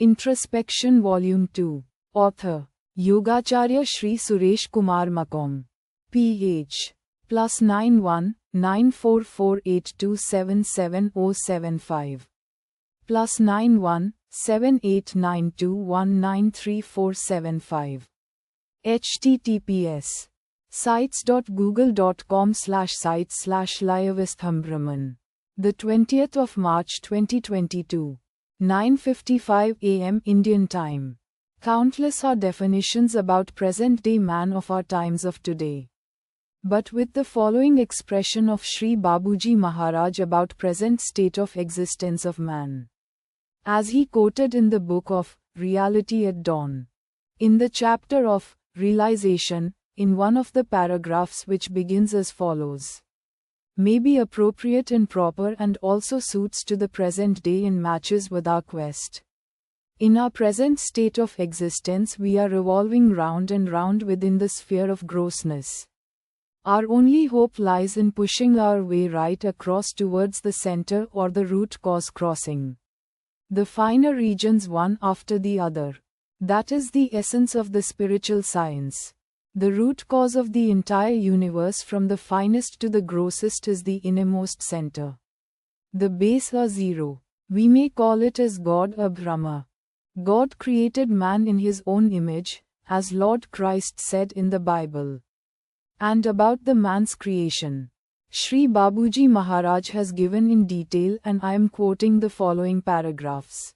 Introspection Volume 2. Author, Yogacharya Shri Suresh Kumar Makam. Ph. +91 9448277075. +91 7892193475. https sites.google.com/sites/Layavisthambraman. The 20th of March 2022. 9:55 a.m. Indian Time. Countless are definitions about present-day man of our times of today. But with the following expression of Shri Babuji Maharaj about present state of existence of man. As he quoted in the book of Reality at Dawn. In the chapter of Realization, in one of the paragraphs which begins as follows. May be appropriate and proper and also suits to the present day and matches with our quest. In our present state of existence we are revolving round and round within the sphere of grossness. Our only hope lies in pushing our way right across towards the center or the root cause crossing the finer regions one after the other. That is the essence of the spiritual science. The root cause of the entire universe from the finest to the grossest is the innermost center. The base or zero. We may call it as God or Brahma. God created man in his own image, as Lord Christ said in the Bible. And about the man's creation, Shri Babuji Maharaj has given in detail, and I am quoting the following paragraphs.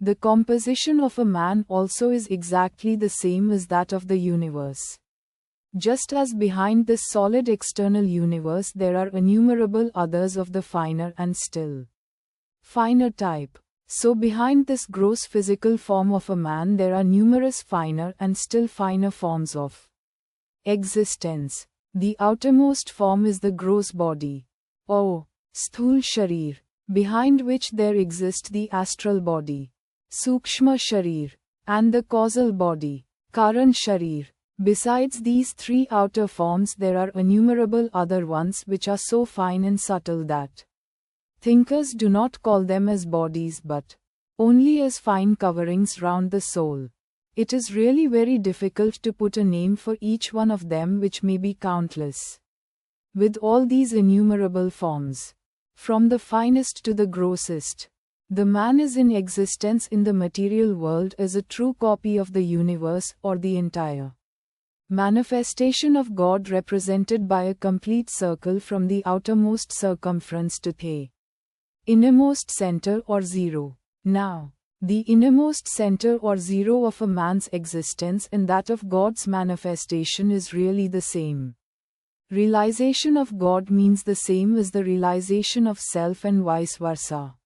The composition of a man also is exactly the same as that of the universe. Just as behind this solid external universe there are innumerable others of the finer and still finer type, so behind this gross physical form of a man there are numerous finer and still finer forms of existence. The outermost form is the gross body, or Sthul Sharir, behind which there exists the astral body, Sukshma Sharir, and the causal body, Karan Sharir. Besides these three outer forms there are innumerable other ones which are so fine and subtle that thinkers do not call them as bodies but only as fine coverings round the soul. It is really very difficult to put a name for each one of them, which may be countless. With all these innumerable forms, from the finest to the grossest, the man is in existence in the material world as a true copy of the universe or the entire manifestation of God, represented by a complete circle from the outermost circumference to the innermost center or zero. Now, the innermost center or zero of a man's existence and that of God's manifestation is really the same. Realization of God means the same as the realization of self and vice versa.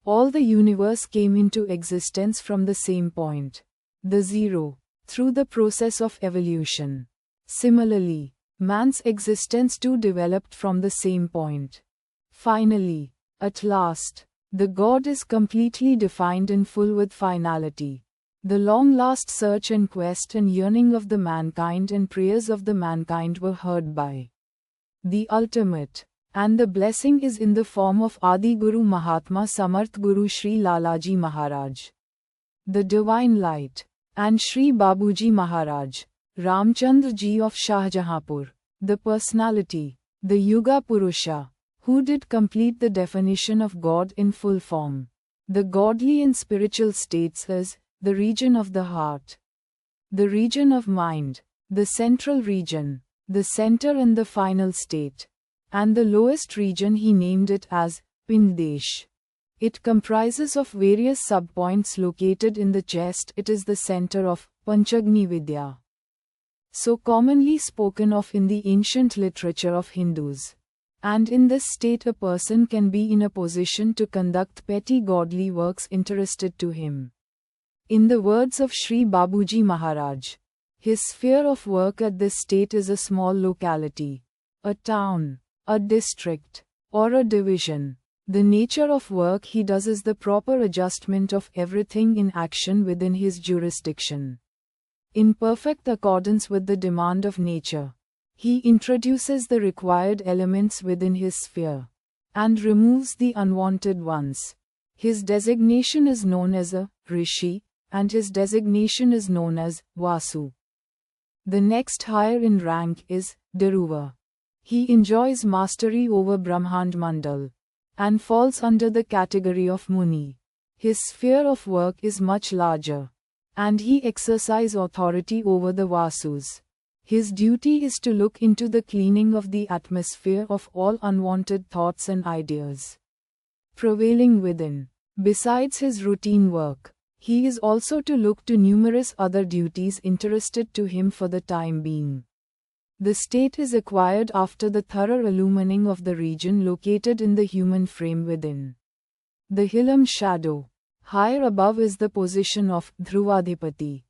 All the universe came into existence from the same point, the zero, through the process of evolution. Similarly, man's existence too developed from the same point. Finally, at last, the God is completely defined and full with finality. The long-last search and quest and yearning of the mankind and prayers of the mankind were heard by the ultimate, and the blessing is in the form of Adi Guru Mahatma Samarth Guru Shri Lalaji Maharaj, the Divine Light, and Shri Babuji Maharaj, Ramchandra Ji of Shahjahanpur, the Personality, the Yuga Purusha, who did complete the definition of God in full form. The godly and spiritual states as the region of the heart, the region of mind, the central region, the center and the final state, and the lowest region he named it as Pindesh. It comprises of various subpoints located in the chest. It is the center of Panchagni Vidya, so commonly spoken of in the ancient literature of Hindus. And in this state a person can be in a position to conduct petty godly works interested to him. In the words of Shri Babuji Maharaj, his sphere of work at this state is a small locality, a town, a district, or a division. The nature of work he does is the proper adjustment of everything in action within his jurisdiction, in perfect accordance with the demand of nature. He introduces the required elements within his sphere, and removes the unwanted ones. His designation is known as a Rishi, and his designation is known as Vasu. The next higher in rank is Dhruva. He enjoys mastery over Brahmand Mandal and falls under the category of Muni. His sphere of work is much larger, and he exercises authority over the Vasus. His duty is to look into the cleaning of the atmosphere of all unwanted thoughts and ideas prevailing within. Besides his routine work, he is also to look to numerous other duties interested to him for the time being. The state is acquired after the thorough illumining of the region located in the human frame within the Hilam shadow. Higher above is the position of Dhruvadhipati,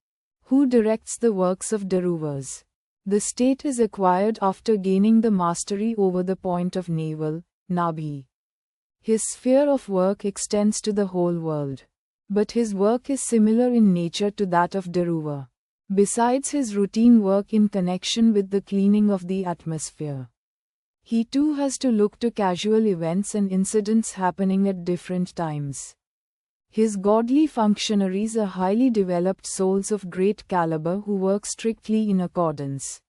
who directs the works of Dharuvas. The state is acquired after gaining the mastery over the point of navel, Nabhi. His sphere of work extends to the whole world, but his work is similar in nature to that of Dharuva. Besides his routine work in connection with the cleaning of the atmosphere, he too has to look to casual events and incidents happening at different times. His godly functionaries are highly developed souls of great caliber who work strictly in accordance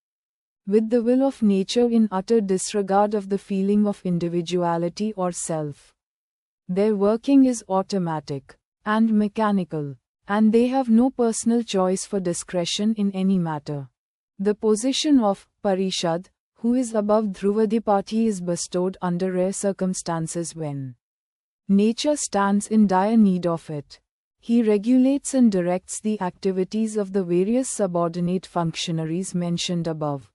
with the will of nature in utter disregard of the feeling of individuality or self. Their working is automatic and mechanical, and they have no personal choice for discretion in any matter. The position of Parishad, who is above Dhruvadhipati, is bestowed under rare circumstances when nature stands in dire need of it. He regulates and directs the activities of the various subordinate functionaries mentioned above,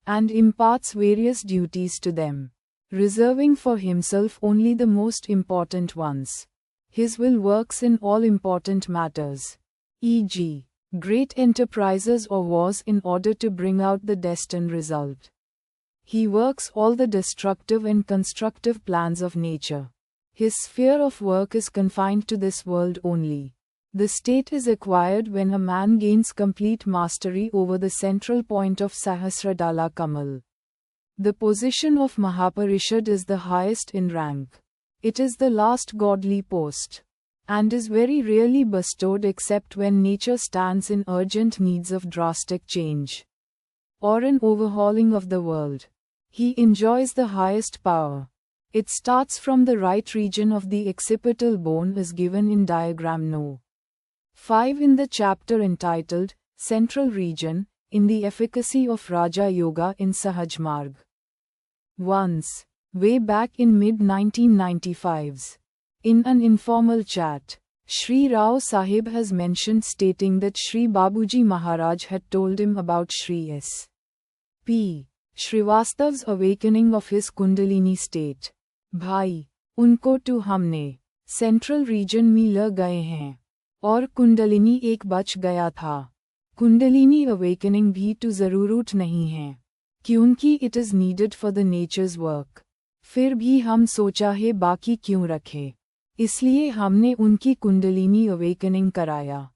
and imparts various duties to them, reserving for himself only the most important ones. His will works in all important matters, e.g., great enterprises or wars, in order to bring out the destined result. He works all the destructive and constructive plans of nature. His sphere of work is confined to this world only. The state is acquired when a man gains complete mastery over the central point of Sahasradala Kamal. The position of Mahaparishad is the highest in rank. It is the last godly post, and is very rarely bestowed except when nature stands in urgent needs of drastic change or an overhauling of the world. He enjoys the highest power. It starts from the right region of the occipital bone, as given in diagram No. 5 in the chapter entitled Central Region, in the Efficacy of Raja Yoga in Sahaj Marg. Once, way back in mid-1995s, in an informal chat, Shri Rao Saheb has mentioned, stating that Shri Babuji Maharaj had told him about Shri S. P. Srivastav's awakening of his Kundalini state. भाई, उनको तो हमने central region में ल गए हैं, और कुंडलिनी एक बच गया था. कुंडलिनी अवेकनिंग भी तो ज़रूरत नहीं है, क्योंकि it is needed for the natures work. फिर भी हम सोचा है बाकी क्यों रखे, इसलिए हमने उनकी कुंडलिनी अवेकनिंग कराया.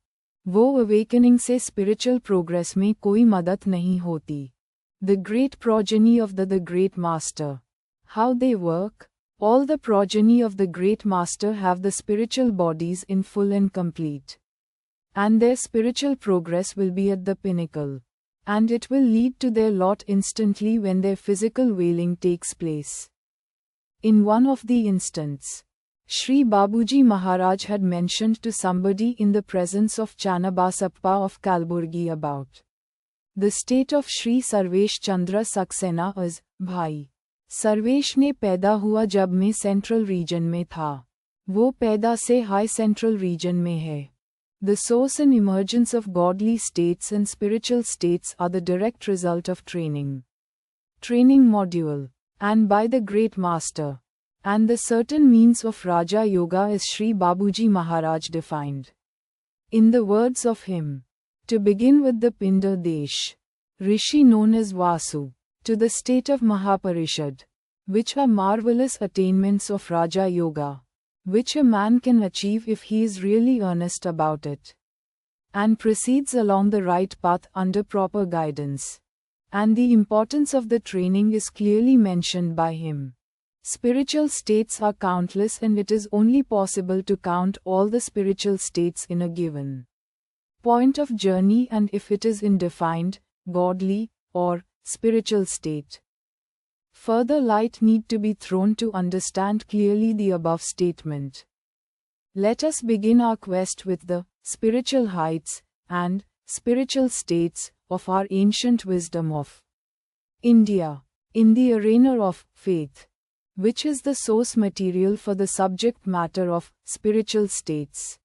वो अवेकनिंग से स्पिरिचुअल प्रोग्रेस में कोई मदद नहीं होती. The great progeny of the great master. How they work? All the progeny of the great master have the spiritual bodies in full and complete, and their spiritual progress will be at the pinnacle, and it will lead to their lot instantly when their physical veiling takes place. In one of the instants, Shri Babuji Maharaj had mentioned to somebody in the presence of Chanabasappa of Kalburgi about the state of Shri Sarvesh Chandra Saxena as, भाई, सर्वेश ने पैदा हुआ जब मैं central region में था. वो पैदा से हाई सेंट्रल रीजन में है. The source and emergence of godly states and spiritual states are the direct result of training module, and by the great master, and the certain means of Raja Yoga as Shri Babuji Maharaj defined. In the words of him, to begin with the Pindar Desh, Rishi known as Vasu, to the state of Mahaparishad, which are marvelous attainments of Raja Yoga, which a man can achieve if he is really earnest about it, and proceeds along the right path under proper guidance. And the importance of the training is clearly mentioned by him, Spiritual states are countless, and it is only possible to count all the spiritual states in a given point of journey, and if it is in defined, godly, or spiritual state. Further light need to be thrown to understand clearly the above statement. Let us begin our quest with the spiritual heights and spiritual states of our ancient wisdom of India, in the arena of faith, which is the source material for the subject matter of spiritual states.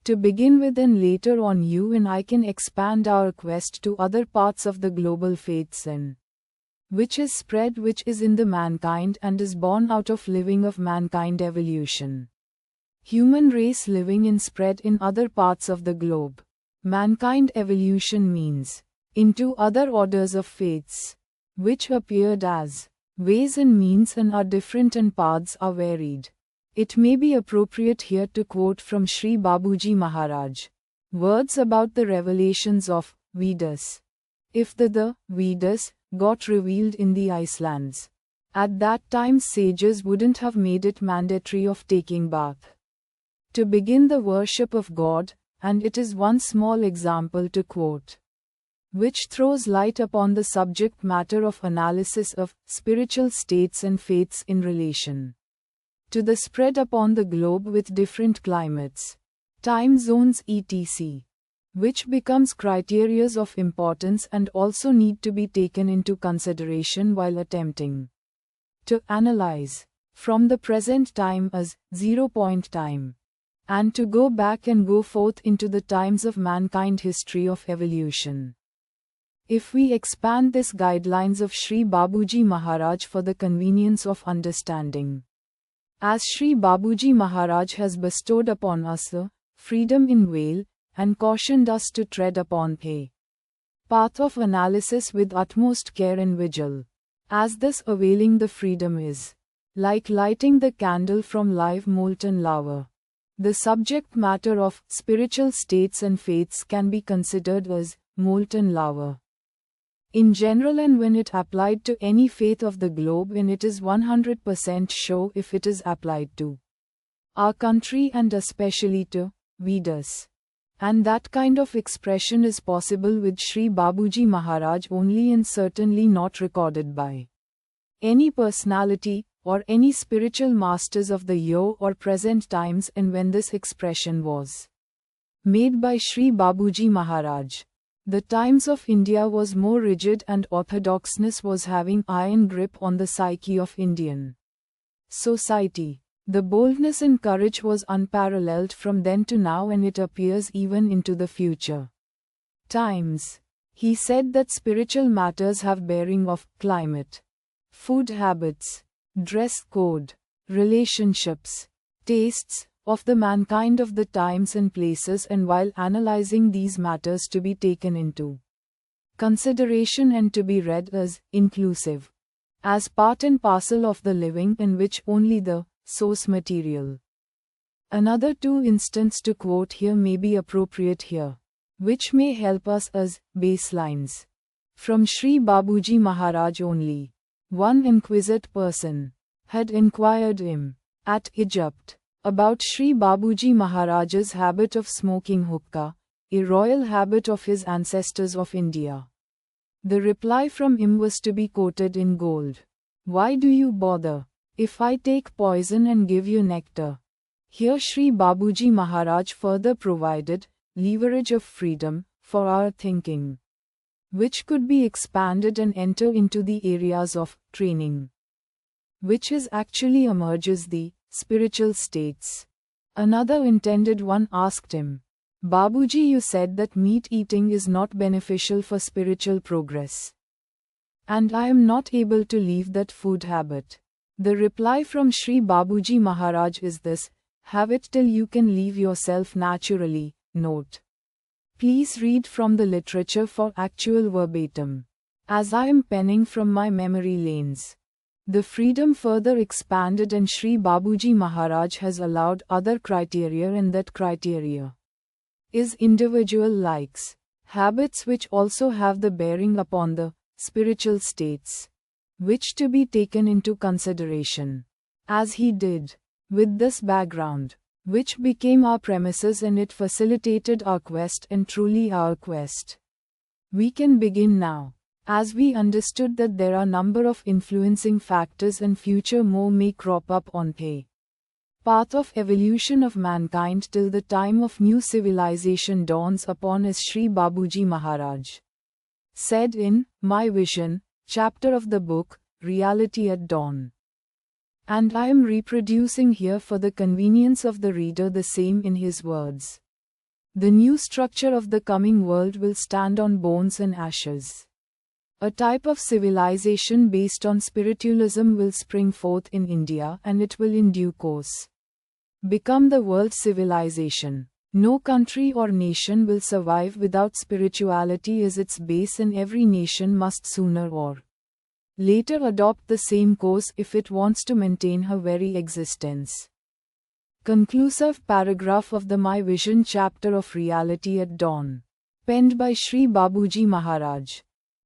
To begin with, and later on you and I can expand our quest to other parts of the global faiths in which is spread, which is in the mankind and is born out of living of mankind evolution. Human race living in spread in other parts of the globe. Mankind evolution means into other orders of faiths, which appeared as ways and means and are different and paths are varied. It may be appropriate here to quote from Shri Babuji Maharaj words about the revelations of Vedas. If the Vedas got revealed in the Icelands, at that time sages wouldn't have made it mandatory of taking bath to begin the worship of God, and it is one small example to quote, which throws light upon the subject matter of analysis of spiritual states and faiths in relation to the spread upon the globe with different climates, time zones etc., which becomes criterias of importance and also need to be taken into consideration while attempting to analyze from the present time as 0-point time, and to go back and go forth into the times of mankind history of evolution. If we expand this guidelines of Shri Babuji Maharaj for the convenience of understanding, as Shri Babuji Maharaj has bestowed upon us a freedom in Vale, and cautioned us to tread upon a path of analysis with utmost care and vigil, as this availing the freedom is like lighting the candle from live molten lava. The subject matter of spiritual states and faiths can be considered as molten lava in general, and when it applied to any faith of the globe, and it is 100% sure if it is applied to our country and especially to Vedas. And that kind of expression is possible with Shri Babuji Maharaj only, and certainly not recorded by any personality or any spiritual masters of the year or present times. And when this expression was made by Shri Babuji Maharaj, the times of India was more rigid and orthodoxness was having iron grip on the psyche of Indian society. The boldness and courage was unparalleled from then to now, and it appears even into the future times. He said that spiritual matters have bearing of climate, food habits, dress code, relationships, tastes, of the mankind of the times and places, and while analyzing these matters to be taken into consideration and to be read as inclusive, as part and parcel of the living, in which only the source material. Another two instances to quote here may be appropriate here, which may help us as baselines. From Shri Babuji Maharaj only. One inquisitive person had inquired him at Egypt about Shri Babuji Maharaj's habit of smoking hookah, a royal habit of his ancestors of India. The reply from him was to be quoted in gold. Why do you bother? If I take poison and give you nectar. Here Shri Babuji Maharaj further provided leverage of freedom for our thinking, which could be expanded and enter into the areas of training, which is actually emerges the spiritual states. Another intended one asked him, Babuji, you said that meat eating is not beneficial for spiritual progress, and I am not able to leave that food habit. The reply from Shri Babuji Maharaj is this: have it till you can leave yourself naturally. Note. Please read from the literature for actual verbatim, as I am penning from my memory lanes. The freedom further expanded, and Shri Babuji Maharaj has allowed other criteria, and that criteria is individual likes, habits which also have the bearing upon the spiritual states, which to be taken into consideration. As he did. With this background, which became our premises and it facilitated our quest and truly our quest. We can begin now. As we understood that there are number of influencing factors and future more may crop up on the path of evolution of mankind till the time of new civilization dawns upon as Shri Babuji Maharaj said in My Vision, chapter of the book, Reality at Dawn. And I am reproducing here for the convenience of the reader the same in his words. The new structure of the coming world will stand on bones and ashes. A type of civilization based on spiritualism will spring forth in India and it will in due course become the world civilization. No country or nation will survive without spirituality as its base and every nation must sooner or later adopt the same course if it wants to maintain her very existence. Conclusive paragraph of the My Vision chapter of Reality at Dawn. Penned by Shri Babuji Maharaj.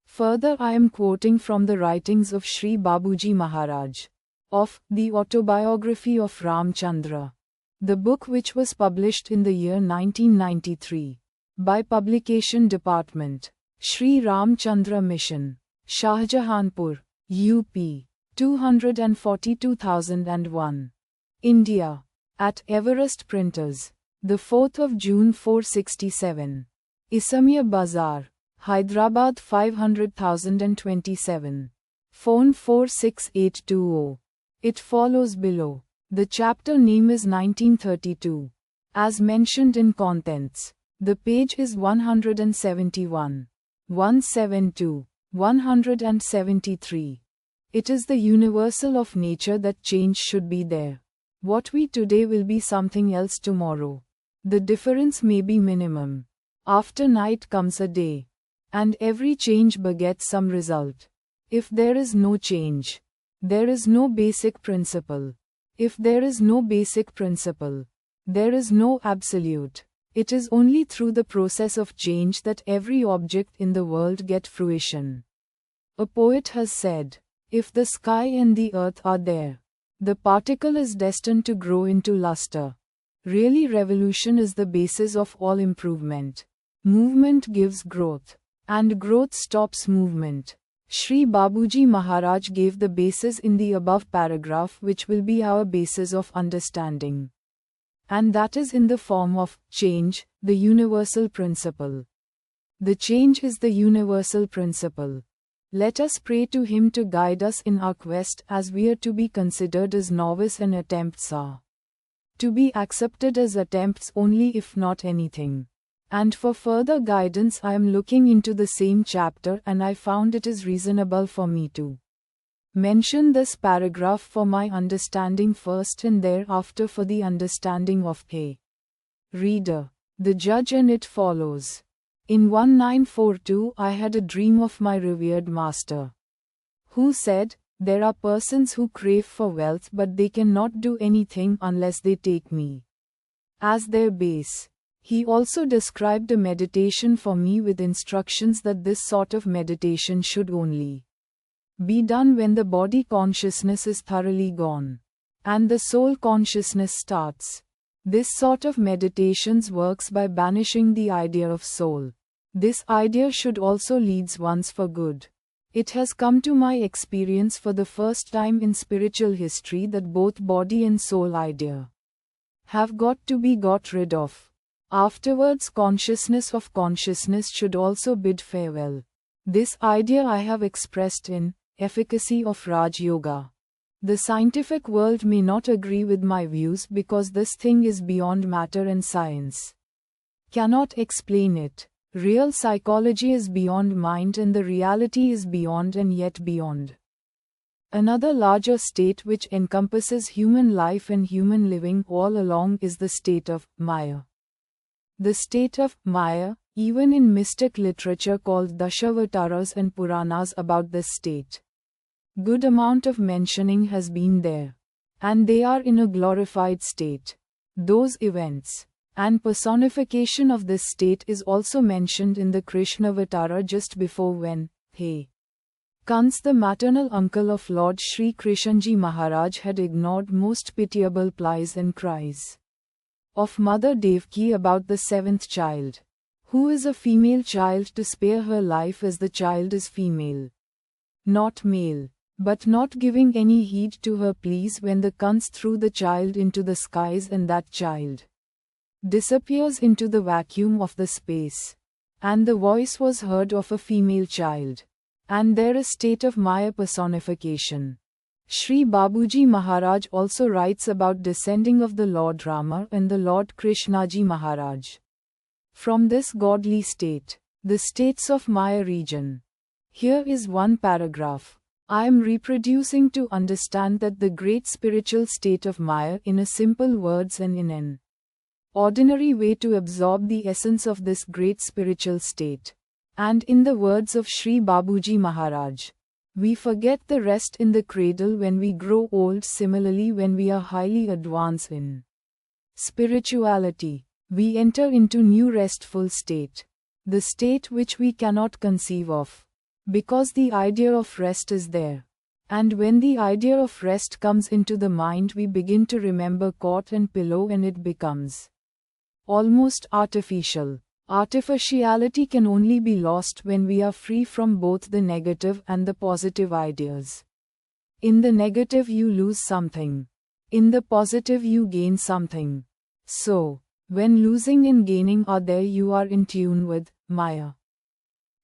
Further I am quoting from the writings of Shri Babuji Maharaj. Of The Autobiography of Ramchandra. The book which was published in the year 1993. By Publication Department. Shri Ramchandra Mission. Shahjahanpur, UP. 242,001. India. At Everest Printers. The 4th of June 467. Isamiya Bazar, Hyderabad 500,027. Phone 46820. It follows below. The chapter name is 1932. As mentioned in contents. The page is 171. 172. 173. It is the universal of nature that change should be there. What we today will be something else tomorrow. The difference may be minimum. After night comes a day. And every change begets some result. If there is no change, there is no basic principle. If there is no basic principle, there is no absolute. It is only through the process of change that every object in the world get fruition. A poet has said, if the sky and the earth are there, the particle is destined to grow into luster. Really, revolution is the basis of all improvement. Movement gives growth, and growth stops movement. Shri Babuji Maharaj gave the basis in the above paragraph which will be our basis of understanding. And that is in the form of change, the universal principle. The change is the universal principle. Let us pray to Him to guide us in our quest as we are to be considered as novice and attempts are to be accepted as attempts only if not anything. And for further guidance I am looking into the same chapter and I found it is reasonable for me to mention this paragraph for my understanding first and thereafter for the understanding of the reader, the judge, and it follows. In 1942 I had a dream of my revered master, who said, there are persons who crave for wealth but they cannot do anything unless they take me as their base. He also described a meditation for me with instructions that this sort of meditation should only be done when the body consciousness is thoroughly gone, and the soul consciousness starts. This sort of meditations works by banishing the idea of soul. This idea should also leads ones for good. It has come to my experience for the first time in spiritual history that both body and soul idea have got to be got rid of. Afterwards, consciousness of consciousness should also bid farewell. This idea I have expressed in Efficacy of Raj Yoga. The scientific world may not agree with my views because this thing is beyond matter and science cannot explain it. Real psychology is beyond mind and the reality is beyond and yet beyond. Another larger state which encompasses human life and human living all along is the state of Maya. The state of Maya, even in mystic literature called Dashavataras and Puranas about this state. Good amount of mentioning has been there. And they are in a glorified state. Those events and personification of this state is also mentioned in the Krishnavatara just before when he Kans, the maternal uncle of Lord Shri Krishnji Maharaj, had ignored most pitiable pleas and cries of Mother Devaki about the seventh child, who is a female child, to spare her life as the child is female, not male. But not giving any heed to her pleas, when the Kans threw the child into the skies and that child disappears into the vacuum of the space, and the voice was heard of a female child, and there is state of Maya personification. Shri Babuji Maharaj also writes about descending of the Lord Rama and the Lord Krishnaji Maharaj from this godly state, the states of Maya region. Here is one paragraph I am reproducing to understand that the great spiritual state of Maya in a simple words and in an ordinary way, to absorb the essence of this great spiritual state. And in the words of Shri Babuji Maharaj, we forget the rest in the cradle when we grow old. Similarly, when we are highly advanced in spirituality, we enter into new restful state, the state which we cannot conceive of, because the idea of rest is there. And when the idea of rest comes into the mind, we begin to remember cot and pillow, and it becomes almost artificial. Artificiality can only be lost when we are free from both the negative and the positive ideas. In the negative you lose something. In the positive you gain something. So, when losing and gaining are there, you are in tune with Maya.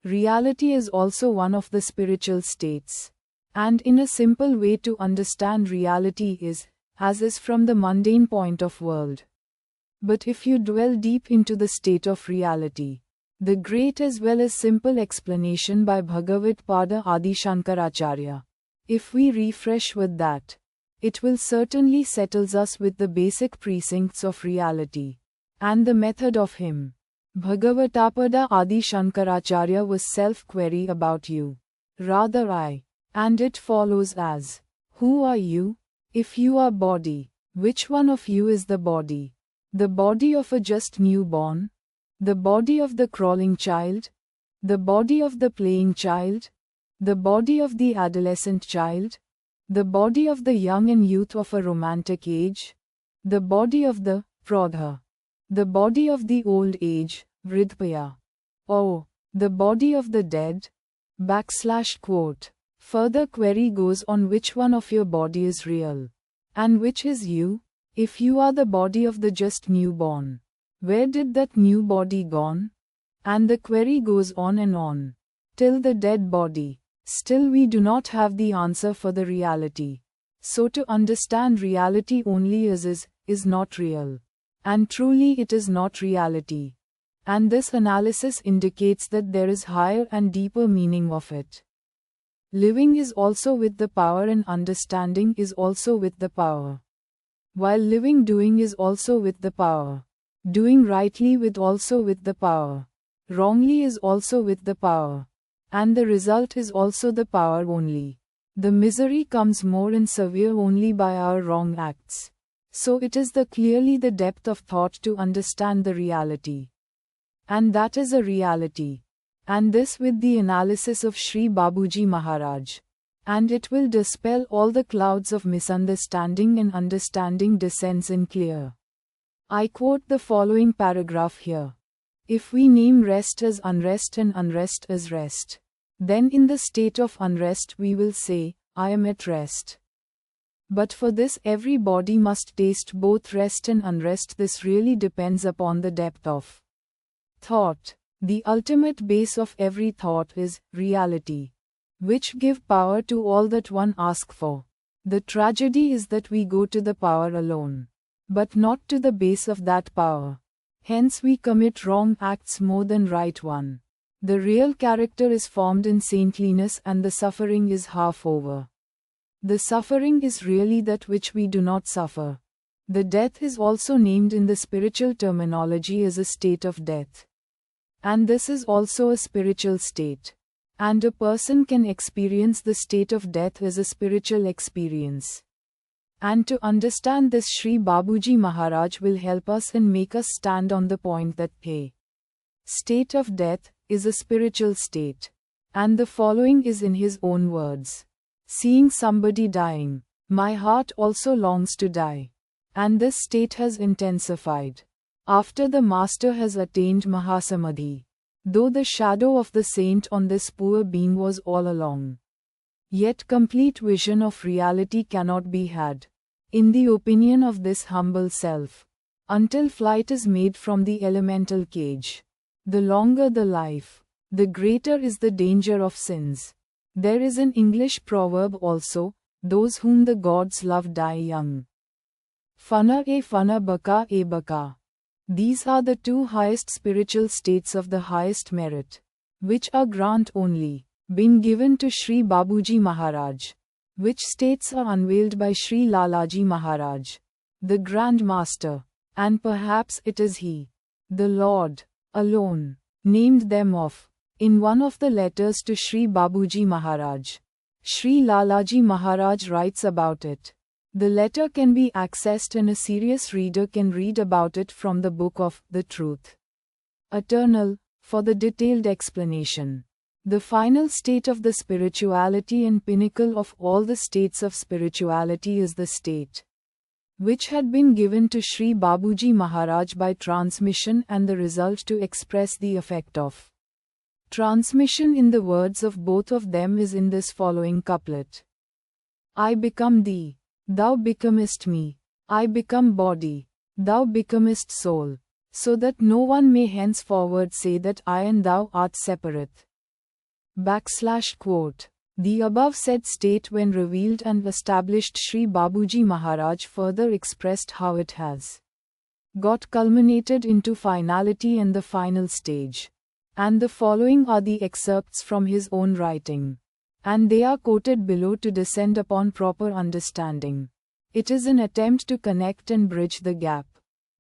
Reality is also one of the spiritual states. And in a simple way to understand reality is, as is from the mundane point of world. But if you dwell deep into the state of reality, the great as well as simple explanation by Bhagavad Pada Adi Shankaracharya, if we refresh with that, it will certainly settles us with the basic precincts of reality, and the method of him. Bhagavatapada Adi Shankaracharya was self-query about you, rather I, and it follows as, who are you? If you are body, which one of you is the body? The body of a just newborn? The body of the crawling child? The body of the playing child? The body of the adolescent child? The body of the young and youth of a romantic age? The body of the prodha? The body of the old age, vridpaya? Oh, the body of the dead? Quote. Further query goes on, which one of your body is real? And which is you? If you are the body of the just newborn, where did that new body gone? And the query goes on, till the dead body. Still we do not have the answer for the reality. So to understand reality only as is not real. And truly it is not reality. And this analysis indicates that there is higher and deeper meaning of it. Living is also with the power, and understanding is also with the power. While living, doing is also with the power. Doing rightly with also with the power. Wrongly is also with the power. And the result is also the power only. The misery comes more and severe only by our wrong acts. So it is clearly the depth of thought to understand the reality. And that is a reality. And this with the analysis of Shri Babuji Maharaj. And it will dispel all the clouds of misunderstanding, and understanding descends in clear. I quote the following paragraph here. If we name rest as unrest and unrest as rest, then in the state of unrest we will say, I am at rest. But for this every body must taste both rest and unrest. This really depends upon the depth of thought. The ultimate base of every thought is reality, which give power to all that one asks for. The tragedy is that we go to the power alone, but not to the base of that power. Hence we commit wrong acts more than right one. The real character is formed in saintliness, and the suffering is half over. The suffering is really that which we do not suffer. The death is also named in the spiritual terminology as a state of death. And this is also a spiritual state. And a person can experience the state of death as a spiritual experience. And to understand this, Shri Babuji Maharaj will help us and make us stand on the point that a state of death is a spiritual state. And the following is in his own words. Seeing somebody dying, my heart also longs to die. And this state has intensified after the Master has attained Mahasamadhi. Though the shadow of the saint on this poor being was all along, yet complete vision of reality cannot be had, in the opinion of this humble self, until flight is made from the elemental cage. The longer the life, the greater is the danger of sins. There is an English proverb also, those whom the gods love die young. Fana baka e baka. These are the two highest spiritual states of the highest merit, which are grant only, been given to Shri Babuji Maharaj, which states are unveiled by Shri Lalaji Maharaj, the Grand Master, and perhaps it is he, the Lord, alone, named them off, in one of the letters to Shri Babuji Maharaj. Shri Lalaji Maharaj writes about it. The letter can be accessed and a serious reader can read about it from the book of The Truth Eternal, for the detailed explanation. The final state of the spirituality and pinnacle of all the states of spirituality is the state which had been given to Shri Babuji Maharaj by transmission, and the result to express the effect of transmission in the words of both of them is in this following couplet. I become thee. Thou becomest me, I become body, thou becomest soul, so that no one may henceforward say that I and thou art separate. /quote. The above said state when revealed and established, Shri Babuji Maharaj further expressed how it has got culminated into finality and the final stage. And the following are the excerpts from his own writing, and they are quoted below to descend upon proper understanding. It is an attempt to connect and bridge the gap.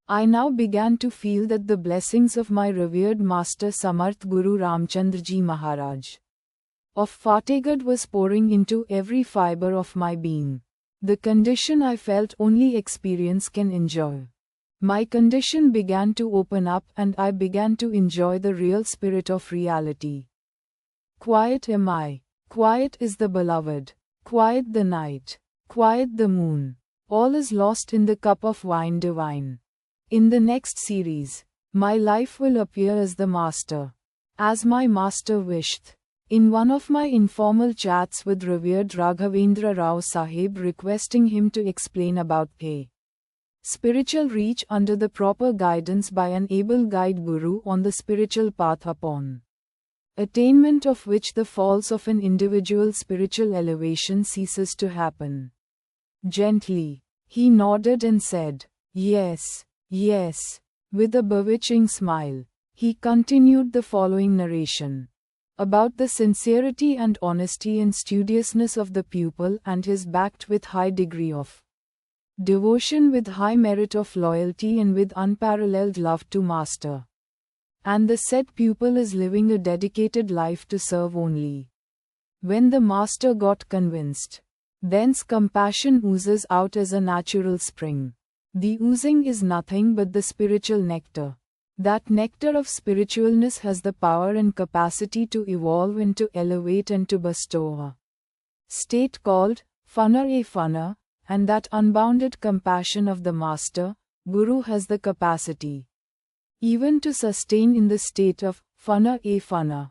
I now began to feel that the blessings of my revered Master Samarth Guru Ramchandra Ji Maharaj of Fatehgad was pouring into every fiber of my being. The condition I felt only experience can enjoy. My condition began to open up and I began to enjoy the real spirit of reality. Quiet am I. Quiet is the beloved, quiet the night, quiet the moon, all is lost in the cup of wine divine. In the next series, my life will appear as the Master, as my Master wished. In one of my informal chats with revered Raghavendra Rao Saheb, requesting him to explain about a spiritual reach under the proper guidance by an able guide guru on the spiritual path upon attainment of which the falls of an individual spiritual elevation ceases to happen. Gently, he nodded and said, yes, yes. With a bewitching smile, he continued the following narration about the sincerity and honesty and studiousness of the pupil, and is backed with high degree of devotion, with high merit of loyalty, and with unparalleled love to Master. And the said pupil is living a dedicated life to serve only. When the Master got convinced, thence compassion oozes out as a natural spring. The oozing is nothing but the spiritual nectar. That nectar of spiritualness has the power and capacity to evolve and to elevate and to bestow a state called fana, and that unbounded compassion of the Master, Guru, has the capacity even to sustain in the state of fana.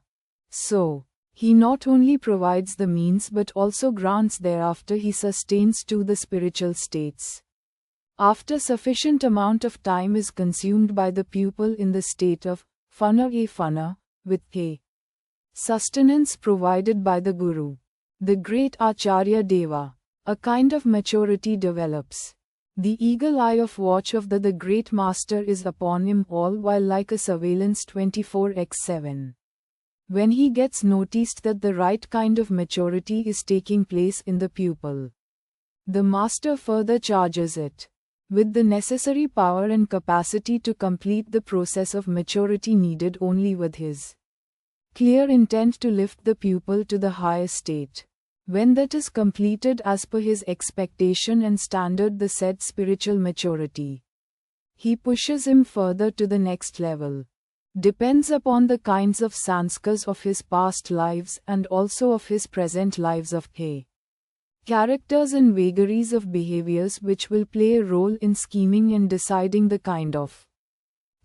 So, he not only provides the means but also grants thereafter he sustains to the spiritual states. After sufficient amount of time is consumed by the pupil in the state of fana, with a sustenance provided by the Guru, the great Acharya Deva, a kind of maturity develops. The eagle eye of watch of the great Master is upon him all while, like a surveillance 24/7. When he gets noticed that the right kind of maturity is taking place in the pupil, the Master further charges it with the necessary power and capacity to complete the process of maturity needed only with his clear intent to lift the pupil to the higher state. When that is completed as per his expectation and standard, the said spiritual maturity, he pushes him further to the next level. depends upon the kinds of sanskars of his past lives and also of his present lives of characters and vagaries of behaviors which will play a role in scheming and deciding the kind of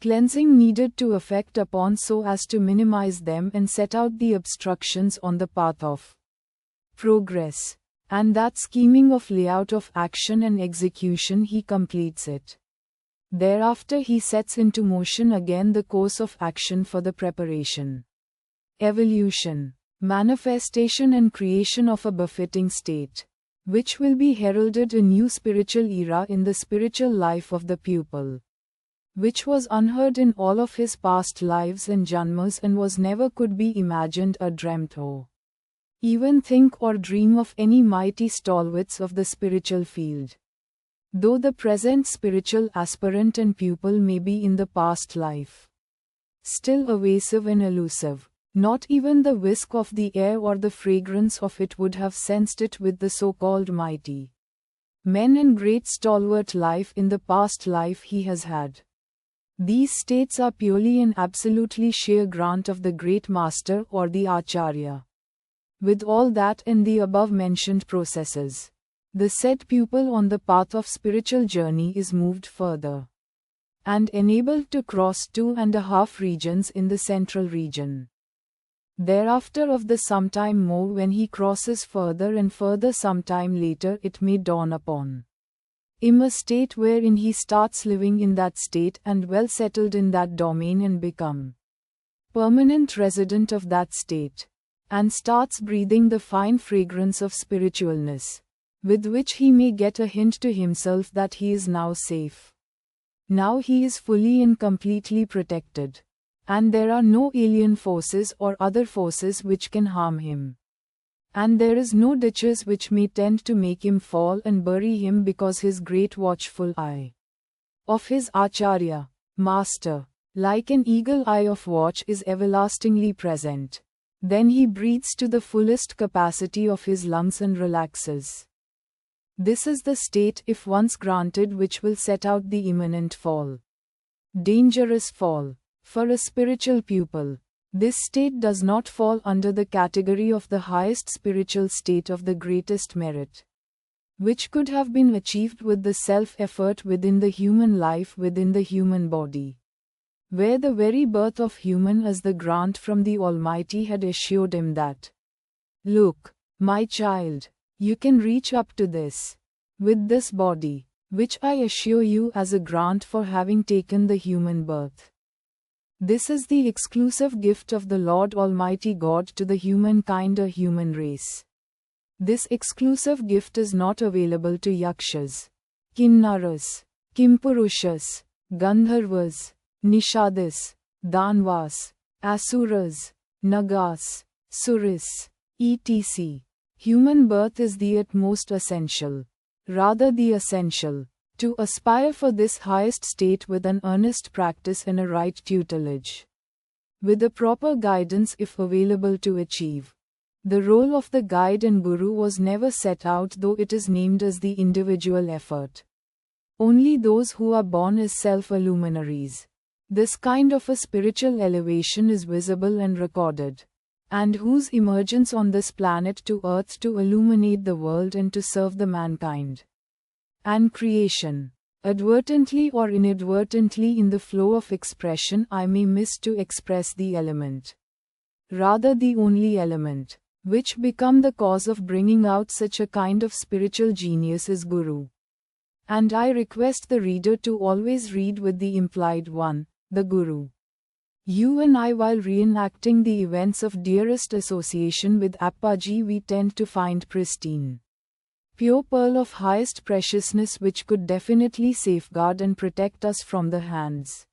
cleansing needed to effect upon so as to minimize them and set out the obstructions on the path of progress. And that scheming of layout of action and execution he completes it. Thereafter he sets into motion again the course of action for the preparation, evolution, manifestation and creation of a befitting state, which will be heralded a new spiritual era in the spiritual life of the pupil, which was unheard in all of his past lives and janmas and was never could be imagined or dreamt or even think or dream of any mighty stalwarts of the spiritual field. Though the present spiritual aspirant and pupil may be in the past life still evasive and elusive, not even the whisk of the air or the fragrance of it would have sensed it with the so-called mighty men and great stalwart life in the past life he has had. These states are purely and absolutely sheer grant of the great master or the Acharya. With all that and the above-mentioned processes, the said pupil on the path of spiritual journey is moved further and enabled to cross 2.5 regions in the central region. Thereafter of the sometime more when he crosses further and further sometime later it may dawn upon him a state wherein he starts living in that state and well settled in that domain and become permanent resident of that state, and starts breathing the fine fragrance of spiritualness, with which he may get a hint to himself that he is now safe. Now he is fully and completely protected, and there are no alien forces or other forces which can harm him. And there is no ditches which may tend to make him fall and bury him because his great watchful eye of his Acharya, master, like an eagle eye of watch is everlastingly present. Then he breathes to the fullest capacity of his lungs and relaxes. This is the state if once granted which will set out the imminent fall. Dangerous fall. For a spiritual pupil, this state does not fall under the category of the highest spiritual state of the greatest merit, which could have been achieved with the self-effort within the human life within the human body, where the very birth of human as the grant from the Almighty had assured him that, "Look, my child, you can reach up to this, with this body, which I assure you as a grant for having taken the human birth. This is the exclusive gift of the Lord Almighty God to the humankind or human race. This exclusive gift is not available to Yakshas, Kinnaras, Kimpurushas, Gandharvas, Nishadis, Danvas, Asuras, Nagas, Suris, etc. Human birth is the utmost essential, rather the essential, to aspire for this highest state with an earnest practice and a right tutelage, with a proper guidance if available to achieve. The role of the guide and guru was never set out though it is named as the individual effort. Only those who are born as self-illuminaries. This kind of a spiritual elevation is visible and recorded, and whose emergence on this planet to earth to illuminate the world and to serve the mankind and creation. Advertently or inadvertently in the flow of expression I may miss to express the element, rather the only element, which become the cause of bringing out such a kind of spiritual genius as Guru. And I request the reader to always read with the implied one, the Guru. You and I, while reenacting the events of dearest association with Appaji, we tend to find pristine, pure pearl of highest preciousness which could definitely safeguard and protect us from the hands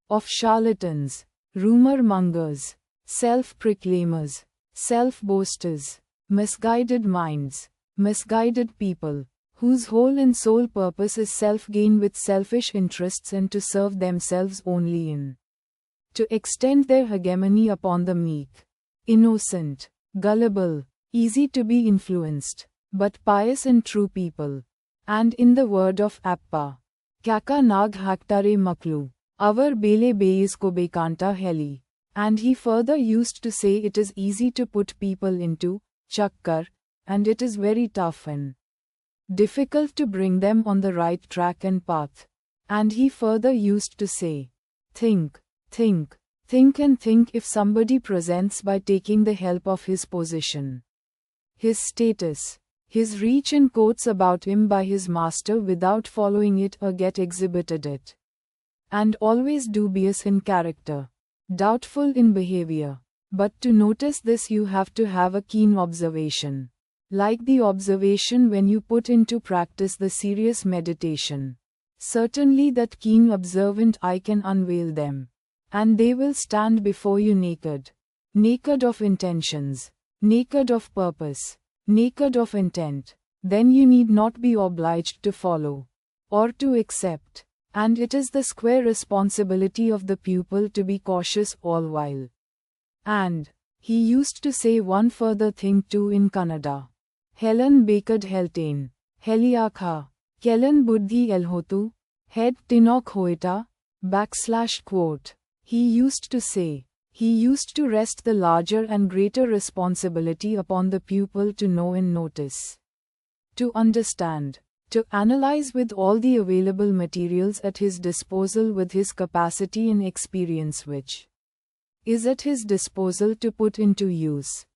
of charlatans, rumor mongers, self-proclaimers, self-boasters, misguided minds, misguided people, whose whole and sole purpose is self-gain with selfish interests and to serve themselves only in to extend their hegemony upon the meek, innocent, gullible, easy to be influenced, but pious and true people. And in the word of Appa, Kaka Nag Haktare Maklu, Our bele beis ko bekanta heli. And he further used to say it is easy to put people into chakkar, and it is very tough and difficult to bring them on the right track and path. And he further used to say, think and think if somebody presents by taking the help of his position, his status, his reach, and quotes about him by his master without following it or get exhibited it. And always dubious in character, doubtful in behavior. But to notice this you have to have a keen observation. Like the observation when you put into practice the serious meditation. Certainly that keen observant eye can unveil them. And they will stand before you naked. Naked of intentions. Naked of purpose. Naked of intent. Then you need not be obliged to follow. Or to accept. And it is the square responsibility of the pupil to be cautious all while. And he used to say one further thing too in Kannada. Helen Baked Heltain, Heliakha, Kellen Buddhi Elhotu, Head Tinok Hoeta, /quote. He used to say, he used to rest the larger and greater responsibility upon the pupil to know and notice. To understand. To analyze with all the available materials at his disposal with his capacity and experience which is at his disposal to put into use.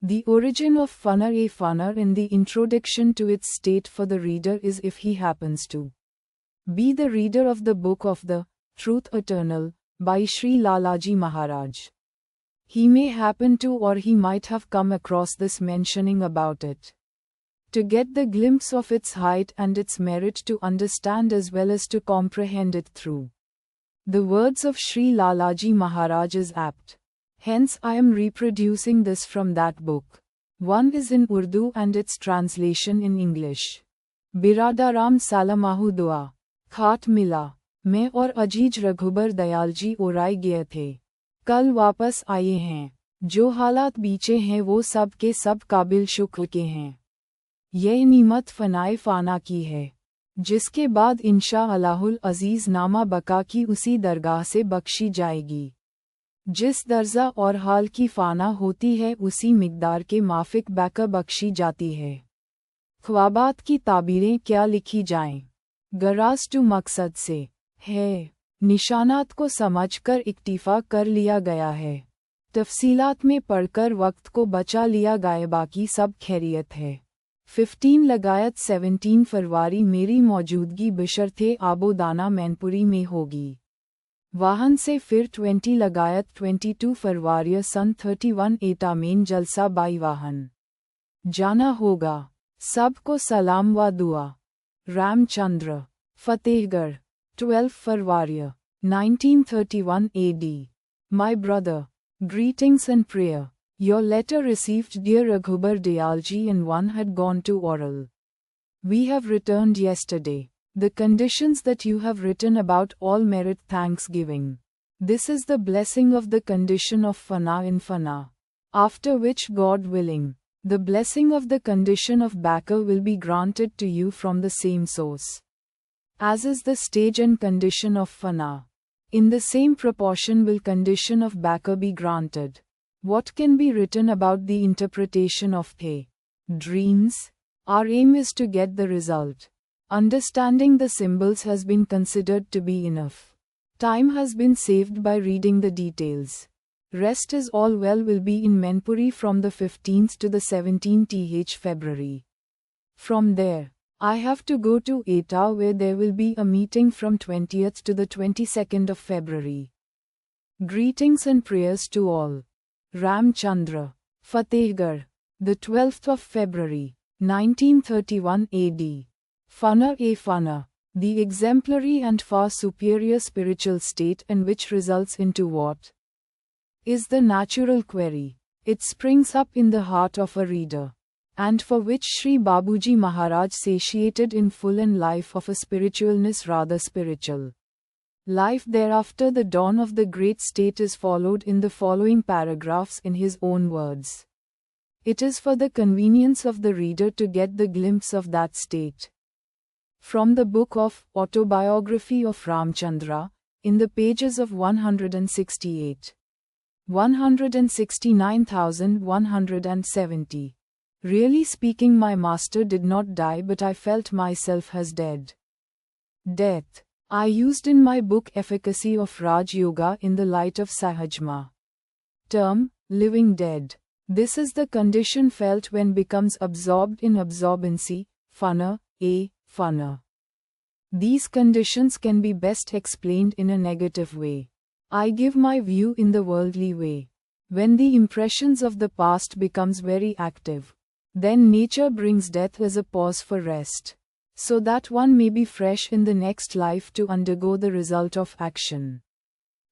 The origin of funner in the introduction to its state for the reader is if he happens to be the reader of the book of the Truth Eternal by Sri Lalaji Maharaj. He may happen to or he might have come across this mentioning about it. To get the glimpse of its height and its merit, to understand as well as to comprehend it through the words of Sri Lalaji Maharaj is apt. Hence I am reproducing this from that book. One is in Urdu and its translation in English. Biradaram Salamahu Dua. Khat Mila. मैं और अजीज रघुबर दयाल जी ओराय गए थे. कल वापस आए हैं. जो हालात बीचे हैं वो सब के सब काबिल शुक्र के हैं. यह नीमत फनाए फाना की है, जिसके बाद इंशा अल्लाहुल अजीज नामा बका की उसी दरगाह से बख्शी जाएगी. जिस दर्जा और हाल की फाना होती है उसी मिकदार के माफिक बैका बख्शी जाती है. ख्वाबात की ताबीरें क्या लिखी जाएं, गराज टू मकसद से है. निशानात को समझकर इक्तिफा कर लिया गया है. तफसीलात में पढ़कर वक्त को बचा लिया गया, बाकी सब खैरियत है. 15-17 फरवरी मेरी मौजूदगी बशर्ते आबोदाना मैनपुरी में होगी. वाहन से फिर 20-22 फरवरी सन 31 एटामेन जलसा बाई वाहन जाना होगा. सबको सलाम व दुआ. रामचंद्र, फतेहगढ़, 12 फरवरी 1931 AD. My brother, greetings and prayer. Your letter received dear Raghubar Dayalji and one had gone to oral. We have returned yesterday. The conditions that you have written about all merit thanksgiving. This is the blessing of the condition of fana in fana. After which, God willing, the blessing of the condition of baka will be granted to you from the same source. As is the stage and condition of fana, in the same proportion will condition of baka be granted. What can be written about the interpretation of the dreams? Our aim is to get the result. Understanding the symbols has been considered to be enough. Time has been saved by reading the details. Rest is all well will be in Menpuri from the 15th to the 17th February. From there, I have to go to Etah where there will be a meeting from 20th to the 22nd of February. Greetings and prayers to all. Ramchandra, Fatehgarh, the 12th of February, 1931 AD. Funner, the exemplary and far superior spiritual state and which results into what is the natural query. It springs up in the heart of a reader, and for which Sri Babuji Maharaj satiated in full and life of a spiritualness rather spiritual. Life thereafter the dawn of the great state is followed in the following paragraphs in his own words. It is for the convenience of the reader to get the glimpse of that state. From the book of Autobiography of Ramchandra, in the pages of 168. 169,170. Really speaking, my master did not die, but I felt myself as dead. Death. I used in my book Efficacy of Raj Yoga in the light of Sahajma. Term, living dead. This is the condition felt when becomes absorbed in absorbency, funner, funner. These conditions can be best explained in a negative way. I give my view in the worldly way. When the impressions of the past becomes very active, then nature brings death as a pause for rest, so that one may be fresh in the next life to undergo the result of action.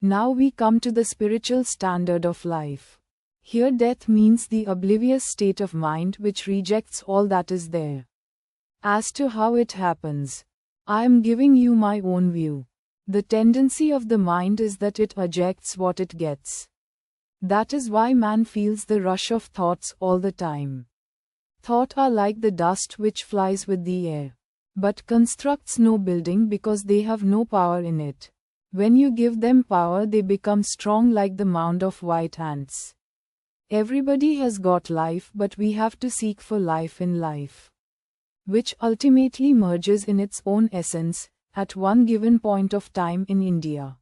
Now we come to the spiritual standard of life. Here death means the oblivious state of mind which rejects all that is there. As to how it happens, I am giving you my own view. The tendency of the mind is that it ejects what it gets. That is why man feels the rush of thoughts all the time. Thoughts are like the dust which flies with the air, but constructs no building because they have no power in it. When you give them power, they become strong like the mound of white ants. Everybody has got life, but we have to seek for life in life, which ultimately merges in its own essence, at one given point of time in India.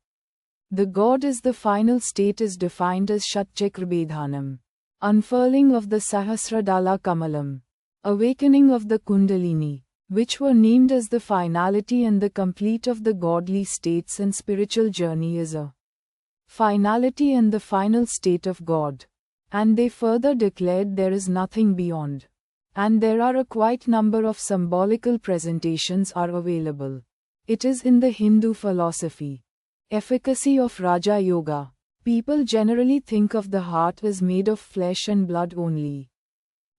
The God is the final state is defined as Shatchakrabedhanam, unfurling of the Sahasradala Kamalam, awakening of the Kundalini, which were named as the finality and the complete of the godly states and spiritual journey is a finality and the final state of God. And they further declared there is nothing beyond. And there are a quite number of symbolical presentations are available. It is in the Hindu philosophy. Efficacy of Raja Yoga. People generally think of the heart as made of flesh and blood only.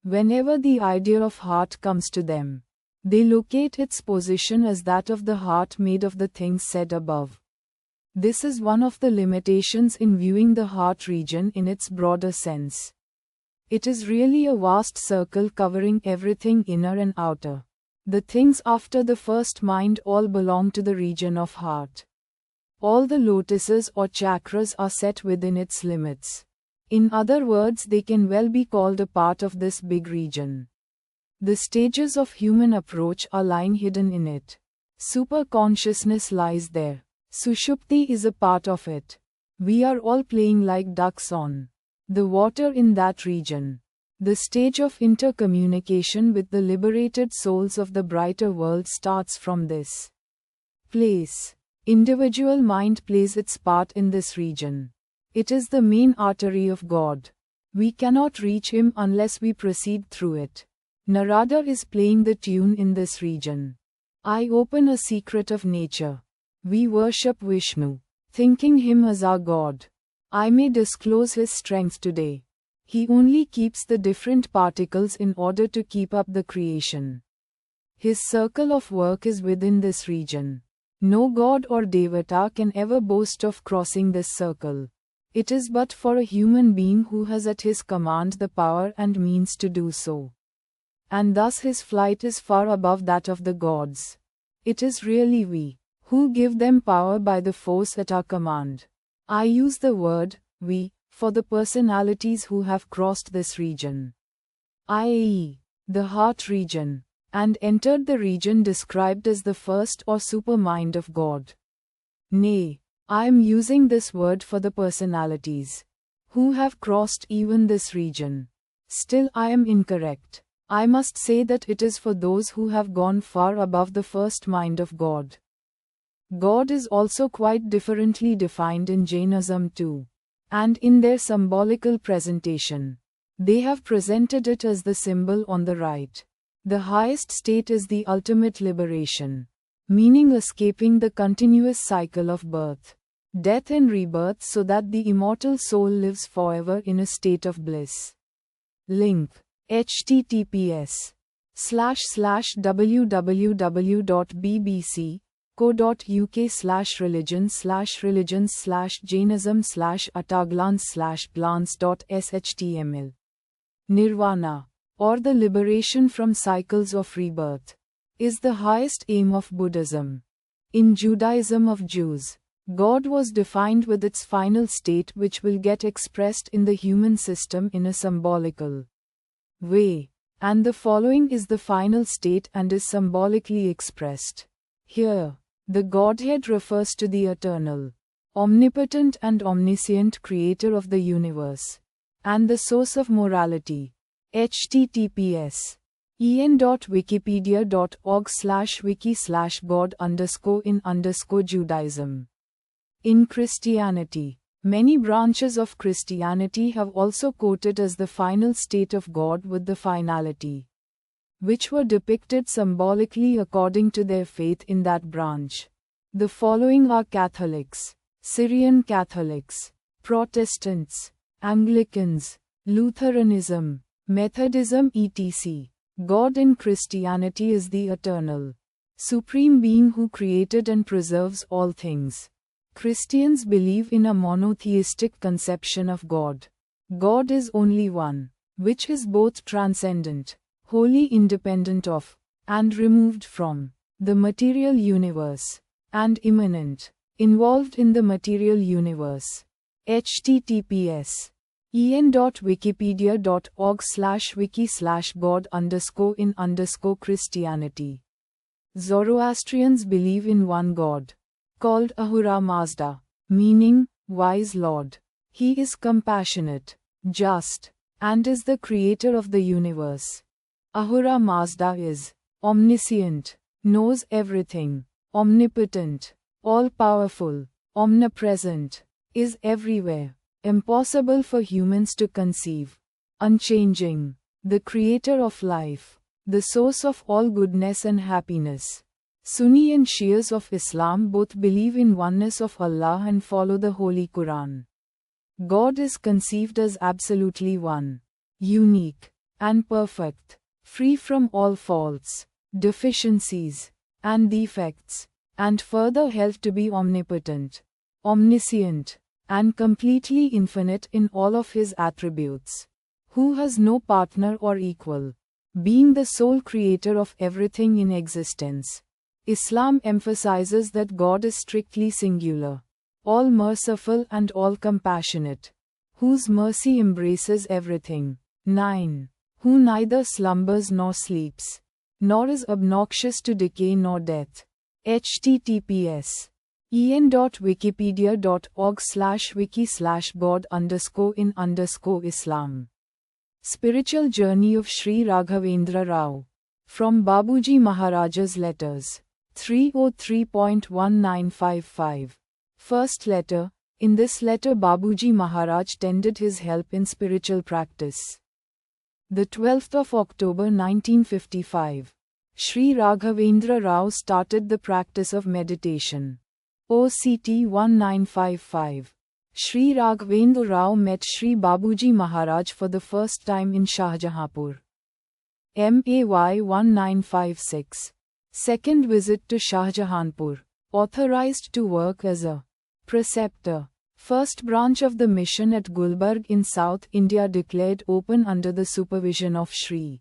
Whenever the idea of heart comes to them, they locate its position as that of the heart made of the things said above. This is one of the limitations in viewing the heart region in its broader sense. It is really a vast circle covering everything inner and outer. The things after the first mind all belong to the region of heart. All the lotuses or chakras are set within its limits. In other words, they can well be called a part of this big region. The stages of human approach are lying hidden in it. Superconsciousness lies there. Sushupti is a part of it. We are all playing like ducks on the water in that region. The stage of intercommunication with the liberated souls of the brighter world starts from this place. Individual mind plays its part in this region. It is the main artery of God. We cannot reach Him unless we proceed through it. Narada is playing the tune in this region. I open a secret of nature. We worship Vishnu, thinking Him as our God. I may disclose His strength today. He only keeps the different particles in order to keep up the creation. His circle of work is within this region. No god or devata can ever boast of crossing this circle. It is but for a human being who has at his command the power and means to do so. And thus his flight is far above that of the gods. It is really we who give them power by the force at our command. I use the word we for the personalities who have crossed this region, i.e., the heart region, and entered the region described as the first or supermind of God. Nay, I am using this word for the personalities who have crossed even this region. Still, I am incorrect. I must say that it is for those who have gone far above the first mind of God. God is also quite differently defined in Jainism too. And in their symbolical presentation, they have presented it as the symbol on the right. The highest state is the ultimate liberation, meaning escaping the continuous cycle of birth, death and rebirth so that the immortal soul lives forever in a state of bliss. Link: https://www.bbc.co.uk/religion/religions/ataglans/plants.html. Nirvana, or the liberation from cycles of rebirth, is the highest aim of Buddhism. In Judaism of Jews, God was defined with its final state, which will get expressed in the human system in a symbolical way. And the following is the final state and is symbolically expressed. Here, the Godhead refers to the eternal, omnipotent and omniscient creator of the universe, and the source of morality. https en.wikipedia.org/wiki/god_in_Judaism. In Christianity, many branches of Christianity have also quoted as the final state of God with the finality, which were depicted symbolically according to their faith in that branch. The following are Catholics, Syrian Catholics, Protestants, Anglicans, Lutheranism, Methodism etc. God in Christianity is the eternal, supreme being who created and preserves all things. Christians believe in a monotheistic conception of God. God is only one, which is both transcendent, wholly independent of, and removed from, the material universe, and immanent, involved in the material universe. https en.wikipedia.org/wiki/god_in_Christianity. Zoroastrians believe in one God, called Ahura Mazda, meaning, wise Lord. He is compassionate, just, and is the creator of the universe. Ahura Mazda is omniscient, knows everything, omnipotent, all-powerful, omnipresent, is everywhere, impossible for humans to conceive, unchanging, the creator of life, the source of all goodness and happiness. Sunni and Shias of Islam both believe in oneness of Allah and follow the Holy Quran. God is conceived as absolutely one, unique, and perfect, free from all faults, deficiencies, and defects, and further held to be omnipotent, omniscient, and completely infinite in all of his attributes, who has no partner or equal, being the sole creator of everything in existence. Islam emphasizes that God is strictly singular, all-merciful and all-compassionate, whose mercy embraces everything. 9. Who neither slumbers nor sleeps, nor is obnoxious to decay nor death. https en.wikipedia.org/wiki/god_in_Islam. Spiritual Journey of Shri Raghavendra Rao. From Babuji Maharaj's Letters. 303.1955. First letter. In this letter Babuji Maharaj tendered his help in spiritual practice. The 12th of October 1955. Shri Raghavendra Rao started the practice of meditation. OCT 1955. Shri Raghavendra Rao met Shri Babuji Maharaj for the first time in Shahjahanpur. MAY 1956. Second visit to Shahjahanpur. Authorized to work as a preceptor. First branch of the mission at Gulbarg in South India declared open under the supervision of Shri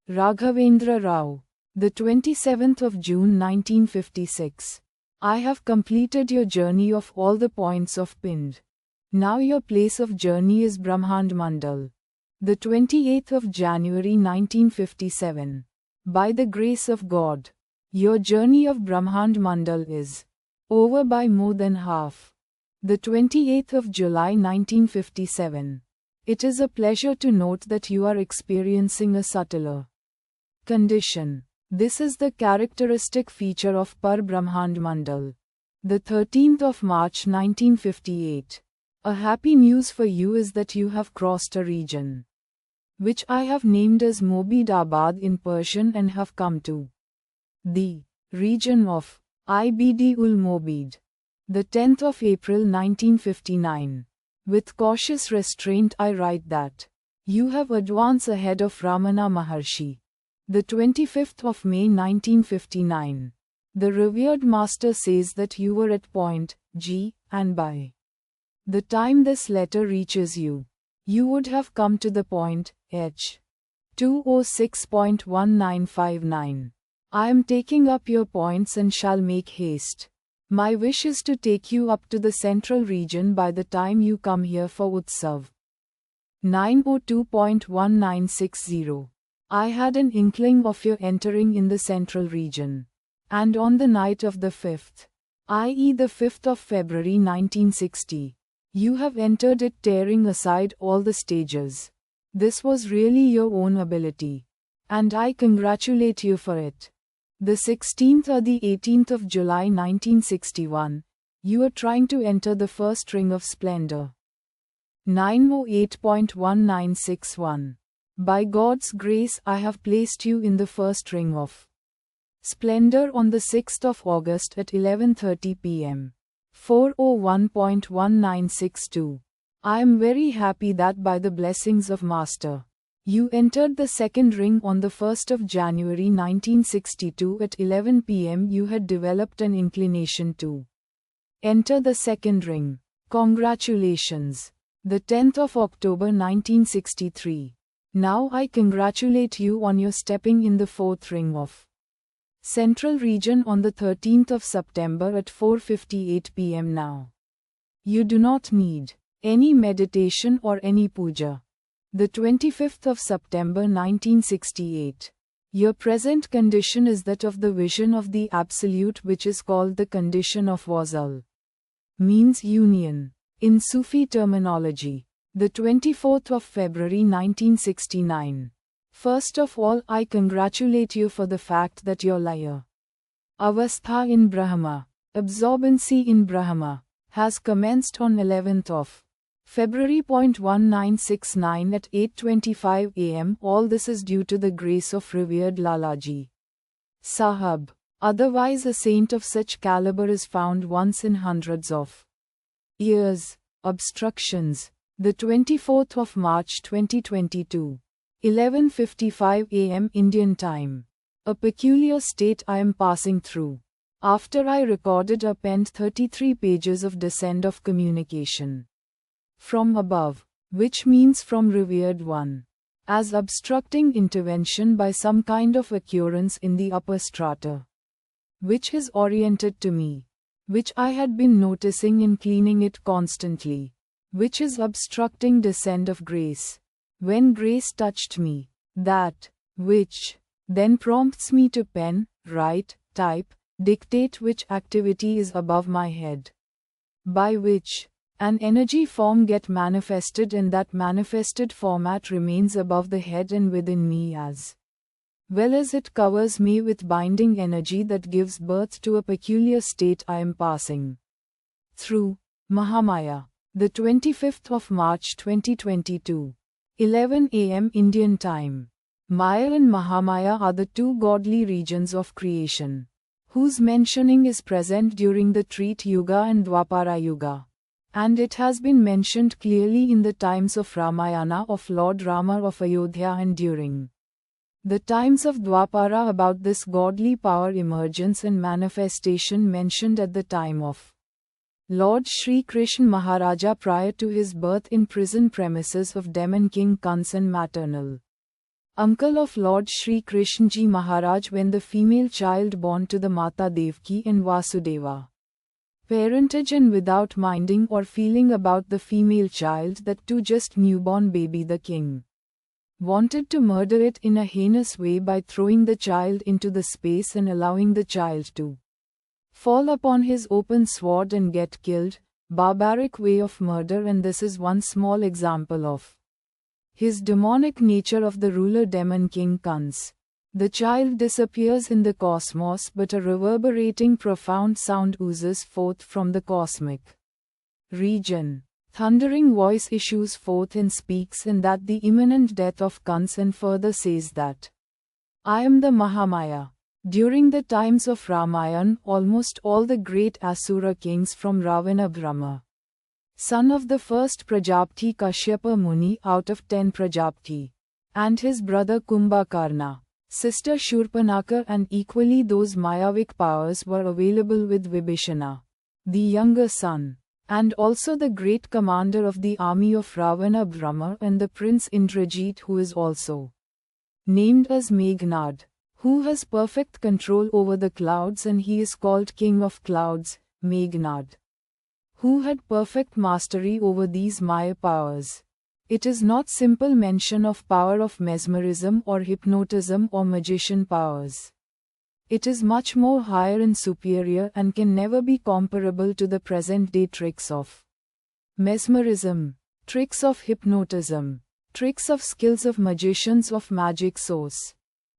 Raghavendra Rao. The 27th of June 1956. I have completed your journey of all the points of Pind. Now your place of journey is Brahmand Mandal. The 28th of January 1957. By the grace of God, your journey of Brahmand Mandal is over by more than half. The 28th of July 1957. It is a pleasure to note that you are experiencing a subtler condition. This is the characteristic feature of Par Brahmand Mandal. The 13th of March 1958. A happy news for you is that you have crossed a region which I have named as Mobidabad in Persian and have come to the region of Ibd-ul Mobid. The 10th of April 1959. With cautious restraint I write that you have advanced ahead of Ramana Maharshi. The 25th of May 1959. The revered master says that you were at point G, and by the time this letter reaches you, you would have come to the point H. 206.1959. I am taking up your points and shall make haste My wish is to take you up to the central region by the time you come here for Utsav. 902.1960. I had an inkling of your entering in the central region. And on the night of the 5th, i.e. the 5th of February 1960, you have entered it tearing aside all the stages. This was really your own ability. And I congratulate you for it. The 16th or the 18th of July 1961, you are trying to enter the first ring of splendor. 908.1961. By God's grace I have placed you in the first ring of splendor on the 6th of August at 11:30 p.m. 401.1962. I am very happy that by the blessings of Master, you entered the second ring on the 1st of January 1962 at 11 p.m. You had developed an inclination to enter the second ring. Congratulations. The 10th of October 1963. Now I congratulate you on your stepping in the fourth ring of Central Region on the 13th of September at 4:58 p.m. Now you do not need any meditation or any puja. The 25th of September 1968. Your present condition is that of the vision of the Absolute, which is called the condition of wasal. Means union. In Sufi terminology. The 24th of February 1969. First of all, I congratulate you for the fact that your laya avastha in Brahma, absorbency in Brahma, has commenced on 11th of February 1969 at 8:25 am. All this is due to the grace of revered Lalaji Saheb. Otherwise a saint of such caliber is found once in hundreds of years. Obstructions. The 24th of March 2022. 11:55 am Indian time. A peculiar state I am passing through. After I recorded or penned 33 pages of descent of communication from above, which means from revered one, as obstructing intervention by some kind of occurrence in the upper strata, which is oriented to me, which I had been noticing in cleaning it constantly, which is obstructing descent of grace. When grace touched me, that, which, then prompts me to pen, write, type, dictate, which activity is above my head, by which an energy form get manifested, and that manifested format remains above the head and within me as well as it covers me with binding energy that gives birth to a peculiar state I am passing through. Mahamaya. The 25th of March 2022. 11 am Indian time. Maya and Mahamaya are the two godly regions of creation, whose mentioning is present during the Treta Yuga and Dwapara Yuga. And it has been mentioned clearly in the times of Ramayana of Lord Rama of Ayodhya and during the times of Dwapara about this godly power emergence and manifestation mentioned at the time of Lord Shri Krishna Maharaja prior to his birth in prison premises of Demon King Kansan, maternal uncle of Lord Shri Krishna Ji Maharaj, when the female child born to the Mata Devaki and Vasudeva parentage, and without minding or feeling about the female child, that too just newborn baby, the king wanted to murder it in a heinous way by throwing the child into the space and allowing the child to fall upon his open sword and get killed. Barbaric way of murder, and this is one small example of his demonic nature of the ruler demon king Kans. The child disappears in the cosmos, but a reverberating profound sound oozes forth from the cosmic region. Thundering voice issues forth and speaks in that the imminent death of Kans, and further says that I am the Mahamaya. During the times of Ramayana, almost all the great Asura kings from Ravana Brahma, son of the first Prajapati Kashyapa Muni out of 10 Prajapati, and his brother Kumbhakarna, sister Shurpanaka, and equally those Mayavik powers were available with Vibhishana, the younger son, and also the great commander of the army of Ravana Brahma, and the prince Indrajit, who is also named as Meghnad, who has perfect control over the clouds, and he is called king of clouds. Meghnad, who had perfect mastery over these Maya powers. It is not simple mention of power of mesmerism or hypnotism or magician powers. It is much more higher and superior and can never be comparable to the present-day tricks of mesmerism, tricks of hypnotism, tricks of skills of magicians of magic source.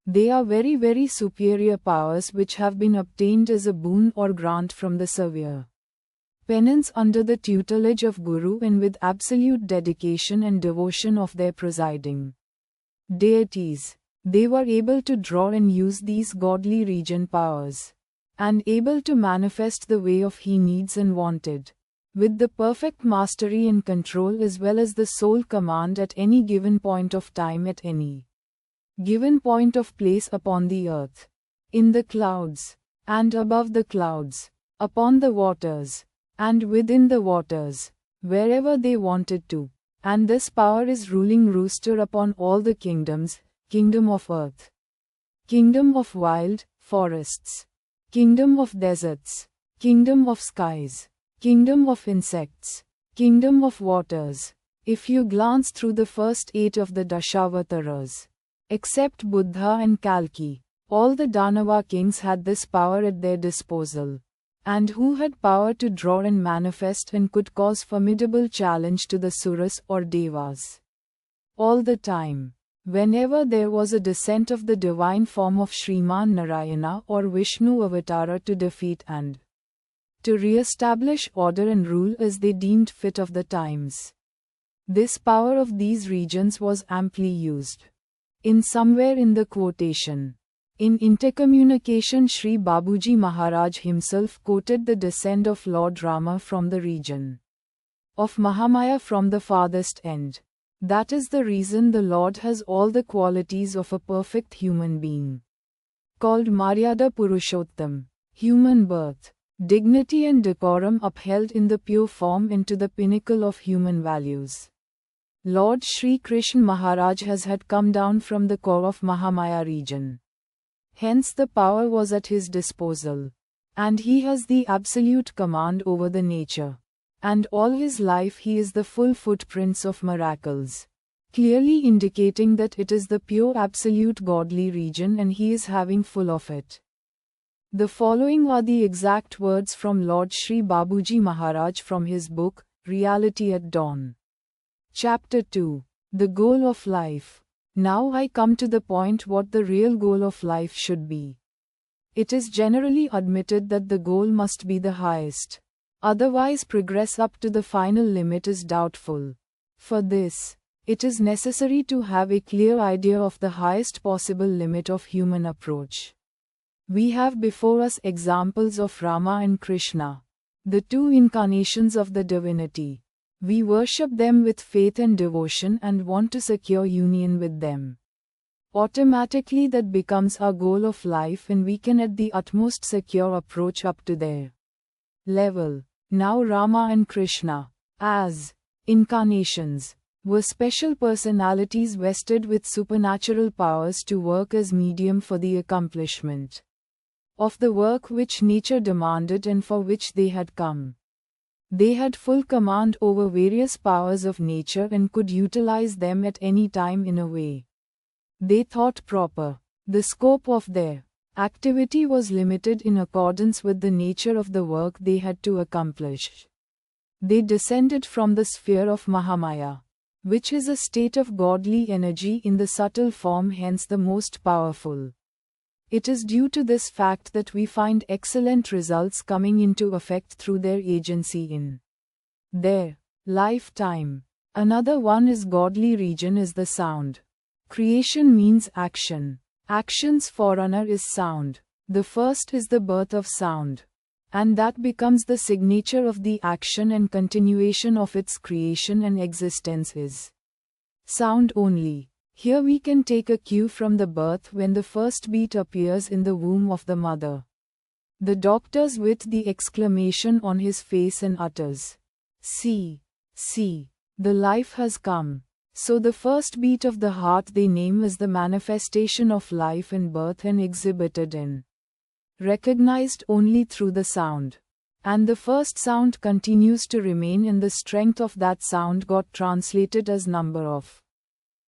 They are very, very superior powers which have been obtained as a boon or grant from the severe penance under the tutelage of Guru and with absolute dedication and devotion of their presiding deities. They were able to draw and use these godly region powers, and able to manifest the way of he needs and wanted, with the perfect mastery and control as well as the sole command at any given point of time at any given point of place upon the earth, in the clouds, and above the clouds, upon the waters, and within the waters, wherever they wanted to. And this power is ruling rooster upon all the kingdoms, kingdom of earth, kingdom of wild forests, kingdom of deserts, kingdom of skies, kingdom of insects, kingdom of waters. If you glance through the first 8 of the Dashawataras, except Buddha and Kalki, all the Danava kings had this power at their disposal, and who had power to draw and manifest and could cause formidable challenge to the Suras or Devas. All the time, whenever there was a descent of the divine form of Shriman Narayana or Vishnu Avatara to defeat and to re-establish order and rule as they deemed fit of the times, this power of these regions was amply used. In somewhere in the quotation, in intercommunication, Shri Babuji Maharaj himself quoted the descent of Lord Rama from the region of Mahamaya from the farthest end. That is the reason the Lord has all the qualities of a perfect human being, called Maryada Purushottam, human birth, dignity and decorum upheld in the pure form into the pinnacle of human values. Lord Shri Krishna Maharaj had come down from the core of Mahamaya region. Hence the power was at his disposal. And he has the absolute command over the nature. And all his life he is the full footprints of miracles, clearly indicating that it is the pure absolute godly region and he is having full of it. The following are the exact words from Lord Shri Babuji Maharaj from his book, Reality at Dawn. Chapter 2. The Goal of Life. Now I come to the point what the real goal of life should be. It is generally admitted that the goal must be the highest. Otherwise progress up to the final limit is doubtful. For this, it is necessary to have a clear idea of the highest possible limit of human approach. We have before us examples of Rama and Krishna, the two incarnations of the divinity. We worship them with faith and devotion and want to secure union with them. Automatically that becomes our goal of life and we can at the utmost secure approach up to their level. Now Rama and Krishna, as incarnations, were special personalities vested with supernatural powers to work as medium for the accomplishment of the work which nature demanded and for which they had come. They had full command over various powers of nature and could utilize them at any time in a way they thought proper. The scope of their activity was limited in accordance with the nature of the work they had to accomplish. They descended from the sphere of Mahamaya, which is a state of godly energy in the subtle form, hence the most powerful. It is due to this fact that we find excellent results coming into effect through their agency in their lifetime. Another one is godly region is the sound. Creation means action. Action's forerunner is sound. The first is the birth of sound. And that becomes the signature of the action and continuation of its creation and existence is sound only. Here we can take a cue from the birth when the first beat appears in the womb of the mother. The doctor's with the exclamation on his face and utters, "See, see, the life has come." So the first beat of the heart they name is the manifestation of life and birth and exhibited and recognized only through the sound. And the first sound continues to remain, and the strength of that sound got translated as number of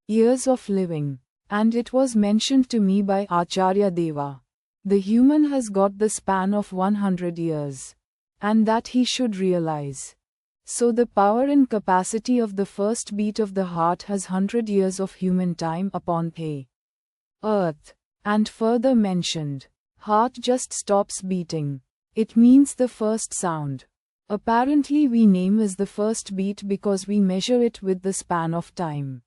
years of living. And it was mentioned to me by Acharya Deva. The human has got the span of 100 years. And that he should realize. So the power and capacity of the first beat of the heart has 100 years of human time upon the earth. And further mentioned, heart just stops beating. It means the first sound. Apparently we name as the first beat because we measure it with the span of time.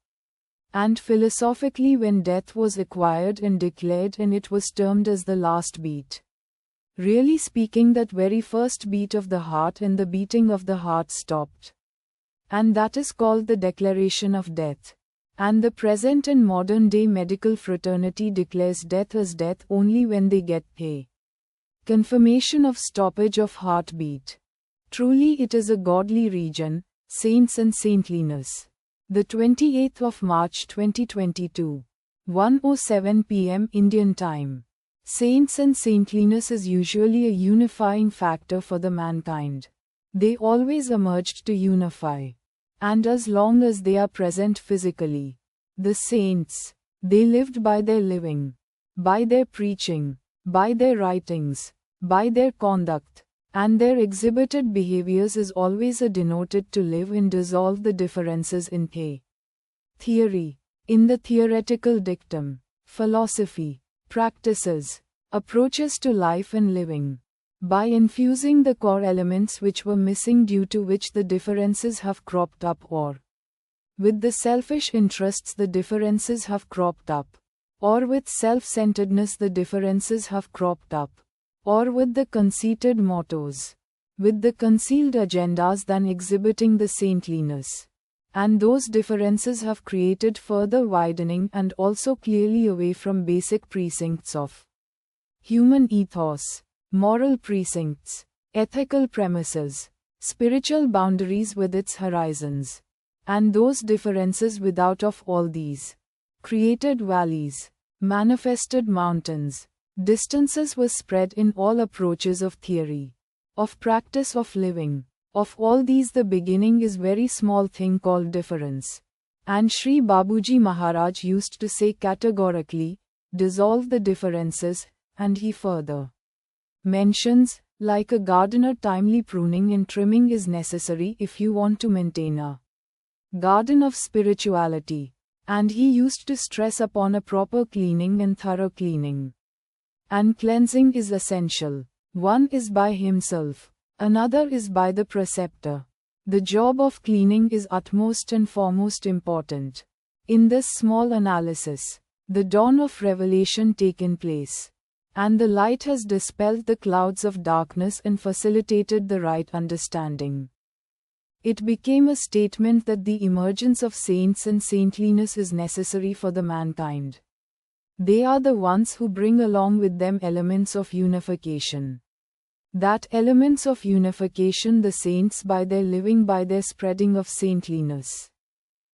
And philosophically, when death was acquired and declared, and it was termed as the last beat. Really speaking, that very first beat of the heart and the beating of the heart stopped. And that is called the declaration of death. And the present and modern day medical fraternity declares death as death only when they get a confirmation of stoppage of heartbeat. Truly it is a godly region, saints and saintliness. The 28th of March 2022, 1:07 p.m. Indian time. Saints and saintliness is usually a unifying factor for the mankind. They always emerged to unify. And as long as they are present physically, the saints, they lived by their living, by their preaching, by their writings, by their conduct, and their exhibited behaviors is always a denoted to live and dissolve the differences in theory, in the theoretical dictum, philosophy, practices, approaches to life and living, by infusing the core elements which were missing, due to which the differences have cropped up, or with the selfish interests the differences have cropped up, or with self-centeredness the differences have cropped up, or with the conceited mottos, with the concealed agendas than exhibiting the saintliness. And those differences have created further widening and also clearly away from basic precincts of human ethos, moral precincts, ethical premises, spiritual boundaries with its horizons. And those differences without of all these created valleys, manifested mountains. Distances were spread in all approaches of theory, of practice, of living. Of all these the beginning is very small thing called difference. And Shri Babuji Maharaj used to say categorically, dissolve the differences, and he further mentions, like a gardener, timely pruning and trimming is necessary if you want to maintain a garden of spirituality. And he used to stress upon a proper cleaning and thorough cleaning. And cleansing is essential. One is by himself, another is by the preceptor. The job of cleaning is utmost and foremost important. In this small analysis, the dawn of revelation taken place, and the light has dispelled the clouds of darkness and facilitated the right understanding. It became a statement that the emergence of saints and saintliness is necessary for the mankind. They are the ones who bring along with them elements of unification. That elements of unification the saints by their living, by their spreading of saintliness.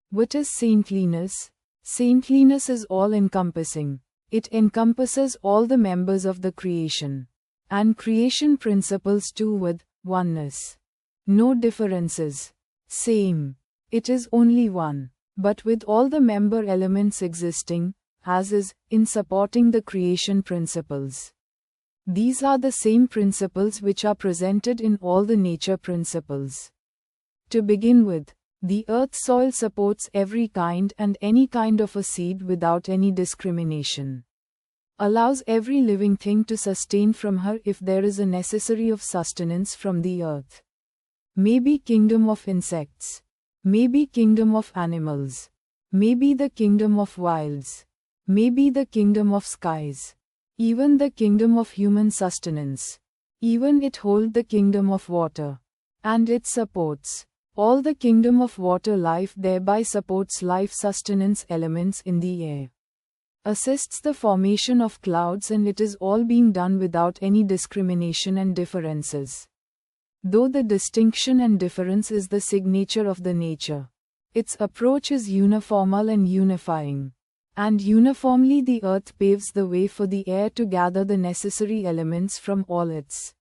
What is saintliness? Saintliness is all-encompassing. It encompasses all the members of the creation. And creation principles too, with oneness. No differences. Same. It is only one. But with all the member elements existing, as is, in supporting the creation principles. These are the same principles which are presented in all the nature principles. To begin with, the earth soil supports every kind and any kind of a seed without any discrimination. Allows every living thing to sustain from her if there is a necessary of sustenance from the earth. Maybe kingdom of insects. Maybe kingdom of animals. Maybe the kingdom of wilds. Maybe the kingdom of skies. Even the kingdom of human sustenance. Even it hold the kingdom of water. And it supports all the kingdom of water life, thereby supports life sustenance elements in the air. Assists the formation of clouds, and it is all being done without any discrimination and differences. Though the distinction and difference is the signature of the nature, its approach is uniformal and unifying. And uniformly the earth paves the way for the air to gather the necessary elements from all its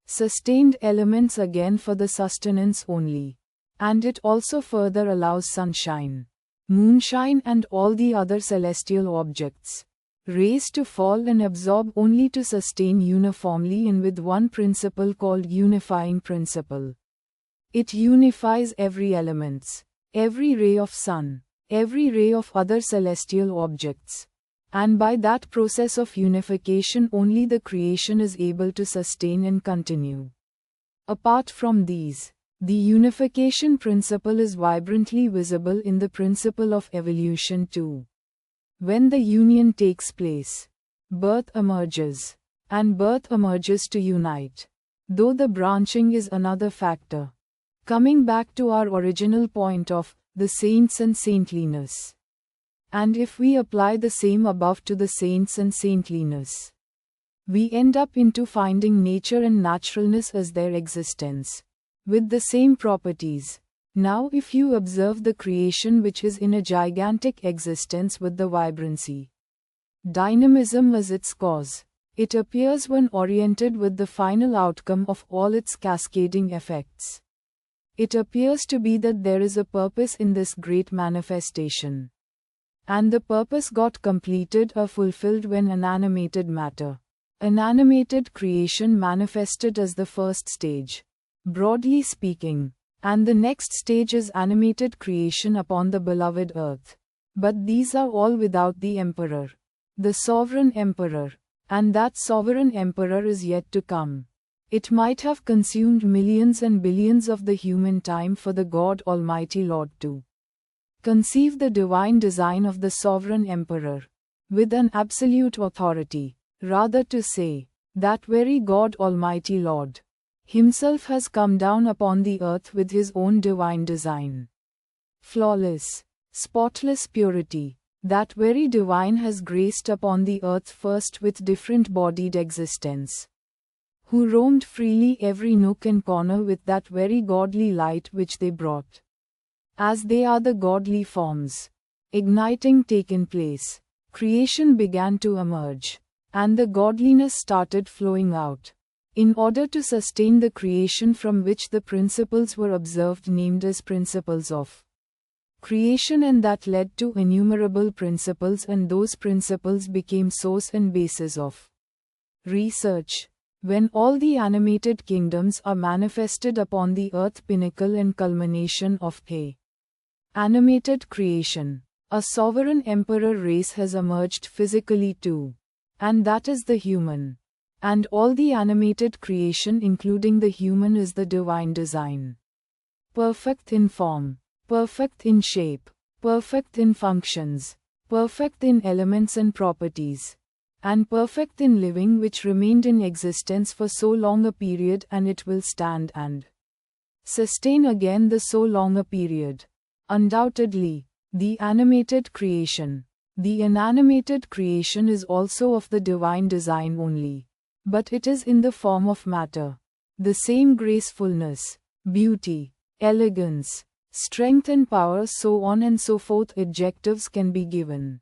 sustained elements again for the sustenance only. And it also further allows sunshine, moonshine and all the other celestial objects, rays to fall and absorb only to sustain uniformly and with one principle called unifying principle. It unifies every elements, every ray of sun, every ray of other celestial objects. And by that process of unification only the creation is able to sustain and continue. Apart from these, the unification principle is vibrantly visible in the principle of evolution too. When the union takes place, birth emerges, and birth emerges to unite. Though the branching is another factor. Coming back to our original point of the saints and saintliness. And if we apply the same above to the saints and saintliness, we end up into finding nature and naturalness as their existence, with the same properties. Now if you observe the creation which is in a gigantic existence with the vibrancy, dynamism as its cause, it appears when oriented with the final outcome of all its cascading effects. It appears to be that there is a purpose in this great manifestation. And the purpose got completed or fulfilled when unanimated matter, unanimated creation manifested as the first stage, broadly speaking, and the next stage is animated creation upon the beloved earth. But these are all without the emperor, the sovereign emperor, and that sovereign emperor is yet to come. It might have consumed millions and billions of the human time for the God Almighty Lord to conceive the divine design of the sovereign emperor, with an absolute authority, rather to say, that very God Almighty Lord Himself has come down upon the earth with His own divine design. Flawless, spotless purity, that very divine has graced upon the earth first with different bodied existence, who roamed freely every nook and corner with that very godly light which they brought. As they are the godly forms, igniting taken place, creation began to emerge, and the godliness started flowing out, in order to sustain the creation from which the principles were observed named as principles of creation, and that led to innumerable principles, and those principles became source and basis of research. When all the animated kingdoms are manifested upon the earth, pinnacle and culmination of a animated creation, a sovereign emperor race has emerged physically too, and that is the human. And all the animated creation including the human is the divine design. Perfect in form, perfect in shape, perfect in functions, perfect in elements and properties, and perfect in living, which remained in existence for so long a period, and it will stand and sustain again the so long a period. Undoubtedly, the animated creation, the inanimated creation is also of the divine design only, but it is in the form of matter. The same gracefulness, beauty, elegance, strength and power, so on and so forth adjectives can be given.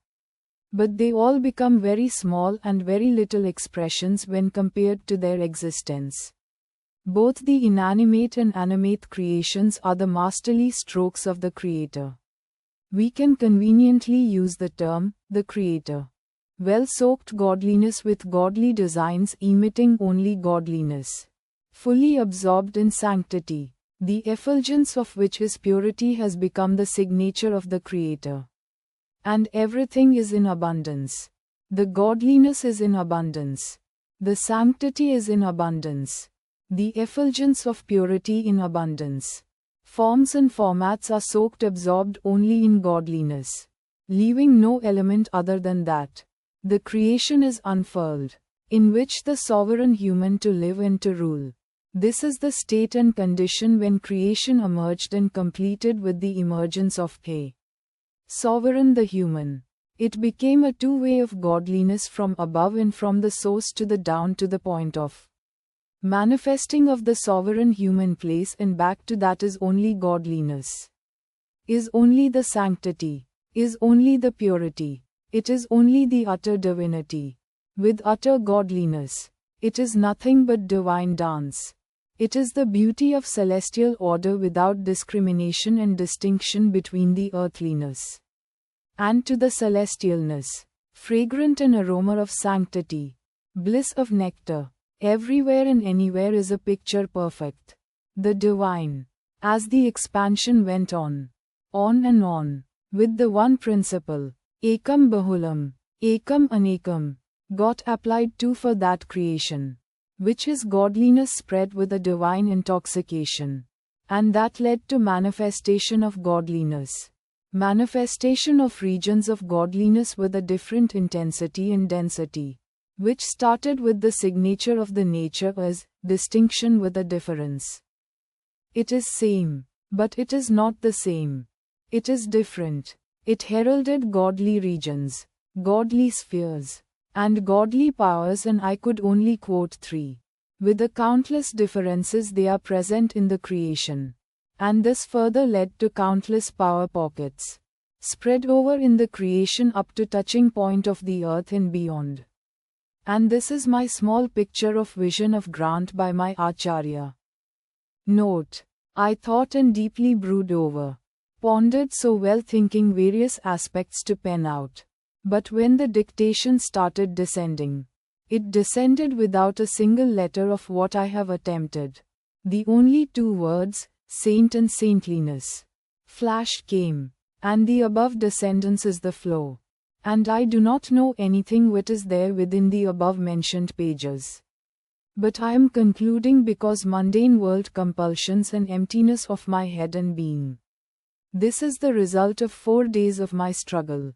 But they all become very small and very little expressions when compared to their existence. Both the inanimate and animate creations are the masterly strokes of the Creator. We can conveniently use the term, the Creator. Well-soaked godliness with godly designs emitting only godliness. Fully absorbed in sanctity, the effulgence of which is purity has become the signature of the Creator. And everything is in abundance. The godliness is in abundance. The sanctity is in abundance. The effulgence of purity in abundance. Forms and formats are soaked, absorbed only in godliness, leaving no element other than that. The creation is unfurled, in which the sovereign human to live and to rule. This is the state and condition when creation emerged and completed with the emergence of a sovereign the human. It became a two-way of godliness from above and from the source to the down to the point of manifesting of the sovereign human place and back to that is only godliness. Is only the sanctity. Is only the purity. It is only the utter divinity. With utter godliness, it is nothing but divine dance. It is the beauty of celestial order without discrimination and distinction between the earthliness and to the celestialness, fragrant an aroma of sanctity, bliss of nectar. Everywhere and anywhere is a picture perfect. The divine. As the expansion went on and on, with the one principle, Ekam Bahulam, Ekam Anekam, got applied to for that creation, which is godliness spread with a divine intoxication. And that led to manifestation of godliness. Manifestation of regions of godliness with a different intensity and density, which started with the signature of the nature as distinction with a difference. It is same, but it is not the same. It is different. It heralded godly regions, godly spheres, and godly powers, and I could only quote 3. With the countless differences they are present in the creation. And this further led to countless power pockets, spread over in the creation up to touching point of the earth and beyond. And this is my small picture of vision of grant by my Acharya. Note: I thought and deeply brooded over, pondered so well, thinking various aspects to pen out. But when the dictation started descending, it descended without a single letter of what I have attempted. The only 2 words, saint and saintliness, flash came, and the above descendance is the flow. And I do not know anything what is there within the above mentioned pages. But I am concluding because mundane world compulsions and emptiness of my head and being. This is the result of 4 days of my struggle.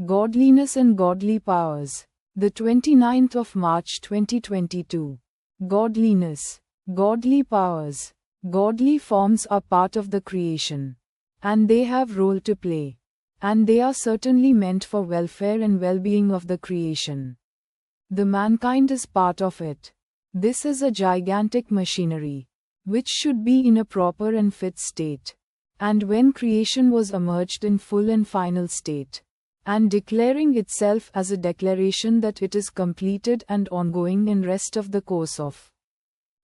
Godliness and godly powers. The 29th of March 2022. Godliness, godly powers, godly forms are part of the creation. And they have role to play. And they are certainly meant for welfare and well-being of the creation. The mankind is part of it. This is a gigantic machinery, which should be in a proper and fit state. And when creation was emerged in full and final state, and declaring itself as a declaration that it is completed and ongoing, and rest of the course of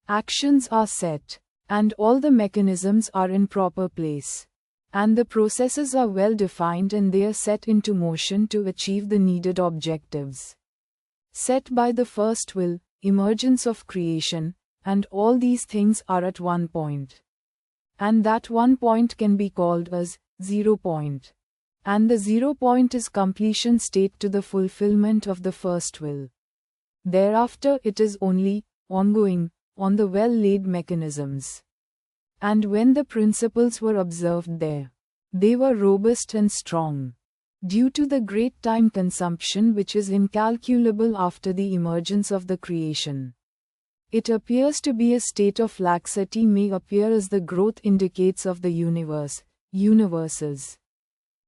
actions are set, and all the mechanisms are in proper place, and the processes are well defined, and they are set into motion to achieve the needed objectives set by the first will, emergence of creation, and all these things are at one point. And that one point can be called as 0 point. And the 0 point is completion state to the fulfillment of the first will. Thereafter it is only ongoing on the well-laid mechanisms. And when the principles were observed there, they were robust and strong. Due to the great time consumption which is incalculable after the emergence of the creation, it appears to be a state of laxity, may appear as the growth indicates of the universes.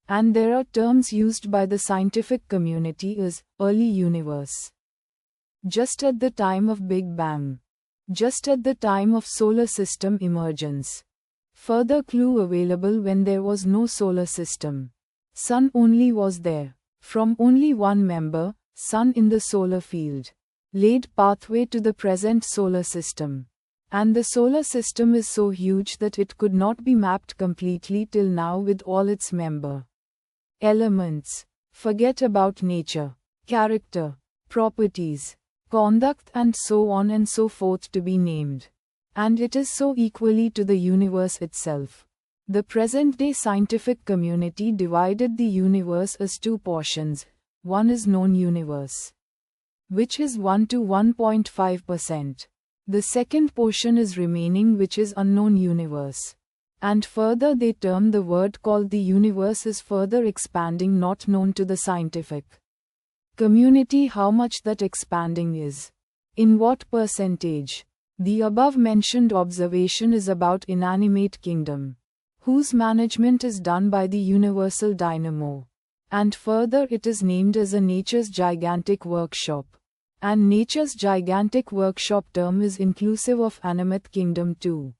And there are terms used by the scientific community as early universe. Just at the time of Big Bang. Just at the time of solar system emergence. Further clue available when there was no solar system. Sun only was there. From only one member, Sun in the solar field. Laid pathway to the present solar system. And the solar system is so huge that it could not be mapped completely till now with all its member elements. Forget about nature, character, properties, conduct, and so on and so forth to be named. And it is so equally to the universe itself. The present-day scientific community divided the universe as 2 portions. One is known universe, which is 1 to 1.5%. The second portion is remaining, which is unknown universe. And further they term the word called the universe is further expanding, not known to the scientific community how much that expanding is. In what percentage? The above mentioned observation is about inanimate kingdom, whose management is done by the universal dynamo. And further it is named as a nature's gigantic workshop. And nature's gigantic workshop term is inclusive of animate kingdom too.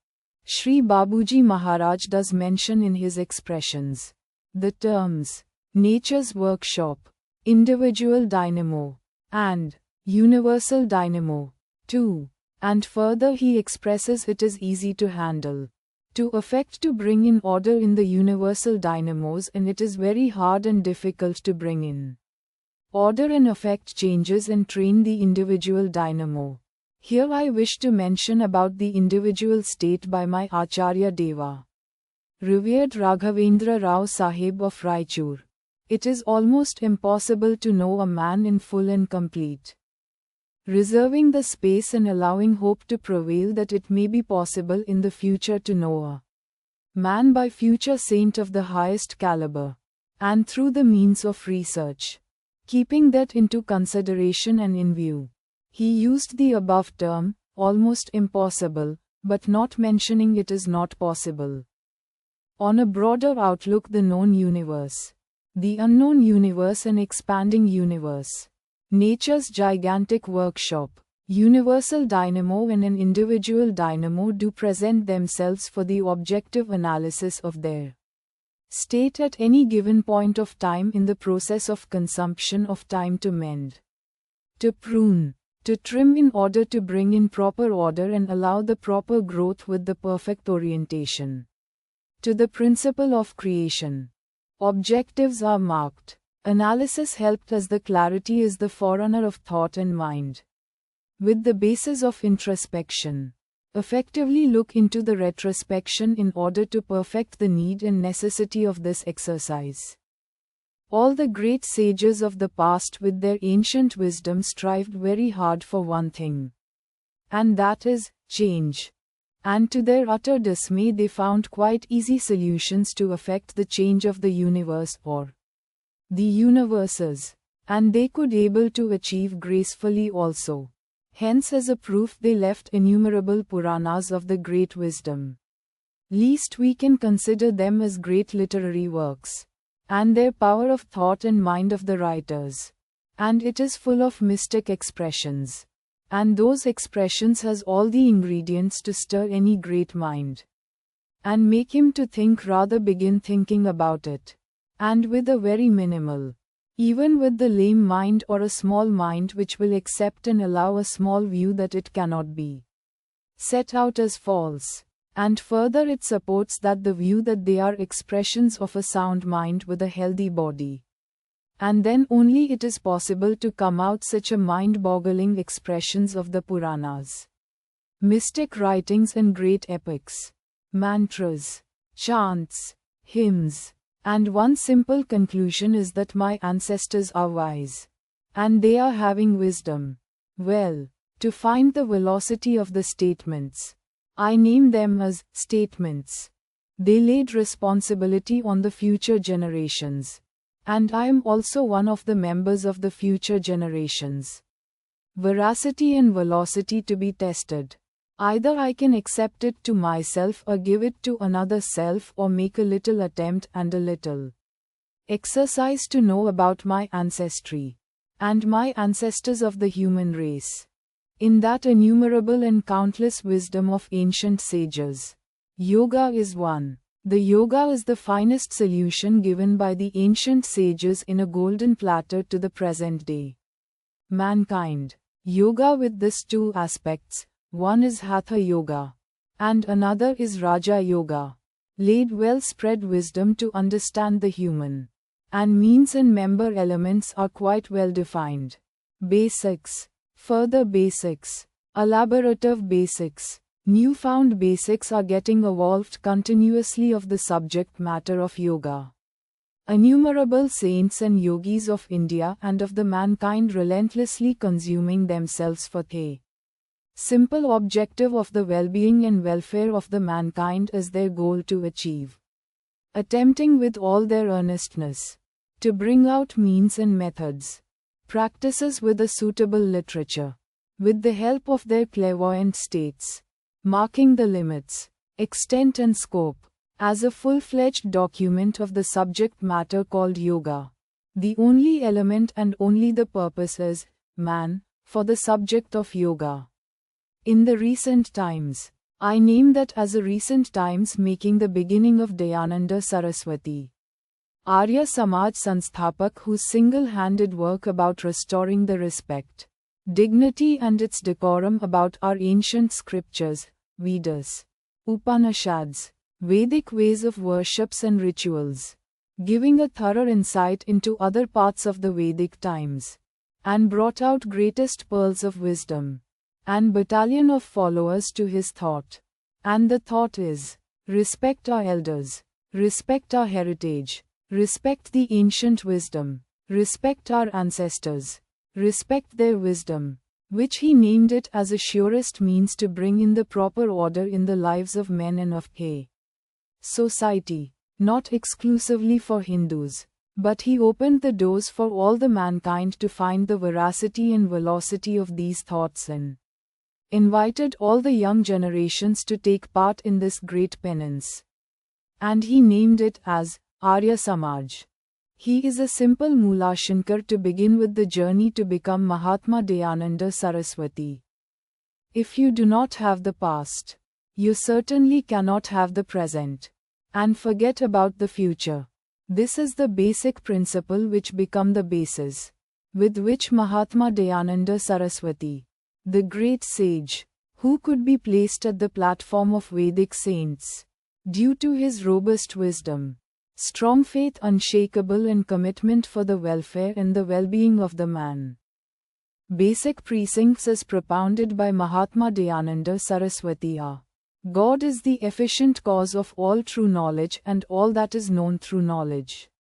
Shri Babuji Maharaj does mention in his expressions the terms nature's workshop, individual dynamo, and universal dynamo. 2. And further he expresses it is easy to handle, to affect, to bring in order in the universal dynamos, and it is very hard and difficult to bring in order and affect changes and train the individual dynamo. Here I wish to mention about the individual state by my Acharya Deva, revered Raghavendra Rao Saheb of Raichur. It is almost impossible to know a man in full and complete, reserving the space and allowing hope to prevail that it may be possible in the future to know a man by future saint of the highest caliber, and through the means of research. Keeping that into consideration and in view, he used the above term, almost impossible, but not mentioning it is not possible. On a broader outlook, the known universe, the unknown universe, and expanding universe, nature's gigantic workshop, universal dynamo and an individual dynamo do present themselves for the objective analysis of their state at any given point of time in the process of consumption of time, to mend, to prune, to trim in order to bring in proper order and allow the proper growth with the perfect orientation to the principle of creation. Objectives are marked. Analysis helped as the clarity is the forerunner of thought and mind. With the basis of introspection, effectively look into the retrospection in order to perfect the need and necessity of this exercise. All the great sages of the past with their ancient wisdom strived very hard for one thing, and that is change. And to their utter dismay they found quite easy solutions to effect the change of the universe or the universes, and they could able to achieve gracefully also. Hence as a proof they left innumerable Puranas of the great wisdom. Least we can consider them as great literary works, and their power of thought and mind of the writers. And it is full of mystic expressions. And those expressions has all the ingredients to stir any great mind, and make him to think, rather begin thinking about it. And with a very minimal, even with the lame mind or a small mind which will accept and allow a small view that it cannot be set out as false. And further it supports that the view that they are expressions of a sound mind with a healthy body. And then only it is possible to come out such a mind-boggling expressions of the Puranas, mystic writings and great epics, mantras, chants, hymns. And one simple conclusion is that my ancestors are wise, and they are having wisdom. Well, to find the velocity of the statements, I name them as statements. They laid responsibility on the future generations. And I am also one of the members of the future generations. Veracity and velocity to be tested. Either I can accept it to myself or give it to another self, or make a little attempt and a little exercise to know about my ancestry and my ancestors of the human race. In that innumerable and countless wisdom of ancient sages, yoga is one. The yoga is the finest solution given by the ancient sages in a golden platter to the present day mankind. Yoga with these two aspects, one is Hatha Yoga, and another is Raja Yoga, laid well spread wisdom to understand the human, and means and member elements are quite well defined. Basics, further basics, elaborative basics. Newfound basics are getting evolved continuously of the subject matter of yoga. Innumerable saints and yogis of India and of the mankind relentlessly consuming themselves for the simple objective of the well-being and welfare of the mankind as their goal to achieve. Attempting with all their earnestness to bring out means and methods, practices with a suitable literature, with the help of their clairvoyant states, marking the limits, extent and scope, as a full-fledged document of the subject matter called yoga. The only element and only the purpose is, man, for the subject of yoga. In the recent times, I name that as a recent times making the beginning of Dayananda Saraswati, Arya Samaj Sansthapak, whose single-handed work about restoring the respect dignity and its decorum about our ancient scriptures, Vedas, Upanishads, Vedic ways of worships and rituals, giving a thorough insight into other parts of the Vedic times, and brought out greatest pearls of wisdom, and battalion of followers to his thought. And the thought is, respect our elders, respect our heritage, respect the ancient wisdom, respect our ancestors, respect their wisdom, which he named it as a surest means to bring in the proper order in the lives of men and of a society, not exclusively for Hindus, but he opened the doors for all the mankind to find the veracity and velocity of these thoughts and invited all the young generations to take part in this great penance. And he named it as Arya Samaj. He is a simple Moolashankar to begin with the journey to become Mahatma Dayananda Saraswati. If you do not have the past, you certainly cannot have the present. And forget about the future. This is the basic principle which become the basis, with which Mahatma Dayananda Saraswati, the great sage, who could be placed at the platform of Vedic saints, due to his robust wisdom, strong faith, unshakable and commitment for the welfare and the well-being of the man. Basic precincts as propounded by Mahatma Dayananda Saraswati are: God is the efficient cause of all true knowledge and all that is known through knowledge.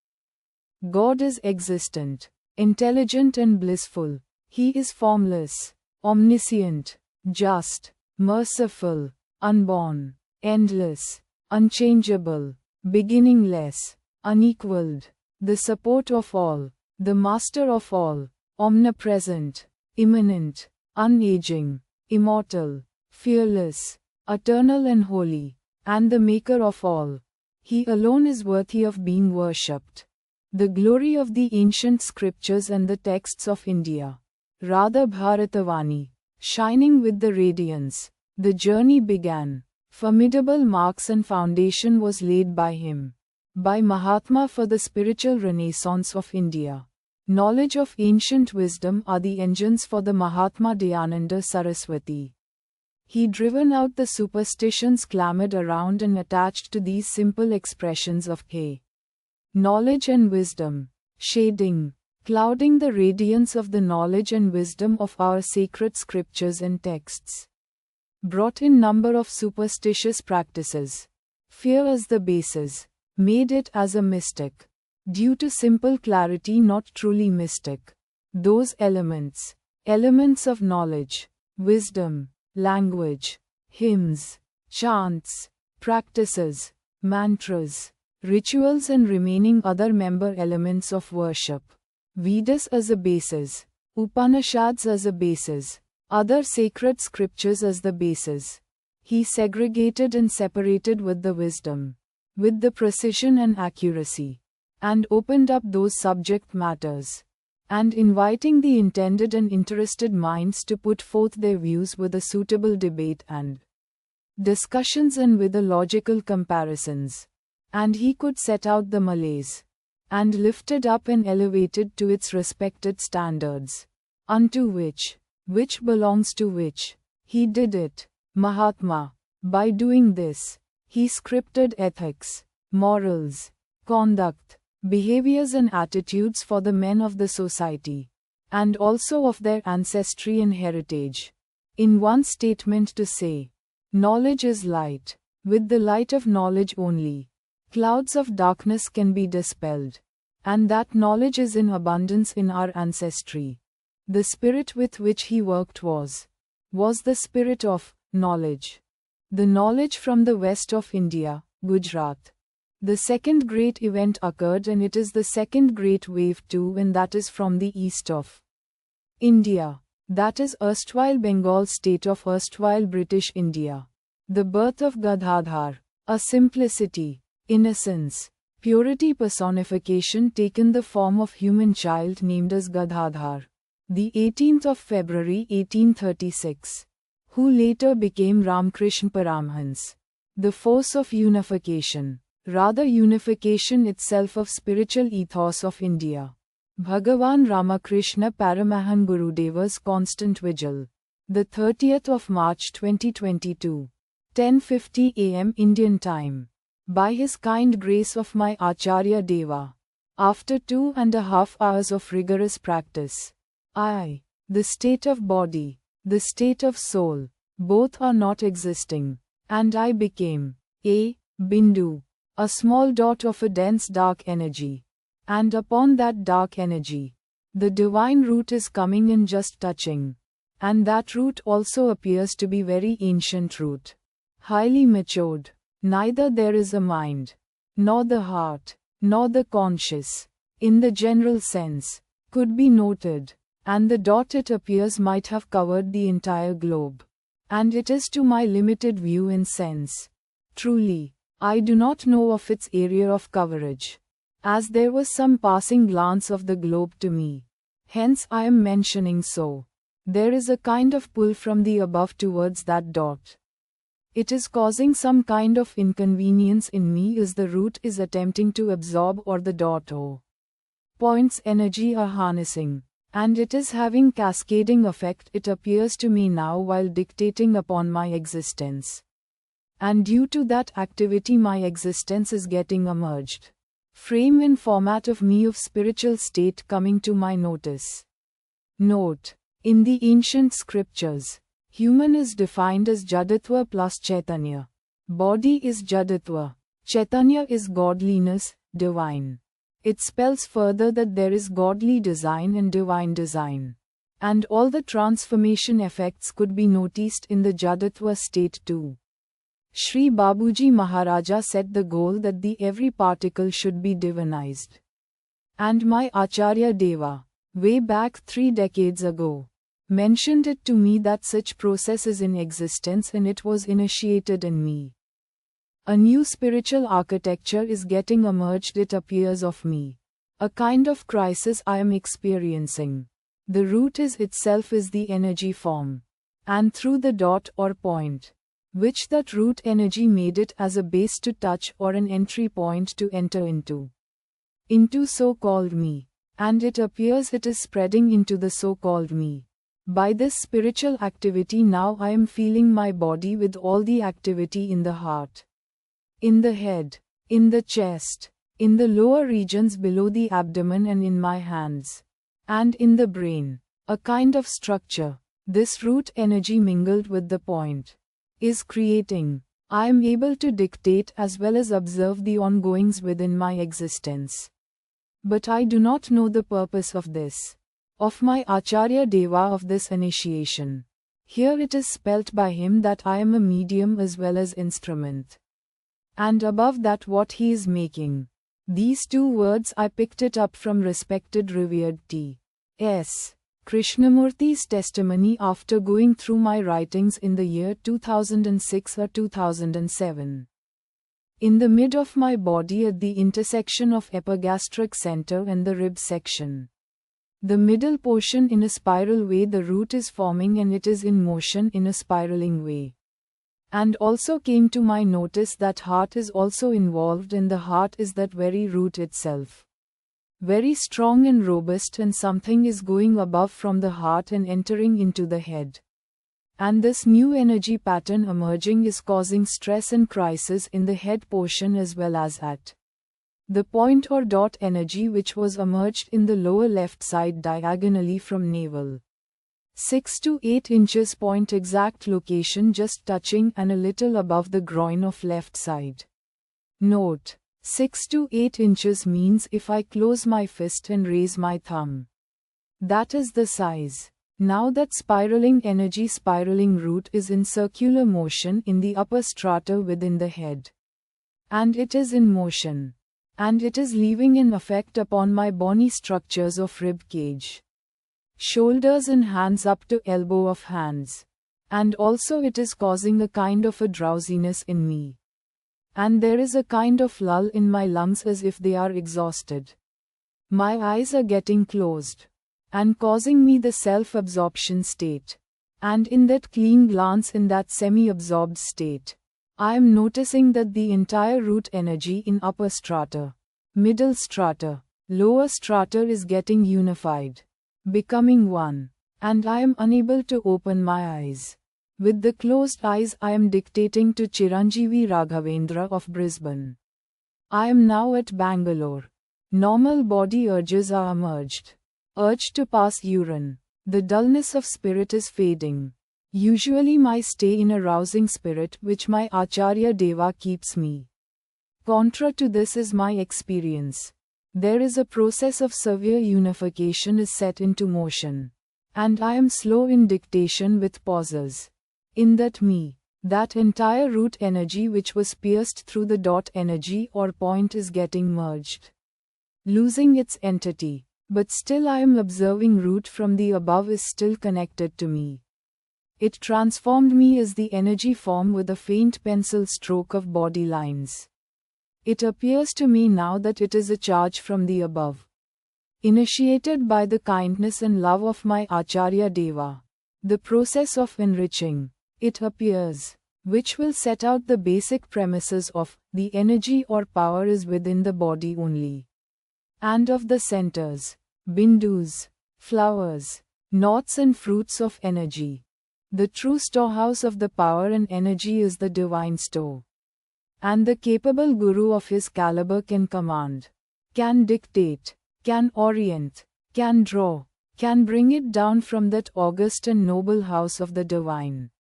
God is existent, intelligent and blissful. He is formless, omniscient, just, merciful, unborn, endless, unchangeable, beginningless, unequaled, the support of all, the master of all, omnipresent, immanent, unaging, immortal, fearless, eternal and holy, and the maker of all. He alone is worthy of being worshipped. The glory of the ancient scriptures and the texts of India, Radha Bharatavani, shining with the radiance, the journey began. Formidable marks and foundation was laid by him, by Mahatma, for the spiritual renaissance of India. Knowledge of ancient wisdom are the engines for the Mahatma Dayananda Saraswati. He driven out the superstitions clamored around and attached to these simple expressions of knowledge and wisdom, shading, clouding the radiance of the knowledge and wisdom of our sacred scriptures and texts. Brought in number of superstitious practices, fear as the basis, made it as a mystic, due to simple clarity not truly mystic. Those elements of knowledge, wisdom, language, hymns, chants, practices, mantras, rituals and remaining other member elements of worship. Vedas as a basis, Upanishads as a basis, other sacred scriptures as the basis. He segregated and separated with the wisdom, with the precision and accuracy, and opened up those subject matters, and inviting the intended and interested minds to put forth their views with a suitable debate and discussions and with the logical comparisons. And he could set out the Malays, and lifted up and elevated to its respected standards, unto which belongs to which, he did it, Mahatma. By doing this, he scripted ethics, morals, conduct, behaviors and attitudes for the men of the society, and also of their ancestry and heritage. In one statement to say, knowledge is light, with the light of knowledge only, clouds of darkness can be dispelled, and that knowledge is in abundance in our ancestry. The spirit with which he worked was the spirit of knowledge. The knowledge from the west of India, Gujarat. The second great event occurred, and it is the second great wave too, and that is from the east of India. That is erstwhile Bengal state of erstwhile British India. The birth of Gadadhar, a simplicity, innocence, purity personification taken the form of human child named as Gadadhar. The 18th of February 1836, who later became Ramakrishna Paramhans. The force of unification, rather unification itself of spiritual ethos of India. Bhagavan Ramakrishna Paramahan Gurudeva's constant vigil. The 30th of March 2022. 10:50 a.m. Indian time. By his kind grace of my Acharya Deva. After 2.5 hours of rigorous practice, the state of body, the state of soul, both are not existing, and I became a Bindu, a small dot of a dense dark energy. And upon that dark energy, the divine root is coming in, just touching. And that root also appears to be very ancient root, highly matured. Neither there is a mind, nor the heart, nor the conscious, in the general sense, could be noted, and the dot, it appears, might have covered the entire globe. And it is to my limited view in sense. Truly, I do not know of its area of coverage, as there was some passing glance of the globe to me. Hence I am mentioning so. There is a kind of pull from the above towards that dot. It is causing some kind of inconvenience in me as the root is attempting to absorb, or the dot or point's energy are harnessing, and it is having cascading effect, it appears to me now, while dictating upon my existence. And due to that activity my existence is getting emerged. Frame in format of me of spiritual state coming to my notice. Note: in the ancient scriptures, human is defined as Jaditva plus Chaitanya. Body is Jaditva. Chaitanya is godliness, divine. It spells further that there is godly design and divine design. And all the transformation effects could be noticed in the Jaditva state too. Shri Babuji Maharaja set the goal that the every particle should be divinized. And my Acharya Deva, way back 3 decades ago, mentioned it to me that such process is in existence, and it was initiated in me. A new spiritual architecture is getting emerged, it appears, of me. A kind of crisis I am experiencing. The root is itself is the energy form. And through the dot or point, which that root energy made it as a base to touch, or an entry point to enter into so-called me. And it appears it is spreading into the so-called me. By this spiritual activity now I am feeling my body with all the activity in the heart, in the head, in the chest, in the lower regions below the abdomen, and in my hands, and in the brain, a kind of structure. This root energy mingled with the point is creating. I am able to dictate as well as observe the ongoings within my existence. But I do not know the purpose of this, of my Acharya Deva, of this initiation. Here it is spelt by him that I am a medium as well as instrument. And above that what he is making. These 2 words I picked it up from respected revered T.S. Krishnamurti's testimony after going through my writings in the year 2006 or 2007. In the mid of my body, at the intersection of epigastric center and the rib section, the middle portion, in a spiral way the root is forming, and it is in motion in a spiraling way. And also came to my notice that heart is also involved, and the heart is that very root itself. Very strong and robust, and something is going above from the heart and entering into the head. And this new energy pattern emerging is causing stress and crisis in the head portion as well as at the point or dot energy, which was emerged in the lower left side diagonally from navel. 6 to 8 inches point exact location, just touching and a little above the groin of left side. Note: 6 to 8 inches means if I close my fist and raise my thumb, that is the size. Now that spiraling energy, spiraling root is in circular motion in the upper strata within the head. And it is in motion. And it is leaving an effect upon my bony structures of rib cage, shoulders and hands up to elbow of hands. And also it is causing a kind of a drowsiness in me. And there is a kind of lull in my lungs as if they are exhausted. My eyes are getting closed, and causing me the self-absorption state. And in that clean glance, in that semi-absorbed state, I am noticing that the entire root energy in upper strata, middle strata, lower strata is getting unified, becoming one, and I am unable to open my eyes. With the closed eyes I am dictating to Chiranjeevi Raghavendra of Brisbane. I am now at Bangalore. Normal body urges are emerged. Urge to pass urine. The dullness of spirit is fading. Usually my stay in a rousing spirit which my Acharya Deva keeps me. Contra to this is my experience. There is a process of severe unification is set into motion. And I am slow in dictation with pauses. In that me, that entire root energy which was pierced through the dot energy or point is getting merged. Losing its entity, but still I am observing root from the above is still connected to me. It transformed me as the energy form with a faint pencil stroke of body lines. It appears to me now that it is a charge from the above. Initiated by the kindness and love of my Acharya Deva. The process of enriching, it appears, which will set out the basic premises of, the energy or power is within the body only. And of the centers, bindus, flowers, knots and fruits of energy. The true storehouse of the power and energy is the divine store. And the capable guru of his caliber can command, can dictate, can orient, can draw, can bring it down from that august and noble house of the divine.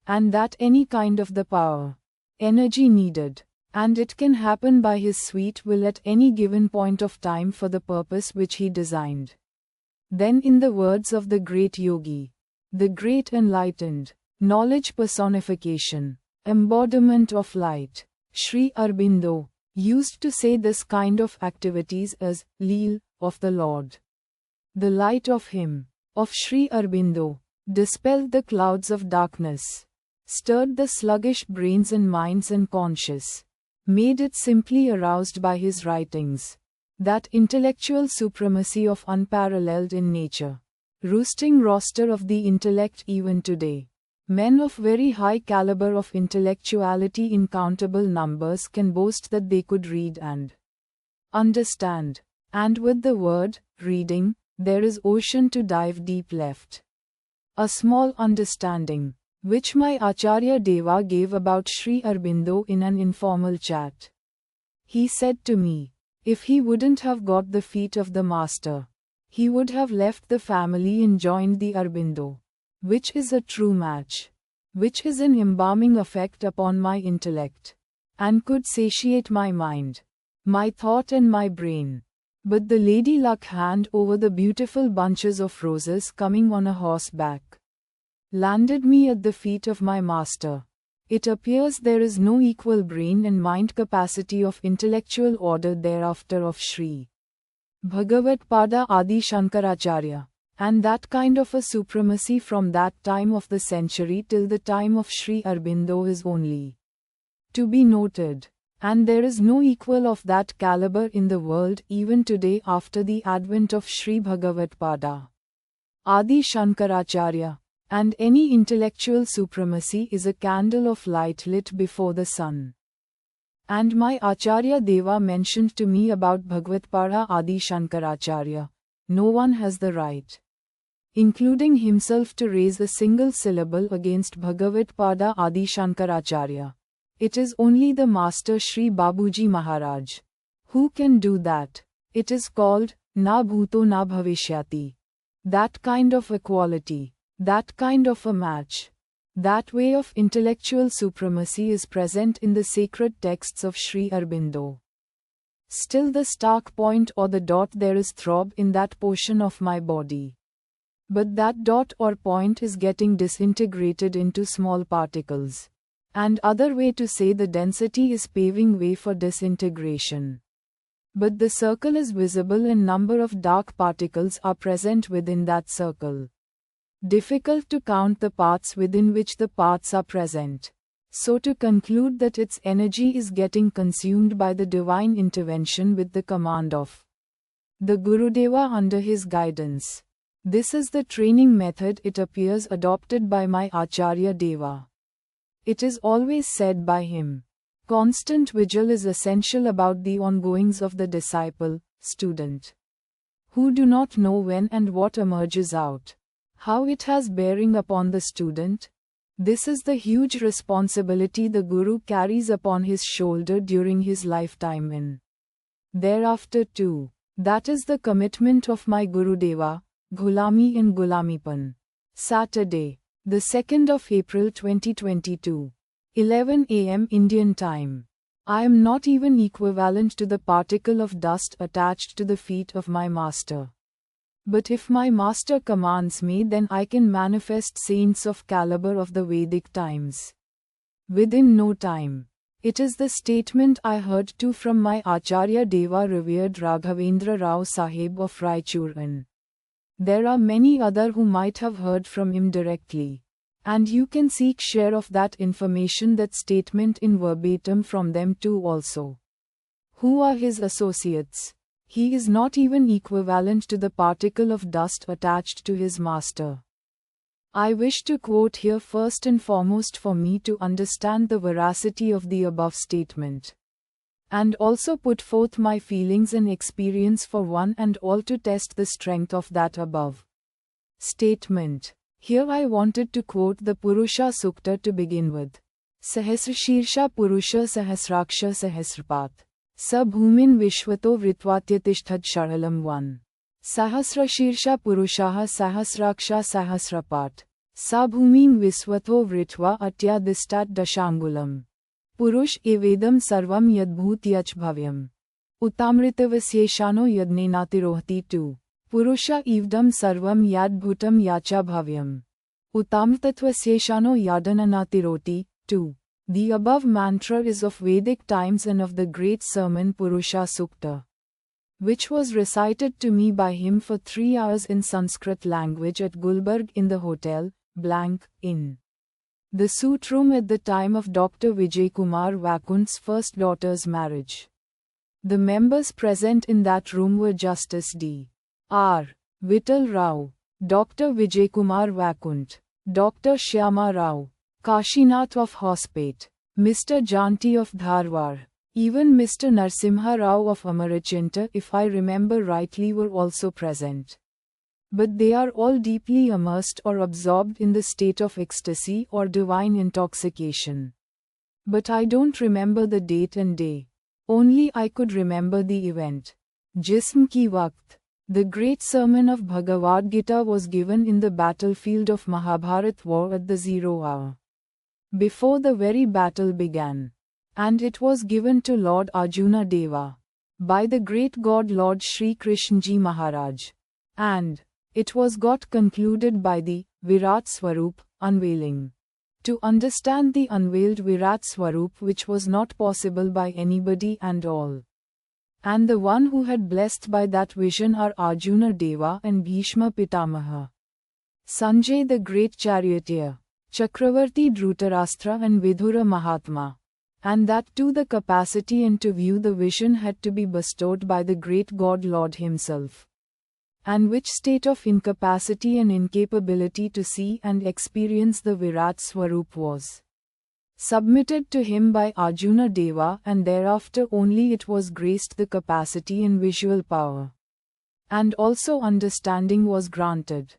And that any kind of the power, energy needed, and it can happen by his sweet will at any given point of time for the purpose which he designed. Then in the words of the great yogi, the great enlightened, knowledge personification, embodiment of light, Shri Aurobindo, used to say this kind of activities as, Leel, of the Lord. The light of him, of Shri Aurobindo, dispelled the clouds of darkness, stirred the sluggish brains and minds unconscious, made it simply aroused by his writings. That intellectual supremacy of unparalleled in nature, roosting roster of the intellect even today. Men of very high caliber of intellectuality in countable numbers can boast that they could read and understand. And with the word, reading, there is ocean to dive deep left. A small understanding, which my Acharya Deva gave about Shri Aurobindo in an informal chat. He said to me, if he wouldn't have got the feet of the master, he would have left the family and joined the Aurobindo, which is a true match, which is an embalming effect upon my intellect, and could satiate my mind, my thought and my brain. But the lady luck hand over the beautiful bunches of roses coming on a horseback landed me at the feet of my master. It appears there is no equal brain and mind capacity of intellectual order thereafter of Sri Bhagavatpada Adi Shankaracharya, and that kind of a supremacy from that time of the century till the time of Shri Aurobindo is only to be noted, and there is no equal of that caliber in the world even today after the advent of Shri Bhagavatpada Adi Shankaracharya. And any intellectual supremacy is a candle of light lit before the sun. And my Acharya Deva mentioned to me about Bhagavatpada Adi Shankaracharya. No one has the right, including himself, to raise a single syllable against Bhagavatpada Adi Shankaracharya. It is only the master Sri Babuji Maharaj who can do that. It is called Na Bhuto Na Bhavishyati. That kind of equality, that kind of a match, that way of intellectual supremacy is present in the sacred texts of Shri Aurobindo. Still the stark point or the dot there is throb in that portion of my body. But that dot or point is getting disintegrated into small particles. And other way to say the density is paving way for disintegration. But the circle is visible and number of dark particles are present within that circle. Difficult to count the parts within which the parts are present. So to conclude that its energy is getting consumed by the divine intervention with the command of the Gurudeva under his guidance. This is the training method, it appears, adopted by my Acharya Deva. It is always said by him, constant vigil is essential about the ongoings of the disciple, student, who do not know when and what emerges out, how it has bearing upon the student. This is the huge responsibility the Guru carries upon his shoulder during his lifetime and thereafter too. That is the commitment of my Gurudeva, Ghulami in Gulamipan. Saturday, the 2nd of April 2022, 11 am Indian time. I am not even equivalent to the particle of dust attached to the feet of my master. But if my master commands me, then I can manifest saints of caliber of the Vedic times within no time. It is the statement I heard too from my Acharya Deva revered Raghavendra Rao Saheb of Raichur, and there are many other who might have heard from him directly. And you can seek share of that information, that statement in verbatim from them too also. Who are his associates? He is not even equivalent to the particle of dust attached to his master. I wish to quote here first and foremost for me to understand the veracity of the above statement, and also put forth my feelings and experience for one and all to test the strength of that above statement. Here I wanted to quote the Purusha Sukta to begin with. Sahasrashirsha Purusha Sahasraksha Sahasrapat. Sabhumin Vishwato Vritvatyatishthad Sharalam 1. Sahasrashirsha Purushaha Sahasraksha Sahasrapat. Sabhumim Viswato Vritva Atyadistat Dashangulam. Purush evedam sarvam yadbhut yach bhavyam. Utamritavasyeshano yadnenatirohti 2. Purusha evdam sarvam yadbhutam yacha bhavyam. Utamritatvasyeshano yadananatiroti 2. The above mantra is of Vedic times and of the great sermon Purusha Sukta, which was recited to me by him for 3 hours in Sanskrit language at Gulbarg in the hotel, in the suite room at the time of Dr. Vijay Kumar Vakunt's first daughter's marriage. The members present in that room were Justice D. R. Vittal Rao, Dr. Vijay Kumar Vakunt, Dr. Shyama Rao, Kashinath of Hospet, Mr. Janti of Dharwar, even Mr. Narsimha Rao of Amarachinta, if I remember rightly, were also present. But they are all deeply immersed or absorbed in the state of ecstasy or divine intoxication. But I don't remember the date and day. Only I could remember the event. Jism ki waqt. The great sermon of Bhagavad Gita was given in the battlefield of Mahabharat war at the 0 hour, before the very battle began. And it was given to Lord Arjuna Deva by the great God Lord Shri Krishnaji Maharaj. And it was got concluded by the Virat Swarup unveiling. To understand the unveiled Virat Swarup, which was not possible by anybody and all. And the one who had blessed by that vision are Arjuna Deva and Bhishma Pitamaha, Sanjay the great charioteer, Chakravarti Dhrutarashtra and Vidura Mahatma. And that too the capacity and to view the vision had to be bestowed by the great God Lord himself. And which state of incapacity and incapability to see and experience the Virat Swarup was submitted to him by Arjuna Deva, and thereafter only it was graced the capacity and visual power. And also understanding was granted.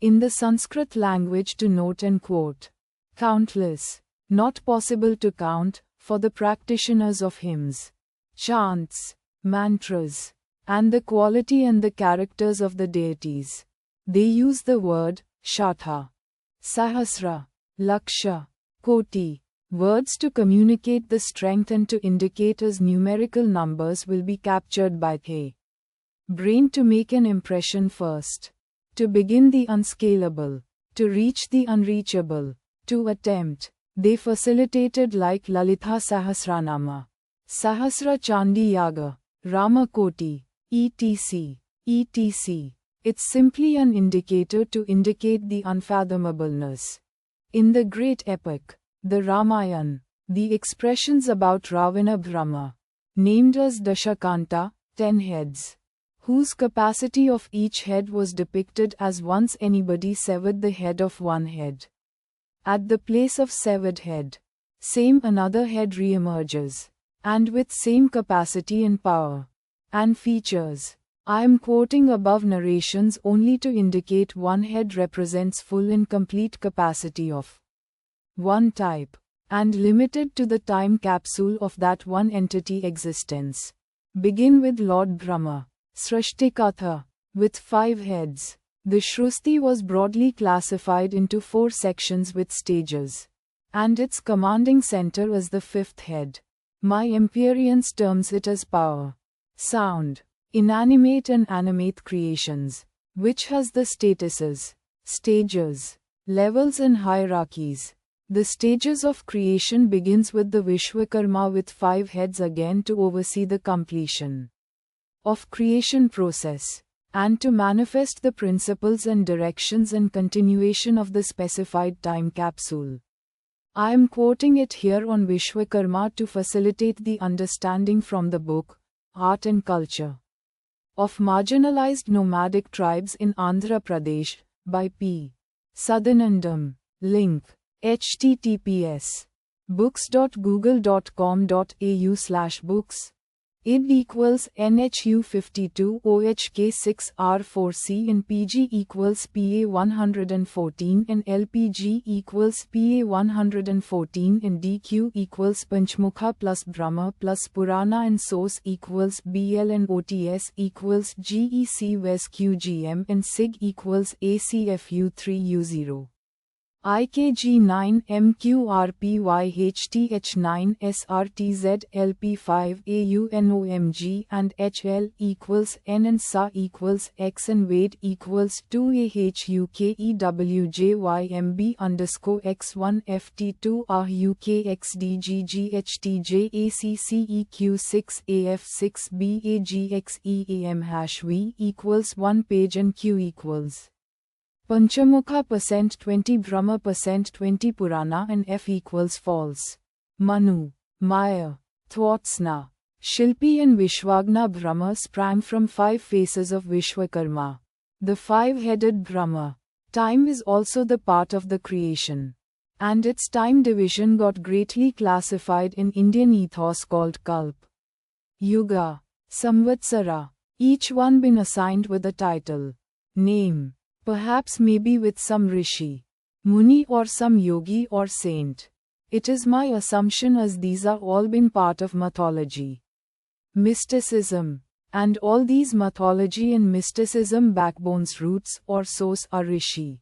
In the Sanskrit language to note and quote. Countless, not possible to count, for the practitioners of hymns, chants, mantras, and the quality and the characters of the deities. They use the word, Shatha, Sahasra, Laksha, Koti, words to communicate the strength and to indicate as numerical numbers will be captured by the brain to make an impression first, to begin the unscalable, to reach the unreachable, to attempt. They facilitated like Lalitha Sahasranama, Sahasra Chandi Yaga, Rama Koti, etc. etc. It's simply an indicator to indicate the unfathomableness. In the great epic, the Ramayana, the expressions about Ravana Brahma, named as Dashakanta, 10 heads, whose capacity of each head was depicted as once anybody severed the head of one head. At the place of severed head, same another head re-emerges, and with same capacity and power. and features. I am quoting above narrations only to indicate one head represents full and complete capacity of one type, and limited to the time capsule of that one entity existence. Begin with Lord Brahma, Srishtikatha, with 5 heads. The Shruti was broadly classified into 4 sections with stages, and its commanding center is the 5th head. My Empyreans terms it as power, sound, inanimate and animate creations, which has the statuses, stages, levels and hierarchies. The stages of creation begins with the Vishwakarma with 5 heads again to oversee the completion of creation process, and to manifest the principles and directions and continuation of the specified time capsule. I am quoting it here on Vishwakarma to facilitate the understanding from the book, Art and Culture of Marginalized Nomadic Tribes in Andhra Pradesh, by P. Sadanandam. Link: https books.google.com.au/books. id equals NHU 52 OHK 6R4C and PG equals PA 114 and LPG equals PA 114 and DQ equals Panchmukha plus Brahma plus Purana and source equals BL and OTS equals GEC Wes QGM and SIG equals ACFU 3U0. IKG 9 MQRPYHTH 9 SRTZ LP5 AUNOMG and HL equals N and SA equals X and weight equals 2AHUKEWJYMB underscore X1 FT2 RUKXDGGHTJACCEQ6 AF6 BAGXEAM hash V equals 1 page and Q equals Panchamukha %20 Brahma %20 Purana and F equals false. Manu, Maya, Thwatsna, Shilpi and Vishwagna Brahma sprang from 5 faces of Vishwakarma. The 5-headed Brahma. Time is also the part of the creation, and its time division got greatly classified in Indian ethos called Kalp, Yuga, Samvatsara, each one been assigned with a title, name. Perhaps maybe with some rishi, muni or some yogi or saint. It is my assumption as these are all been part of mythology, mysticism, and all these mythology and mysticism backbones roots or source are rishi,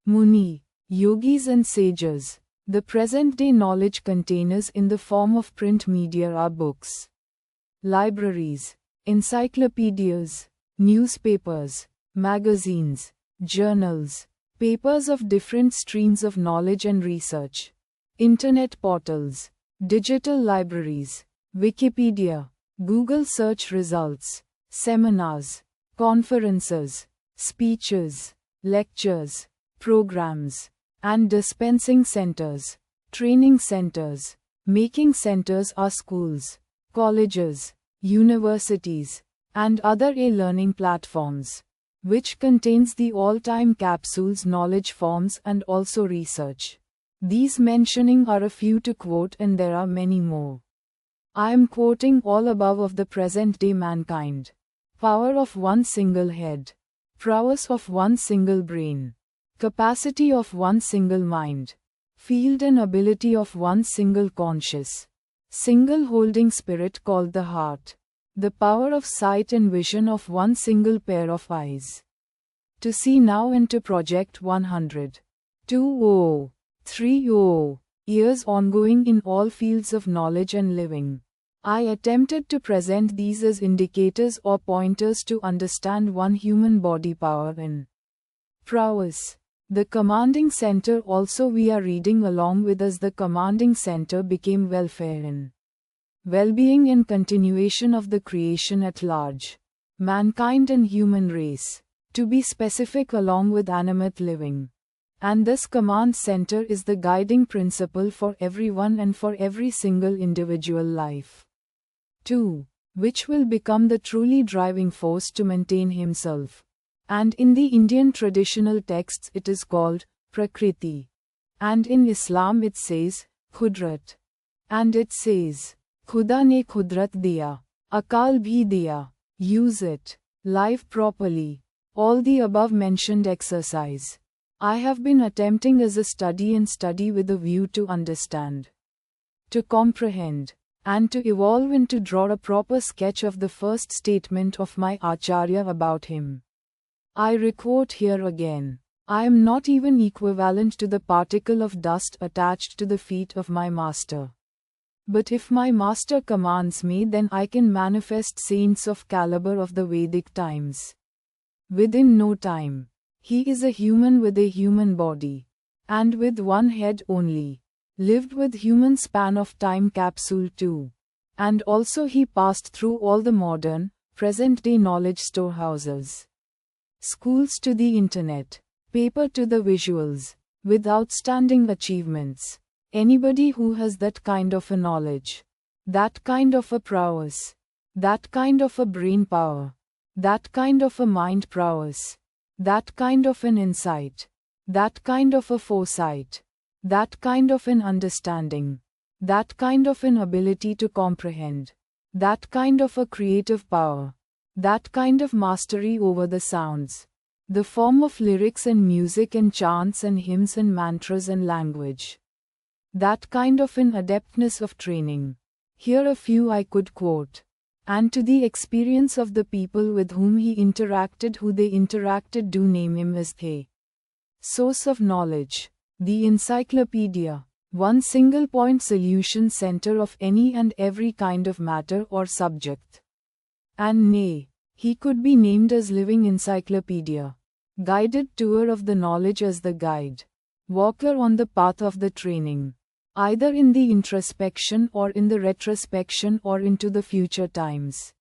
muni, yogis and sages. The present-day knowledge containers in the form of print media are books, libraries, encyclopedias, newspapers, magazines, journals, papers of different streams of knowledge and research, internet portals, digital libraries, Wikipedia, Google search results, seminars, conferences, speeches, lectures, programs, and dispensing centers, training centers, making centers are schools, colleges, universities, and other e-learning platforms, which contains the all-time capsules knowledge forms and also research. These mentioning are a few to quote and there are many more. I am quoting all above of the present-day mankind. Power of one single head. Prowess of one single brain. Capacity of one single mind. Field and ability of one single conscious, single holding spirit called the heart. The power of sight and vision of one single pair of eyes. To see now and to project 100, 20, 30 years ongoing in all fields of knowledge and living. I attempted to present these as indicators or pointers to understand one human body power and prowess. The commanding center also we are reading along with as the commanding center became welfare and well-being and continuation of the creation at large, mankind and human race, to be specific along with animate living. And this command center is the guiding principle for everyone and for every single individual life. 2. Which will become the truly driving force to maintain himself. And in the Indian traditional texts it is called Prakriti. And in Islam it says Khudrat. And it says Khuda ne khudrat diya. Akal bhi diya. Use it. Live properly. All the above mentioned exercise I have been attempting as a study and study with a view to understand, to comprehend, and to evolve and to draw a proper sketch of the first statement of my Acharya about him. I requote here again. I am not even equivalent to the particle of dust attached to the feet of my master. But if my master commands me, then I can manifest saints of caliber of the Vedic times. Within no time. He is a human with a human body. And with one head only. Lived with human span of time capsule too. And also he passed through all the modern, present-day knowledge storehouses. Schools to the internet. Paper to the visuals. With outstanding achievements. Anybody who has that kind of a knowledge. That kind of a prowess. That kind of a brain power. That kind of a mind prowess. That kind of an insight. That kind of a foresight. That kind of an understanding. That kind of an ability to comprehend. That kind of a creative power. That kind of mastery over the sounds. The form of lyrics and music and chants and hymns and mantras and language. That kind of an adeptness of training. Here a few I could quote. And to the experience of the people with whom he interacted, who they interacted, do name him as the source of knowledge, the encyclopedia, one single point solution center of any and every kind of matter or subject. And nay, he could be named as living encyclopedia, guided tour of the knowledge as the guide, walker on the path of the training, either in the introspection or in the retrospection or into the future times.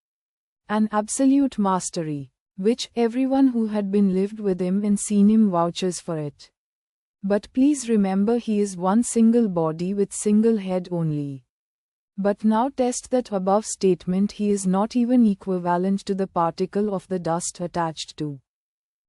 An absolute mastery, which everyone who had been lived with him and seen him vouches for it. But please remember, he is one single body with single head only. But now test that above statement. He is not even equivalent to the particle of the dust attached to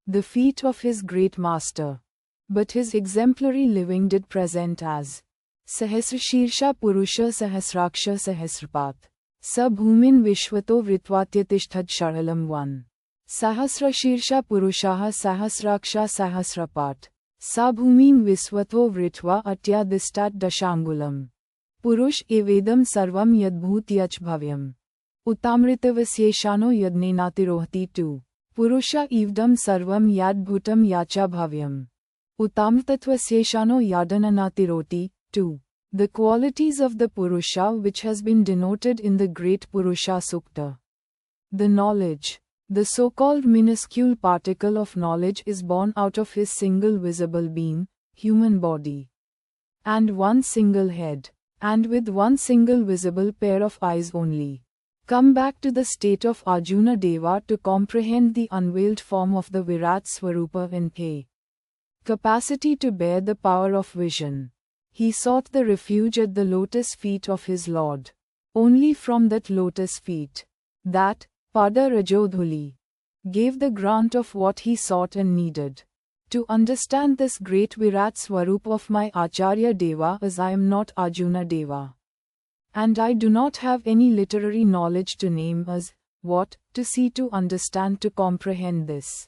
the feet of his great master. But his exemplary living did present as Sahasrashirsha Purusha Sahasraksha Sahasrapat. Sabhumin Vishwato Vritvatyatishthad Sharalam 1. Sahasrashirsha Purushaha Sahasraksha Sahasrapat. Sabhumin Viswato Vritva Atyadistat Dashangulam. Purush evedam sarvam yadbhut yach bhavyam. Utamritavasyeshano yadnenatirohti 2. Purusha evdam sarvam yadbhutam yacha bhavyam. Utamritatvasyeshano yadananatiroti 2. The qualities of the Purusha, which has been denoted in the great Purusha Sukta. The knowledge, the so-called minuscule particle of knowledge, is born out of his single visible being, human body, and one single head, and with one single visible pair of eyes only. Come back to the state of Arjuna Deva to comprehend the unveiled form of the Virat Swarupa in the capacity to bear the power of vision. He sought the refuge at the lotus feet of his Lord. Only from that lotus feet, that, Pada Rajodhuli, gave the grant of what he sought and needed. To understand this great Virat Swarup of my Acharya Deva, as I am not Arjuna Deva, and I do not have any literary knowledge to name as, what, to see, to understand, to comprehend this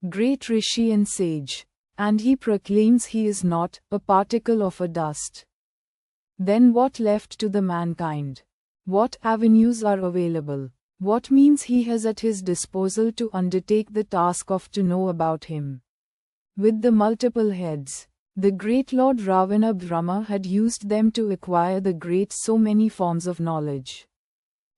great Rishi and sage. And he proclaims he is not a particle of a dust. Then what left to the mankind? What avenues are available? What means he has at his disposal to undertake the task of to know about him? With the multiple heads, the great Lord Ravana Brahma had used them to acquire the great so many forms of knowledge,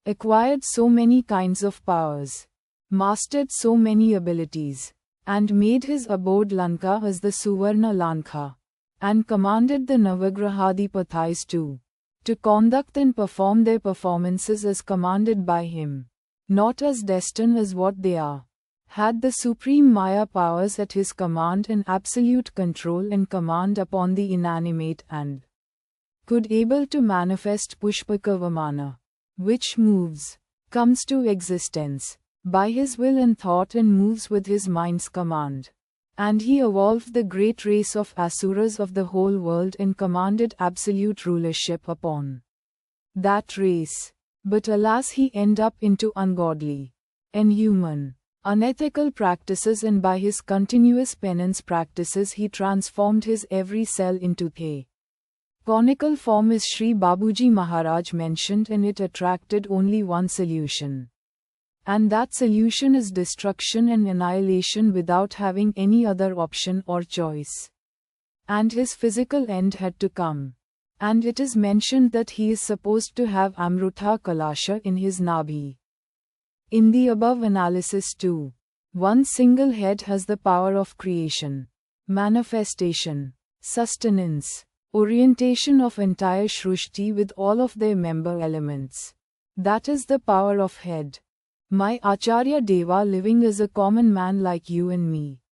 acquired so many kinds of powers, mastered so many abilities, and made his abode Lanka as the Suvarna Lankha, and commanded the Navagrahadipathis too, to conduct and perform their performances as commanded by him, not as destined as what they are, had the supreme Maya powers at his command and absolute control and command upon the inanimate, and could able to manifest Pushpakavamana, which moves, comes to existence, by his will and thought, and moves with his mind's command. And he evolved the great race of asuras of the whole world and commanded absolute rulership upon that race. But alas, he ended up into ungodly, inhuman, unethical practices, and by his continuous penance practices he transformed his every cell into a conical form, as Shri Babuji Maharaj mentioned, and it attracted only one solution. And that solution is destruction and annihilation without having any other option or choice. And his physical end had to come. And it is mentioned that he is supposed to have Amrutha Kalasha in his Nabhi. In the above analysis too, one single head has the power of creation, manifestation, sustenance, orientation of entire Shrushti with all of their member elements. That is the power of head. My Acharya Deva, living as a common man like you and me.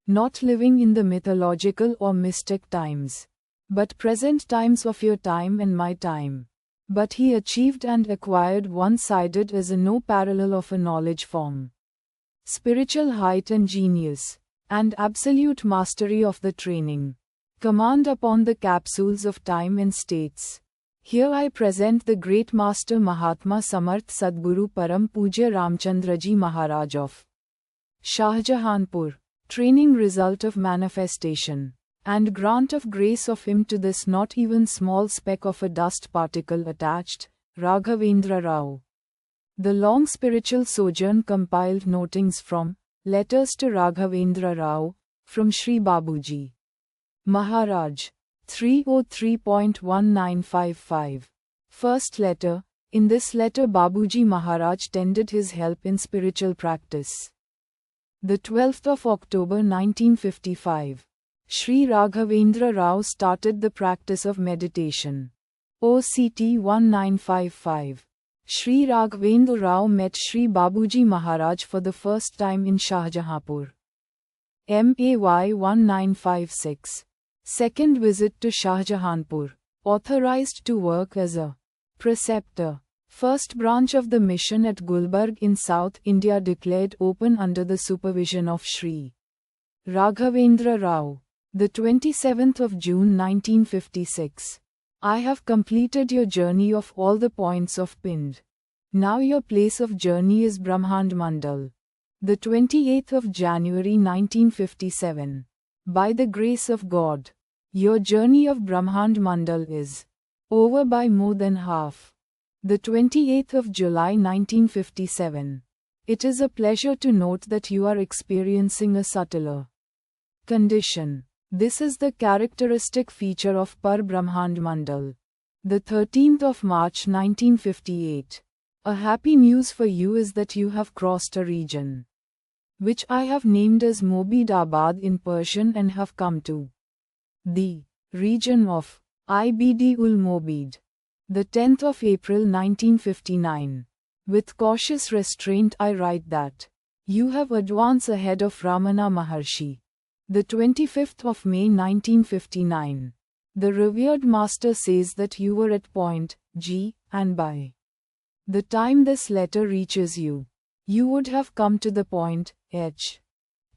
Not living in the mythological or mystic times, but present times of your time and my time. But he achieved and acquired one-sided as a no parallel of a knowledge form. Spiritual height and genius, and absolute mastery of the training. Command upon the capsules of time and states. Here I present the great Master Mahatma Samarth Sadguru Param Pujya Ramchandraji Maharaj of Shahjahanpur. Training result of manifestation, and grant of grace of him to this not even small speck of a dust particle attached, Raghavendra Rao. The long spiritual sojourn compiled notings from Letters to Raghavendra Rao, from Shri Babuji Maharaj, 303.1955. First letter. In this letter Babuji Maharaj tendered his help in spiritual practice. The 12th of October 1955. Shri Raghavendra Rao started the practice of meditation. OCT 1955. Shri Raghavendra Rao met Shri Babuji Maharaj for the first time in Shahjahanpur. MAY 1956. Second visit to Shahjahanpur. Authorized to work as a preceptor. First branch of the mission at Gulbarg in South India declared open under the supervision of Shri Raghavendra Rao. The 27th of June 1956. I have completed your journey of all the points of Pind. Now your place of journey is Brahmand Mandal. The 28th of January 1957. By the grace of God, your journey of Brahmand Mandal is over by more than half. The 28th of July 1957. It is a pleasure to note that you are experiencing a subtler condition. This is the characteristic feature of Par Brahmand Mandal. The 13th of March 1958. A happy news for you is that you have crossed a region which I have named as Mobidabad in Persian and have come to the region of Ibd-ul-Mobid. The 10th of April 1959. With cautious restraint I write that you have advanced ahead of Ramana Maharshi. The 25th of May 1959. The revered master says that you were at point G, and by the time this letter reaches you, you would have come to the point H.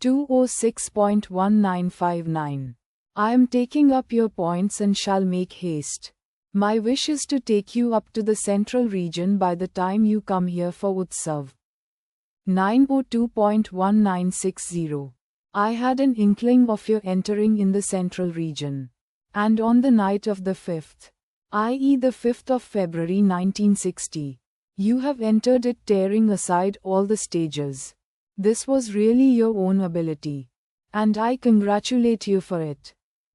206.1959. I am taking up your points and shall make haste. My wish is to take you up to the central region by the time you come here for Utsav. 902.1960. I had an inkling of your entering in the central region. And on the night of the 5th, i.e. the 5th of February 1960, you have entered it tearing aside all the stages. This was really your own ability. And I congratulate you for it.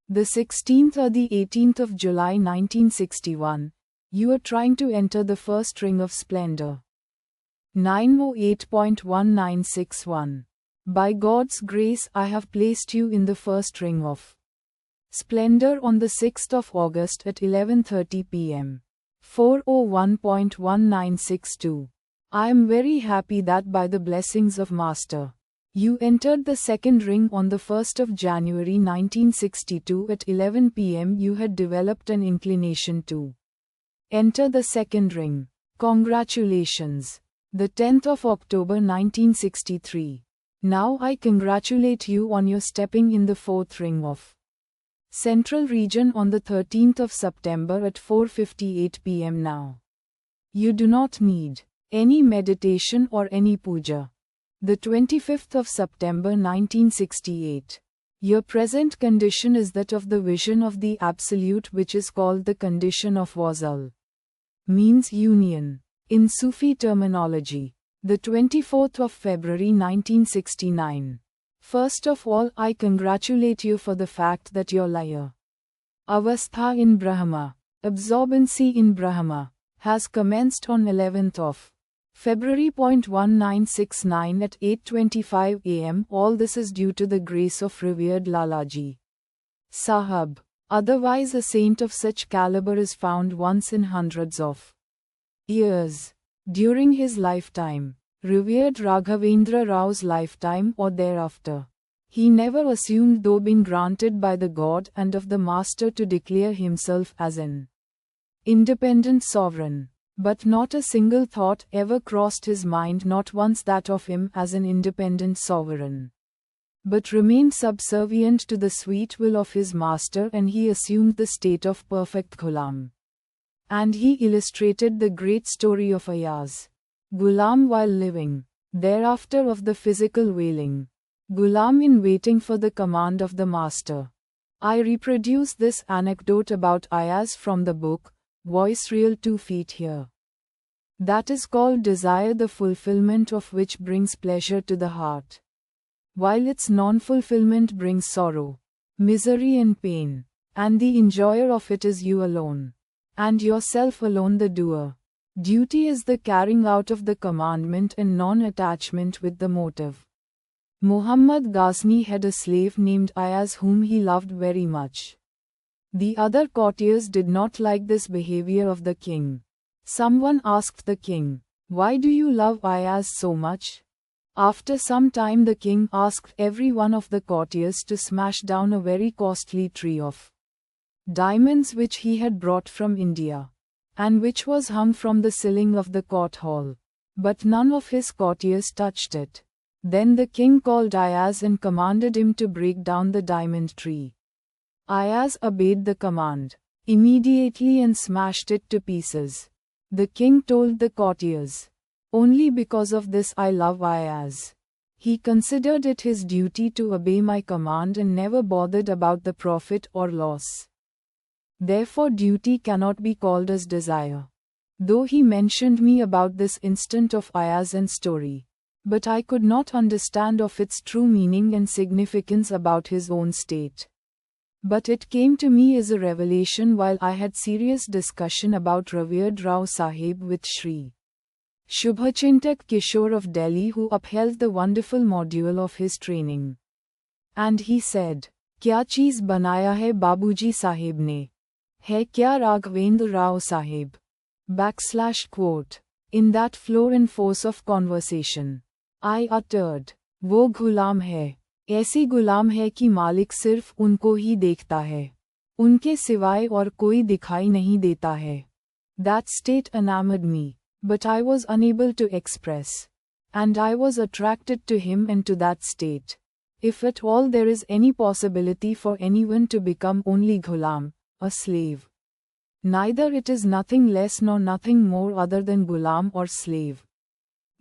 The 16th or the 18th of July 1961, you are trying to enter the first ring of splendor. 908.1961. By God's grace I have placed you in the first ring of splendor on the 6th of August at 11:30 p.m. 401.1962. I am very happy that by the blessings of Master, you entered the second ring on the 1st of January 1962 at 11 p.m. You had developed an inclination to enter the second ring. Congratulations. The 10th of October 1963. Now I congratulate you on your stepping in the fourth ring of Central Region on the 13th of September at 4:58 p.m. now. You do not need any meditation or any puja. The 25th of September 1968. Your present condition is that of the vision of the Absolute, which is called the condition of wasal. Means union. In Sufi terminology. The 24th of February 1969. First of all, I congratulate you for the fact that your laya avastha in Brahma, absorbency in Brahma, has commenced on 11th of February 1969 at 8:25 am. All this is due to the grace of revered Lalaji Saheb. Otherwise a saint of such caliber is found once in hundreds of years. During his lifetime, revered Raghavendra Rao's lifetime or thereafter, he never assumed, though been granted by the God and of the Master, to declare himself as an independent sovereign. But not a single thought ever crossed his mind, not once that of him as an independent sovereign, but remained subservient to the sweet will of his Master, and he assumed the state of perfect Ghulam. And he illustrated the great story of Ayaz Ghulam while living, thereafter of the physical wailing Ghulam in waiting for the command of the Master. I reproduce this anecdote about Ayaz from the book Voice Real 2 feet here. That is called desire, the fulfillment of which brings pleasure to the heart, while its non-fulfillment brings sorrow, misery and pain, and the enjoyer of it is you alone, and yourself alone the doer. Duty is the carrying out of the commandment and non-attachment with the motive. Muhammad Ghazni had a slave named Ayaz whom he loved very much. The other courtiers did not like this behavior of the king. Someone asked the king, "Why do you love Ayaz so much?" After some time the king asked every one of the courtiers to smash down a very costly tree of diamonds which he had brought from India, and which was hung from the ceiling of the court hall. But none of his courtiers touched it. Then the king called Ayaz and commanded him to break down the diamond tree. Ayaz obeyed the command immediately and smashed it to pieces. The king told the courtiers, "Only because of this I love Ayaz. He considered it his duty to obey my command and never bothered about the profit or loss. Therefore duty cannot be called as desire." Though he mentioned me about this instant of Ayaz and story, but I could not understand of its true meaning and significance about his own state. But it came to me as a revelation while I had serious discussion about revered Rao Saheb with Shri Shubhachintak Kishore of Delhi, who upheld the wonderful module of his training. And he said, "Kya cheez banaya hai Babuji Saheb ne? Hai kya Raghavendra Rao Saheb?" /quote. In that flow and force of conversation, I uttered, "वो गुलाम है, ऐसी गुलाम है कि मालिक सिर्फ उनको ही देखता है, उनके सिवाय और कोई दिखाई नहीं देता है." That state enamored me, but I was unable to express. And I was attracted to him and to that state. If at all there is any possibility for anyone to become only ghulam, a slave, neither it is nothing less nor nothing more other than gulam or slave.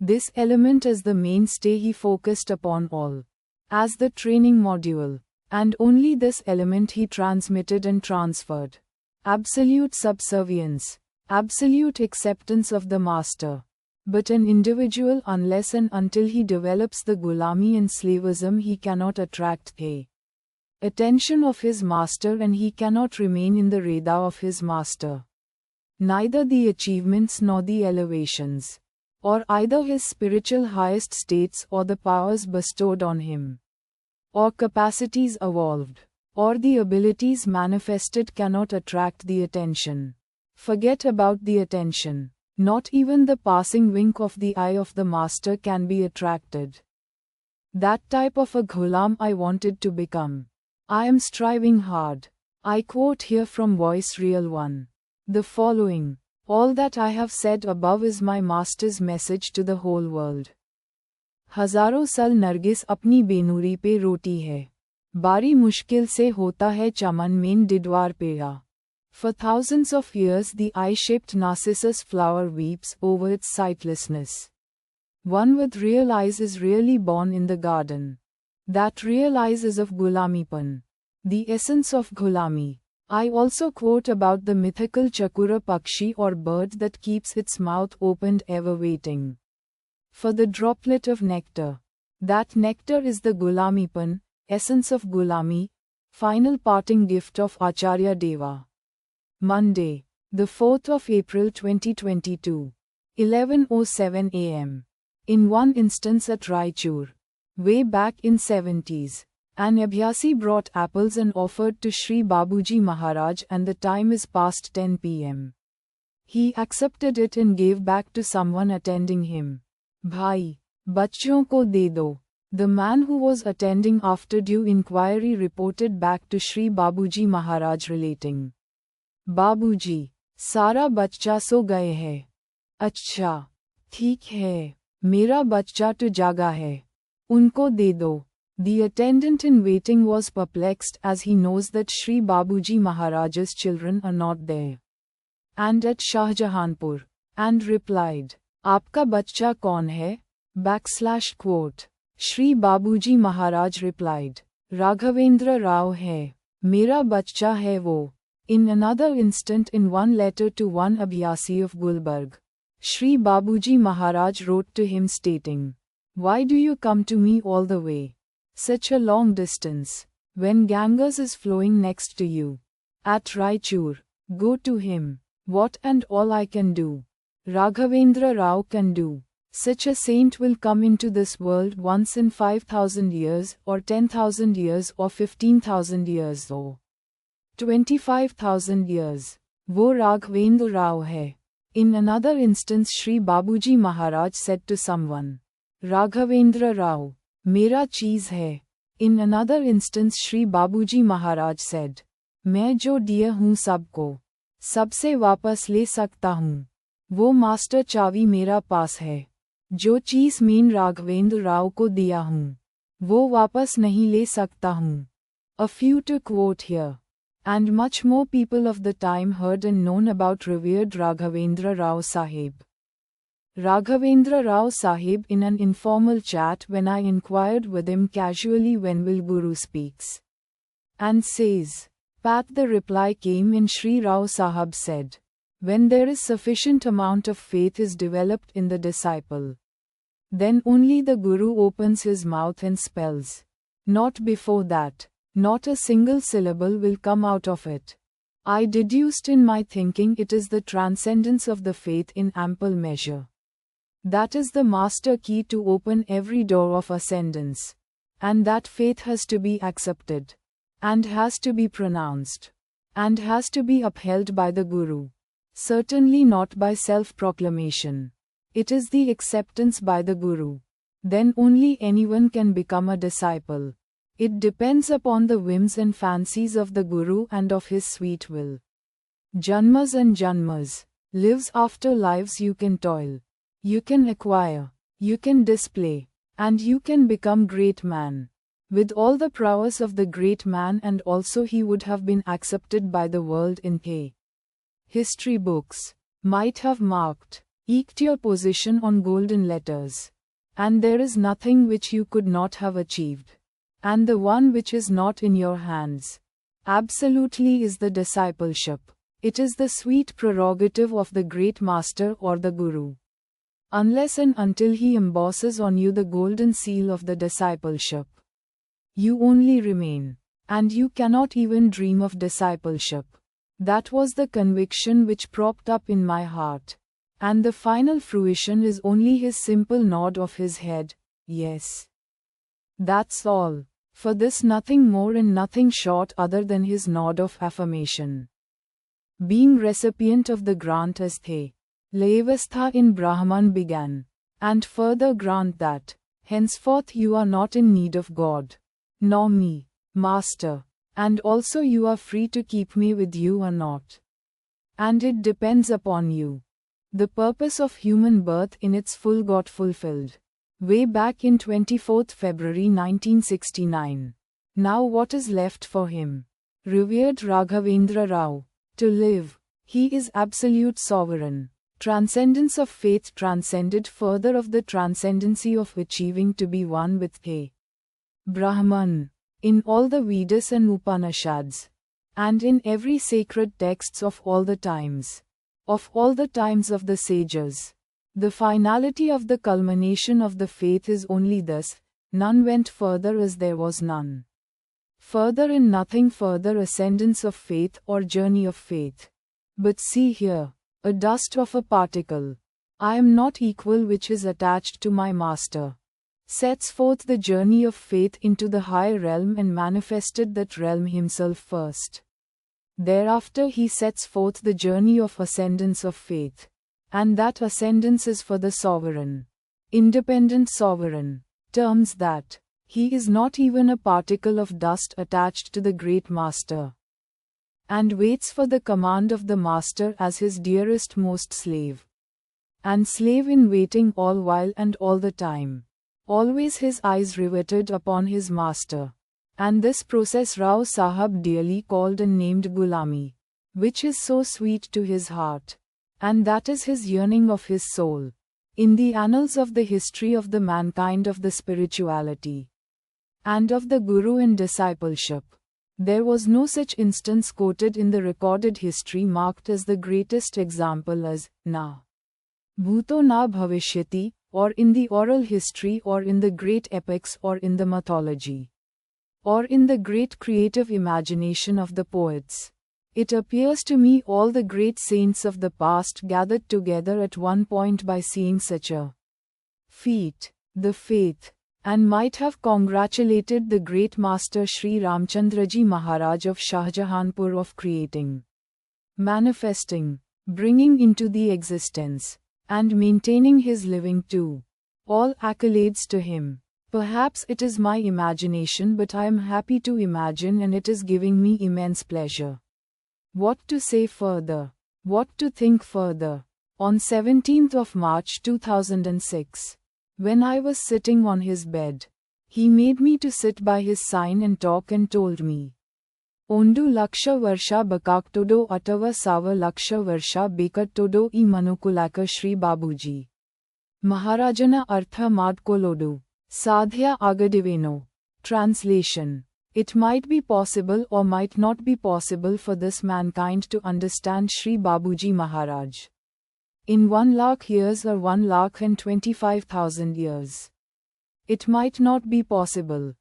This element is the mainstay he focused upon all, as the training module, and only this element he transmitted and transferred. Absolute subservience, absolute acceptance of the Master. But an individual, unless and until he develops the gulami and slavism, he cannot attract the attention of his Master, and he cannot remain in the reda of his Master. Neither the achievements nor the elevations, or either his spiritual highest states or the powers bestowed on him, or capacities evolved, or the abilities manifested cannot attract the attention. Forget about the attention. Not even the passing wink of the eye of the Master can be attracted. That type of a ghulam I wanted to become. I am striving hard. I quote here from Voice Real 1. The following. All that I have said above is my Master's message to the whole world. हजारों साल नरगिस अपनी बेनूरी पे रोटी है, बारी मुश्किल से होता है चमन में डिडवार पेड़ा, For thousands of years the eye-shaped narcissus flower weeps over its sightlessness. One with real eyes is really born in the garden. That real eyes is of Gulamipan, the essence of Gulami. I also quote about the mythical Chakura Pakshi or bird that keeps its mouth opened ever waiting for the droplet of nectar. That nectar is the Gulamipan, essence of Gulami, final parting gift of Acharya Deva. Monday, the 4th of April 2022, 11:07 am. In one instance at Raichur, way back in 70s, an Abhyasi brought apples and offered to Shri Babuji Maharaj and the time is past 10 pm. He accepted it and gave back to someone attending him. Bhai, bachchon ko de do. The man who was attending after due inquiry reported back to Shri Babuji Maharaj relating, Babuji, सारा बच्चा सो गए है. अच्छा, ठीक है, मेरा बच्चा तो जागा है. उनको दे दो. The attendant in waiting was perplexed as he knows that Shri Babuji Maharaj's children are not there. And at Shahjahanpur, and replied, आपका बच्चा कौन है? Shri Babuji Maharaj replied, Raghavendra Rao hai, mera bachcha hai wo. In another instant in one letter to one Abhyasi of Gulbarg, Shri Babuji Maharaj wrote to him stating, why do you come to me all the way? Such a long distance, when Ganges is flowing next to you. At Raichur, go to him. What and all I can do, Raghavendra Rao can do. Such a saint will come into this world once in 5,000 years or 10,000 years or 15,000 years or 25,000 years. Wo Raghavendra Rao hai. In another instance Shri Babuji Maharaj said to someone, Raghavendra Rao, mera cheez hai. In another instance Shri Babuji Maharaj said, मैं जो दिया हूँ सबको, सबसे वापस ले सकता हूँ. वो मास्टर चावी मेरा पास है. जो चीज मीन राघवेंद्र राव को दिया हूँ, वो वापस नहीं ले सकता हूँ. A few to quote here. And much more people of the time heard and known about revered Raghavendra Rao Saheb. Raghavendra Rao Saheb in an informal chat when I inquired with him casually when will Guru speaks. And says, Pat the reply came in Shri Rao Sahab said, when there is sufficient amount of faith is developed in the disciple, then only the Guru opens his mouth and spells. Not before that, not a single syllable will come out of it. I deduced in my thinking it is the transcendence of the faith in ample measure. That is the master key to open every door of ascendance. And that faith has to be accepted, and has to be pronounced, and has to be upheld by the Guru. Certainly not by self-proclamation. It is the acceptance by the Guru. Then only anyone can become a disciple. It depends upon the whims and fancies of the Guru and of his sweet will. Janmas and Janmas, lives after lives you can toil, you can acquire, you can display, and you can become great man. With all the prowess of the great man and also he would have been accepted by the world in K. History books, might have marked, eked your position on golden letters. And there is nothing which you could not have achieved. And the one which is not in your hands, absolutely is the discipleship. It is the sweet prerogative of the great master or the Guru. Unless and until he embosses on you the golden seal of the discipleship, you only remain, and you cannot even dream of discipleship. That was the conviction which propped up in my heart. And the final fruition is only his simple nod of his head, yes. That's all. For this nothing more and nothing short other than his nod of affirmation. Being recipient of the grant as the Layavastha in Brahman began. And further grant that, henceforth you are not in need of God, nor me, Master. And also you are free to keep me with you or not. And it depends upon you. The purpose of human birth in its full got fulfilled. Way back in 24th February 1969. Now what is left for him? Revered Raghavendra Rao. To live, he is absolute sovereign. Transcendence of faith transcended further of the transcendency of achieving to be one with a Brahman. In all the Vedas and Upanishads, and in every sacred texts of all the times of the sages, the finality of the culmination of the faith is only this: none went further as there was none further in nothing further ascendance of faith or journey of faith. But see here, a dust of a particle, I am not equal which is attached to my master, sets forth the journey of faith into the higher realm and manifested that realm himself first. Thereafter he sets forth the journey of ascendance of faith. And that ascendance is for the sovereign, independent sovereign, terms that he is not even a particle of dust attached to the great master, and waits for the command of the master as his dearest most slave. And slave in waiting all while and all the time, always his eyes riveted upon his master. And this process Rao Saheb dearly called and named Gulami, which is so sweet to his heart. And that is his yearning of his soul. In the annals of the history of the mankind of the spirituality, and of the Guru and discipleship, there was no such instance quoted in the recorded history marked as the greatest example as Na Bhuto Na Bhavishyati, or in the oral history or in the great epics or in the mythology, or in the great creative imagination of the poets. It appears to me all the great saints of the past gathered together at one point by seeing such a feat, the faith, and might have congratulated the great master Shri Ramchandraji Maharaj of Shahjahanpur of creating, manifesting, bringing into the existence, and maintaining his living too. All accolades to him. Perhaps it is my imagination, but I am happy to imagine, and it is giving me immense pleasure. What to say further? What to think further? On 17th of March 2006, when I was sitting on his bed, he made me to sit by his sign and talk and told me, Ondu laksha varsha bakaktodo atava sava laksha varsha bekattodo I manukulaka Shri Babuji Maharajana artha madkolodu sadhya agadiveno. Translation. It might be possible or might not be possible for this mankind to understand Shri Babuji Maharaj in 1 lakh years or 1,25,000 years. It might not be possible.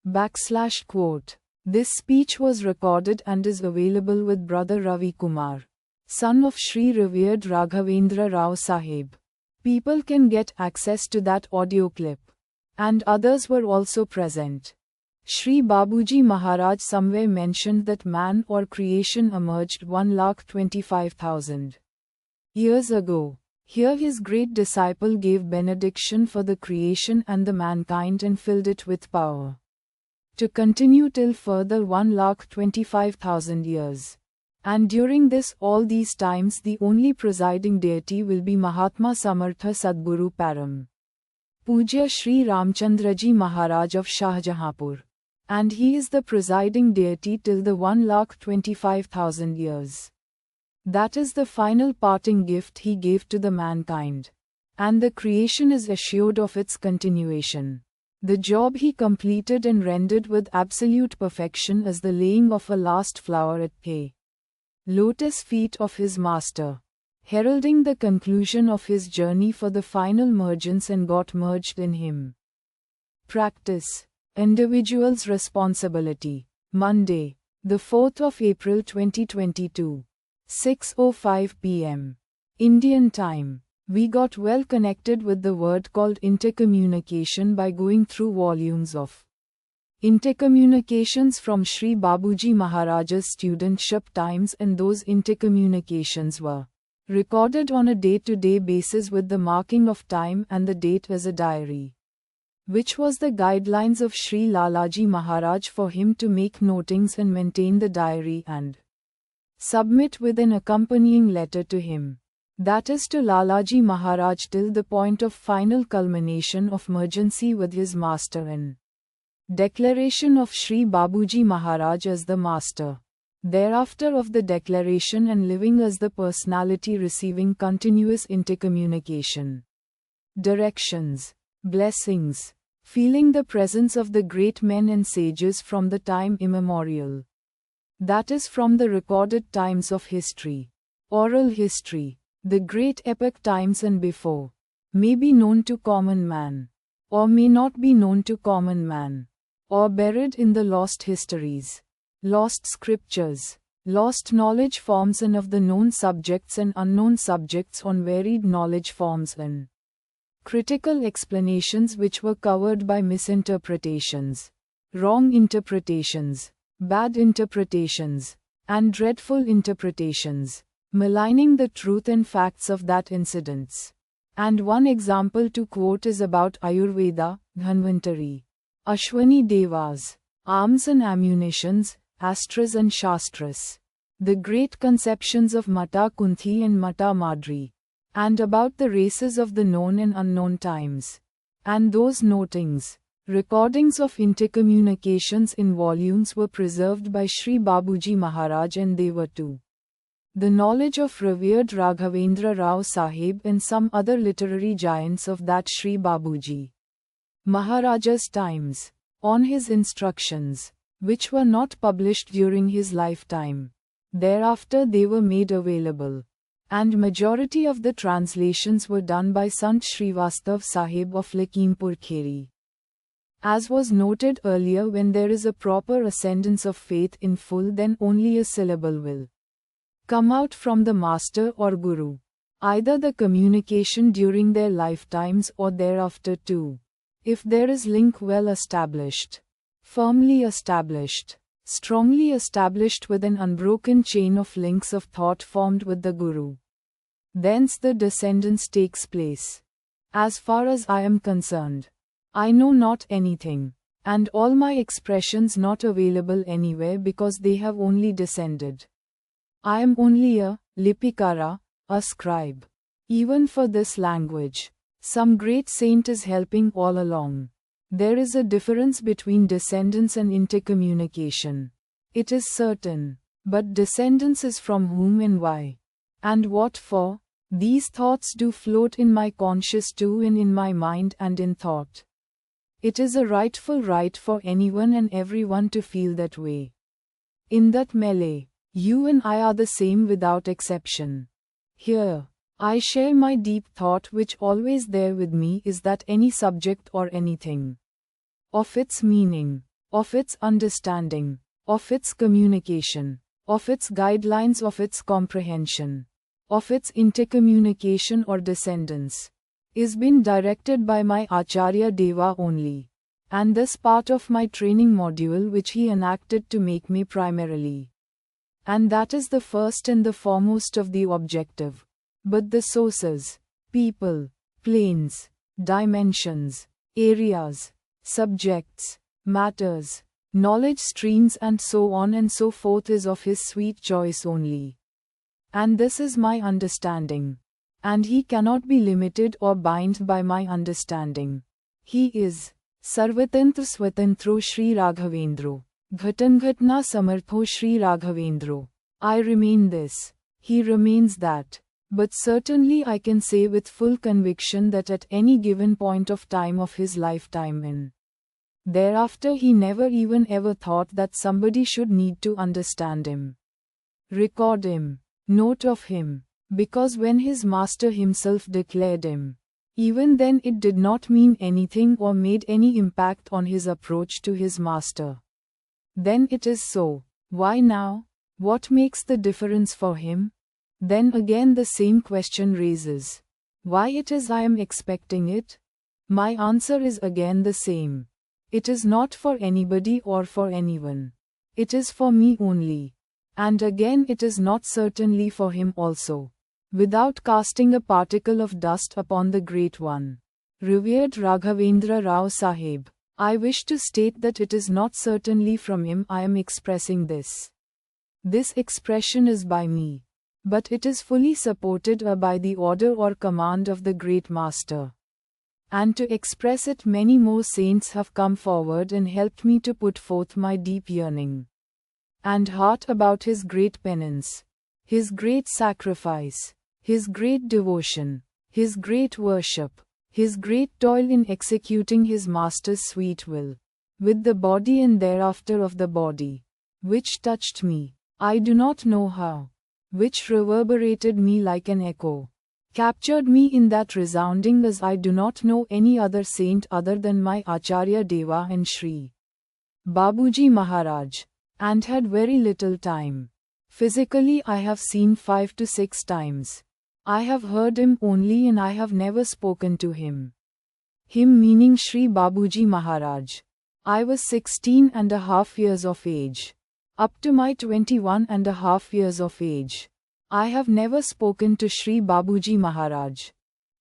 /quote. This speech was recorded and is available with Brother Ravi Kumar, son of Shri revered Raghavendra Rao Saheb. People can get access to that audio clip. And others were also present. Shri Babuji Maharaj somewhere mentioned that man or creation emerged 1,25,000 years ago. Here his great disciple gave benediction for the creation and the mankind and filled it with power to continue till further 1,25,000 years. And during this all these times the only presiding deity will be Mahatma Samartha Sadguru Param Pujya Shri Ramchandraji Maharaj of Shahjahanpur. And he is the presiding deity till the 1,25,000 years. That is the final parting gift he gave to the mankind. And the creation is assured of its continuation. The job he completed and rendered with absolute perfection is the laying of a last flower at the lotus feet of his master, heralding the conclusion of his journey for the final mergence and got merged in him. Practice. Individual's responsibility. Monday, the 4th of April 2022, 6:05 p.m. Indian time. We got well connected with the word called intercommunication by going through volumes of intercommunications from Shri Babuji Maharaj's studentship times, and those intercommunications were recorded on a day-to-day basis with the marking of time and the date as a diary, which was the guidelines of Shri Lalaji Maharaj for him to make notings and maintain the diary and submit with an accompanying letter to him. That is to Lalaji Maharaj till the point of final culmination of mergency with his master and declaration of Shri Babuji Maharaj as the master. thereafter of the declaration and living as the personality receiving continuous intercommunication, directions, blessings, feeling the presence of the great men and sages from the time immemorial. That is from the recorded times of history, oral history, the great epoch times and before, may be known to common man, or may not be known to common man, or buried in the lost histories, lost scriptures, lost knowledge forms and of the known subjects and unknown subjects on varied knowledge forms and critical explanations which were covered by misinterpretations, wrong interpretations, bad interpretations, and dreadful interpretations, maligning the truth and facts of that incidents. And one example to quote is about Ayurveda, Dhanvantari, Ashwani Devas, arms and ammunitions, astras and shastras, the great conceptions of Mata Kunthi and Mata Madri, and about the races of the known and unknown times, and those notings, recordings of intercommunications in volumes were preserved by Shri Babuji Maharaj, and they were too the knowledge of revered Raghavendra Rao Saheb and some other literary giants of that Shri Babuji Maharaj's times, on his instructions, which were not published during his lifetime. Thereafter they were made available, and majority of the translations were done by Sant Srivastav Saheb of Lakhimpur Kheri. As was noted earlier, when there is a proper ascendance of faith in full, then only a syllable will come out from the master or guru, either the communication during their lifetimes or thereafter too, if there is link well established, firmly established, strongly established with an unbroken chain of links of thought formed with the guru. Thence the descendance takes place. As far as I am concerned, I know not anything, and all my expressions not available anywhere because they have only descended. I am only a lipikara, a scribe. Even for this language, some great saint is helping all along. There is a difference between descendance and intercommunication. It is certain, but descendance is from whom and why, and what for. These thoughts do float in my conscious too, and in my mind and in thought. It is a rightful right for anyone and everyone to feel that way. In that melee, you and I are the same without exception. Here, I share my deep thought, which always there with me is that any subject or anything, of its meaning, of its understanding, of its communication, of its guidelines, of its comprehension, of its intercommunication or descendance, is been directed by my Acharya Deva only, and this part of my training module which he enacted to make me primarily. And that is the first and the foremost of the objective. But the sources, people, planes, dimensions, areas, subjects, matters, knowledge streams and so on and so forth is of his sweet choice only. And this is my understanding. And he cannot be limited or bound by my understanding. He is Sarvatantra Swatantro Shri Raghavendra, Ghatanghatna Samartho Shri Raghavendra. I remain this, he remains that. But certainly I can say with full conviction that at any given point of time of his lifetime in thereafter he never even ever thought that somebody should need to understand him, record him, note of him. Because when his master himself declared him, even then it did not mean anything or made any impact on his approach to his master. Then it is so. Why now? What makes the difference for him? Then again the same question raises. Why it is I am expecting it? My answer is again the same. It is not for anybody or for anyone. It is for me only. And again it is not certainly for him also. Without casting a particle of dust upon the Great One, revered Raghavendra Rao Saheb, I wish to state that it is not certainly from him I am expressing this. This expression is by me, but it is fully supported by the order or command of the Great Master. And to express it many more saints have come forward and helped me to put forth my deep yearning. and heart about his great penance, his great sacrifice, his great devotion, his great worship, his great toil in executing his master's sweet will, with the body and thereafter of the body, which touched me, I do not know how, which reverberated me like an echo, captured me in that resounding as I do not know any other saint other than my Acharya Deva and Shri Babuji Maharaj, and had very little time. Physically I have seen 5 to 6 times. I have heard him only and I have never spoken to him. Him meaning Shri Babuji Maharaj. I was 16 and a half years of age. Up to my 21 and a half years of age, I have never spoken to Shri Babuji Maharaj.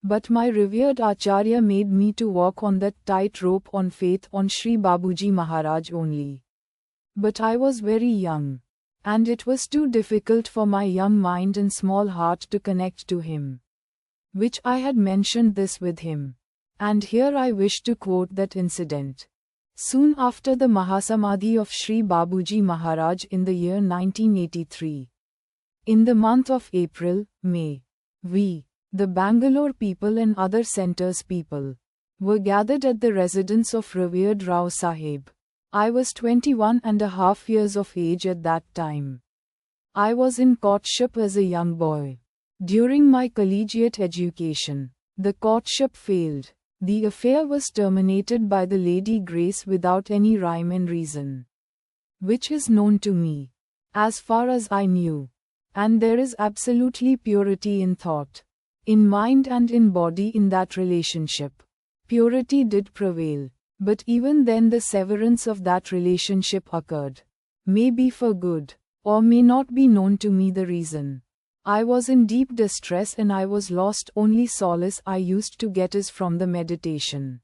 But my revered Acharya made me to walk on that tight rope on faith on Shri Babuji Maharaj only. But I was very young, and it was too difficult for my young mind and small heart to connect to him. Which I had mentioned this with him. And here I wish to quote that incident. Soon after the Mahasamadhi of Shri Babuji Maharaj in the year 1983. In the month of April, May, we, the Bangalore people and other centers people, were gathered at the residence of revered Rao Saheb. I was 21 and a half years of age at that time. I was in courtship as a young boy. During my collegiate education, the courtship failed. The affair was terminated by the Lady Grace without any rhyme and reason, which is known to me, as far as I knew. And there is absolutely purity in thought, in mind and in body in that relationship. Purity did prevail. But even then the severance of that relationship occurred. May be for good, or may not be known to me the reason. I was in deep distress and I was lost. Only solace I used to get is from the meditation.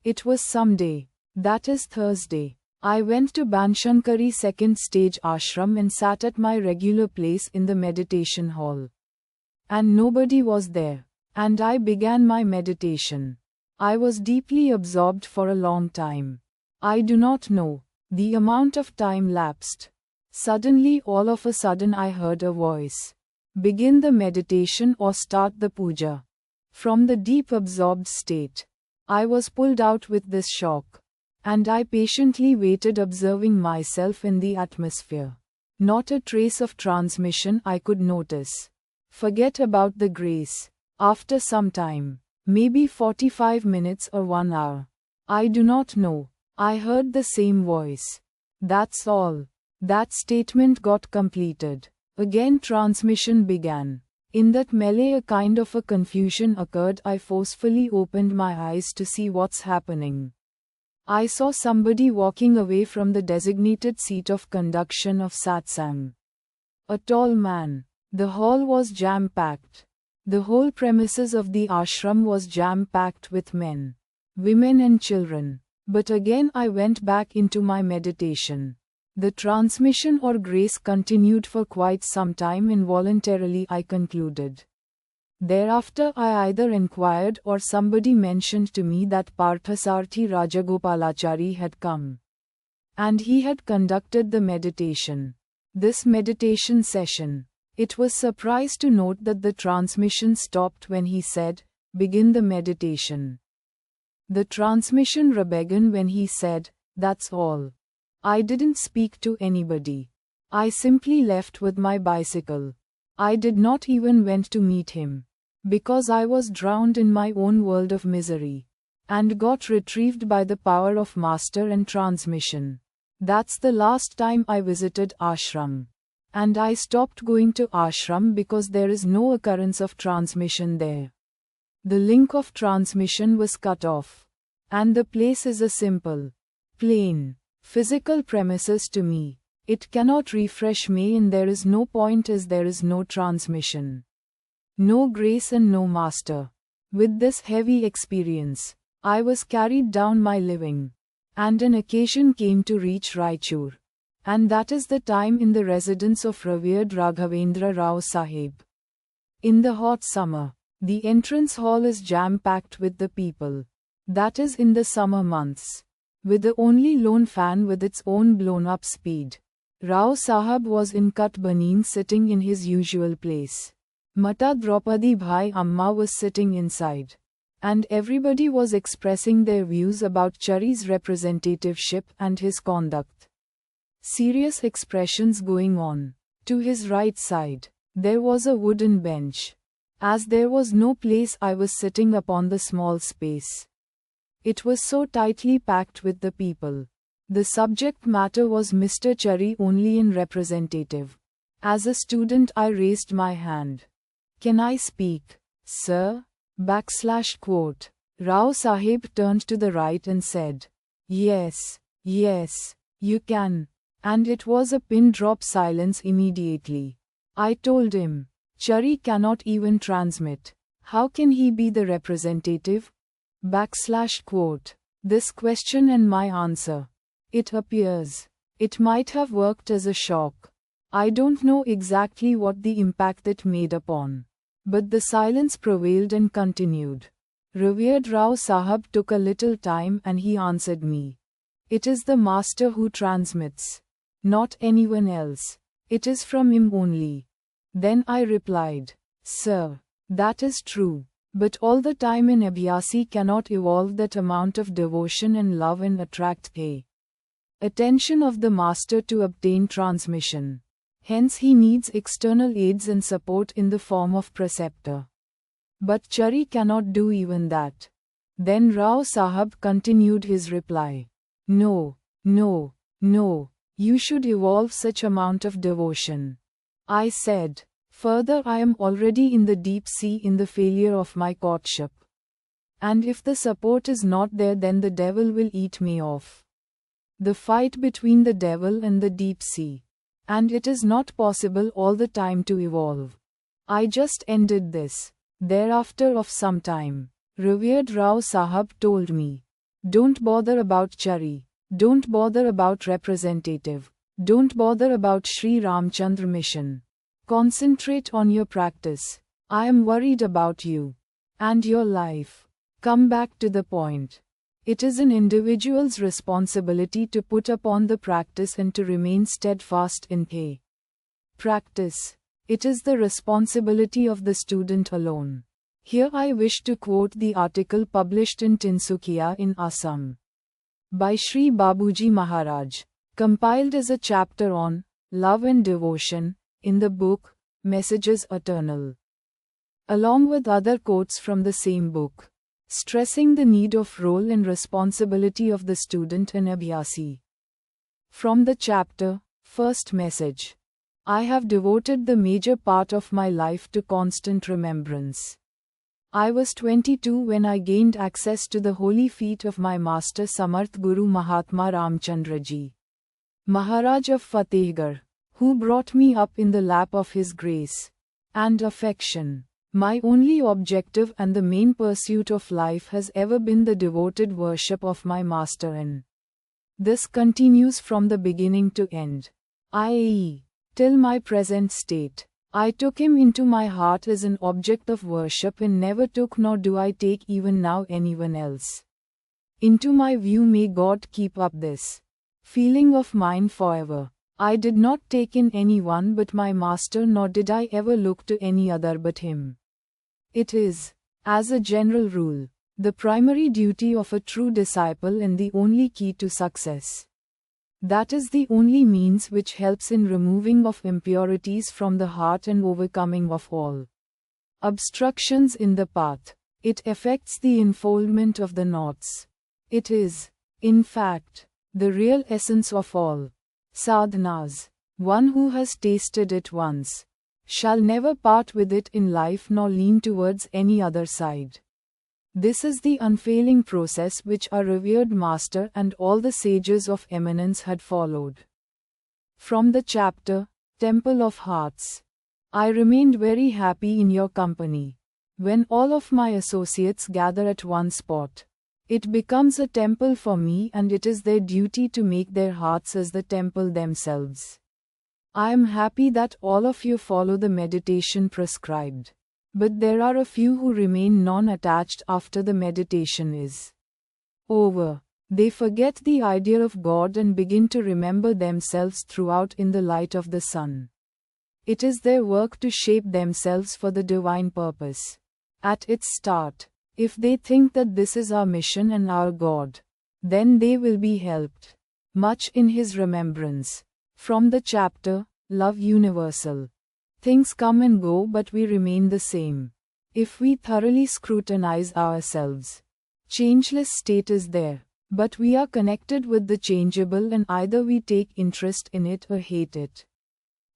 It was some day, that is Thursday. I went to Banshankari second stage ashram and sat at my regular place in the meditation hall. And nobody was there. And I began my meditation. I was deeply absorbed for a long time. I do not know the amount of time lapsed. Suddenly, all of a sudden, I heard a voice. Begin the meditation or start the puja. From the deep absorbed state, I was pulled out with this shock. And I patiently waited, observing myself in the atmosphere. Not a trace of transmission I could notice. Forget about the grace. After some time, maybe 45 minutes or 1 hour, I do not know, I heard the same voice. That's all. That statement got completed. Again transmission began. In that melee a kind of a confusion occurred. I forcefully opened my eyes to see what's happening. I saw somebody walking away from the designated seat of conduction of satsang. A tall man. The hall was jam-packed. The whole premises of the ashram was jam-packed with men, women and children. But again I went back into my meditation. The transmission or grace continued for quite some time. Involuntarily I concluded. Thereafter I either inquired or somebody mentioned to me that Parthasarthi Rajagopalachari had come. And he had conducted the meditation. This meditation session. It was surprised to note that the transmission stopped when he said, "Begin the meditation." The transmission began when he said, "That's all." I didn't speak to anybody. I simply left with my bicycle. I did not even went to meet him. Because I was drowned in my own world of misery. And got retrieved by the power of Master and transmission. That's the last time I visited ashram. And I stopped going to ashram because there is no occurrence of transmission there. The link of transmission was cut off. And the place is a simple, plain, physical premises to me. It cannot refresh me and there is no point as there is no transmission. No grace and no master. With this heavy experience, I was carried down my living. And an occasion came to reach Raichur. And that is the time in the residence of revered Raghavendra Rao Saheb. In the hot summer, the entrance hall is jam-packed with the people. That is in the summer months. With the only lone fan with its own blown-up speed. Rao Saheb was in Katbanin sitting in his usual place. Mata Draupadi Bhai Amma was sitting inside. And everybody was expressing their views about Chari's representativeship and his conduct. Serious expressions going on. To his right side, there was a wooden bench. As there was no place, I was sitting upon the small space. It was so tightly packed with the people. The subject matter was Mr. Chari only in representative. As a student, I raised my hand. Can I speak, sir? Quote. Rao Saheb turned to the right and said, yes, you can. And it was a pin drop silence immediately. I told him, Chari cannot even transmit. How can he be the representative? Quote. This question and my answer. It appears. It might have worked as a shock. I don't know exactly what the impact it made upon. But the silence prevailed and continued. Revered Rao Saheb took a little time and he answered me. It is the master who transmits. Not anyone else. It is from him only. Then I replied, sir, that is true. But all the time an abhyasi cannot evolve that amount of devotion and love and attract the attention of the master to obtain transmission. Hence he needs external aids and support in the form of preceptor. But Chari cannot do even that. Then Rao Saheb continued his reply. No, you should evolve such amount of devotion. I said, further, I am already in the deep sea in the failure of my courtship. And if the support is not there, then the devil will eat me off. The fight between the devil and the deep sea. And it is not possible all the time to evolve. I just ended this. Thereafter of some time, revered Rao Saheb told me, don't bother about Chari. Don't bother about representative. Don't bother about Sri Ramchandra mission. Concentrate on your practice. I am worried about you. And your life. Come back to the point. It is an individual's responsibility to put upon the practice and to remain steadfast in the practice. It is the responsibility of the student alone. Here I wish to quote the article published in Tinsukia in Assam by Shri Babuji Maharaj, compiled as a chapter on love and devotion in the book Messages Eternal, along with other quotes from the same book, stressing the need of role and responsibility of the student and abhyasi. From the chapter, First Message. I have devoted the major part of my life to constant remembrance. I was 22 when I gained access to the holy feet of my master Samarth Guru Mahatma Ramchandra Ji, Maharaj of Fatehgarh, who brought me up in the lap of his grace and affection. My only objective and the main pursuit of life has ever been the devoted worship of my master, and this continues from the beginning to end, i.e., till my present state. I took him into my heart as an object of worship and never took, nor do I take even now, anyone else into my view. May God keep up this feeling of mine forever. I did not take in anyone but my master, nor did I ever look to any other but him. It is, as a general rule, the primary duty of a true disciple and the only key to success. That is the only means which helps in removing of impurities from the heart and overcoming of all obstructions in the path. It affects the unfoldment of the knots. It is, in fact, the real essence of all sadhanas. One who has tasted it once shall never part with it in life nor lean towards any other side. This is the unfailing process which our revered master and all the sages of eminence had followed. From the chapter, Temple of Hearts. I remained very happy in your company. When all of my associates gather at one spot, it becomes a temple for me, and it is their duty to make their hearts as the temple themselves. I am happy that all of you follow the meditation prescribed. But there are a few who remain non-attached after the meditation is over. They forget the idea of God and begin to remember themselves throughout in the light of the sun. It is their work to shape themselves for the divine purpose. At its start, if they think that this is our mission and our God, then they will be helped much in His remembrance. From the chapter, Love Universal. Things come and go, but we remain the same. If we thoroughly scrutinize ourselves, changeless state is there, but we are connected with the changeable, and either we take interest in it or hate it.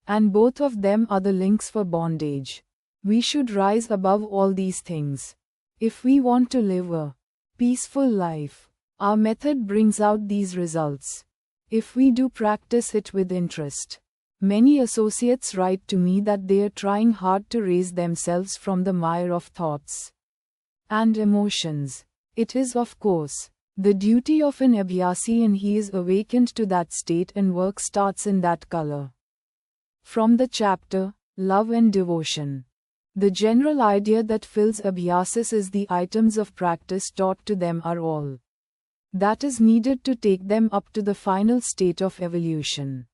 And both of them are the links for bondage. We should rise above all these things. If we want to live a peaceful life, our method brings out these results. If we do practice it with interest. Many associates write to me that they are trying hard to raise themselves from the mire of thoughts and emotions. It is, of course, the duty of an abhyasi, and he is awakened to that state, and work starts in that color. From the chapter, Love and Devotion. The general idea that fills abhyasis is the items of practice taught to them are all that is needed to take them up to the final state of evolution.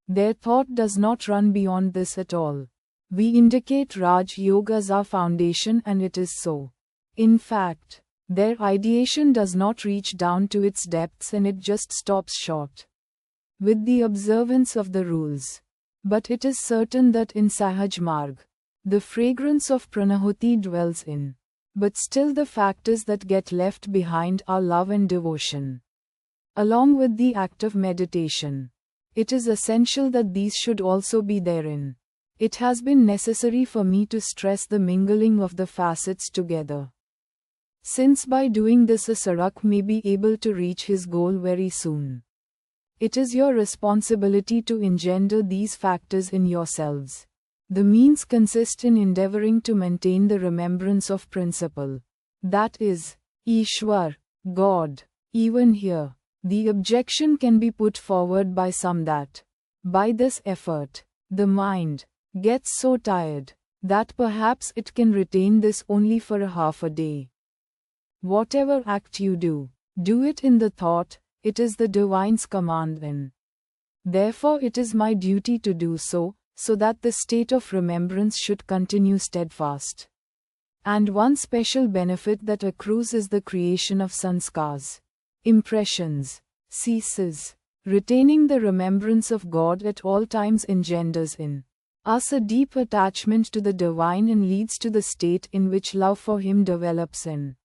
Their thought does not run beyond this at all. We indicate Raj Yoga as our foundation, and it is so. In fact, their ideation does not reach down to its depths, and it just stops short with the observance of the rules. But it is certain that in Sahaj Marg, the fragrance of Pranahuti dwells in. But still the factors that get left behind are love and devotion. Along with the act of meditation, it is essential that these should also be therein. It has been necessary for me to stress the mingling of the facets together, since by doing this a Sarak may be able to reach his goal very soon. It is your responsibility to engender these factors in yourselves. The means consist in endeavoring to maintain the remembrance of principle. That is, Ishwar, God. Even here, the objection can be put forward by some that, by this effort, the mind gets so tired that perhaps it can retain this only for a half a day. Whatever act you do it in the thought, it is the divine's command, and therefore it is my duty to do so that the state of remembrance should continue steadfast. And one special benefit that accrues is the creation of sanskars, impressions, ceases. Retaining the remembrance of God at all times engenders in us a deep attachment to the divine, and leads to the state in which love for Him develops and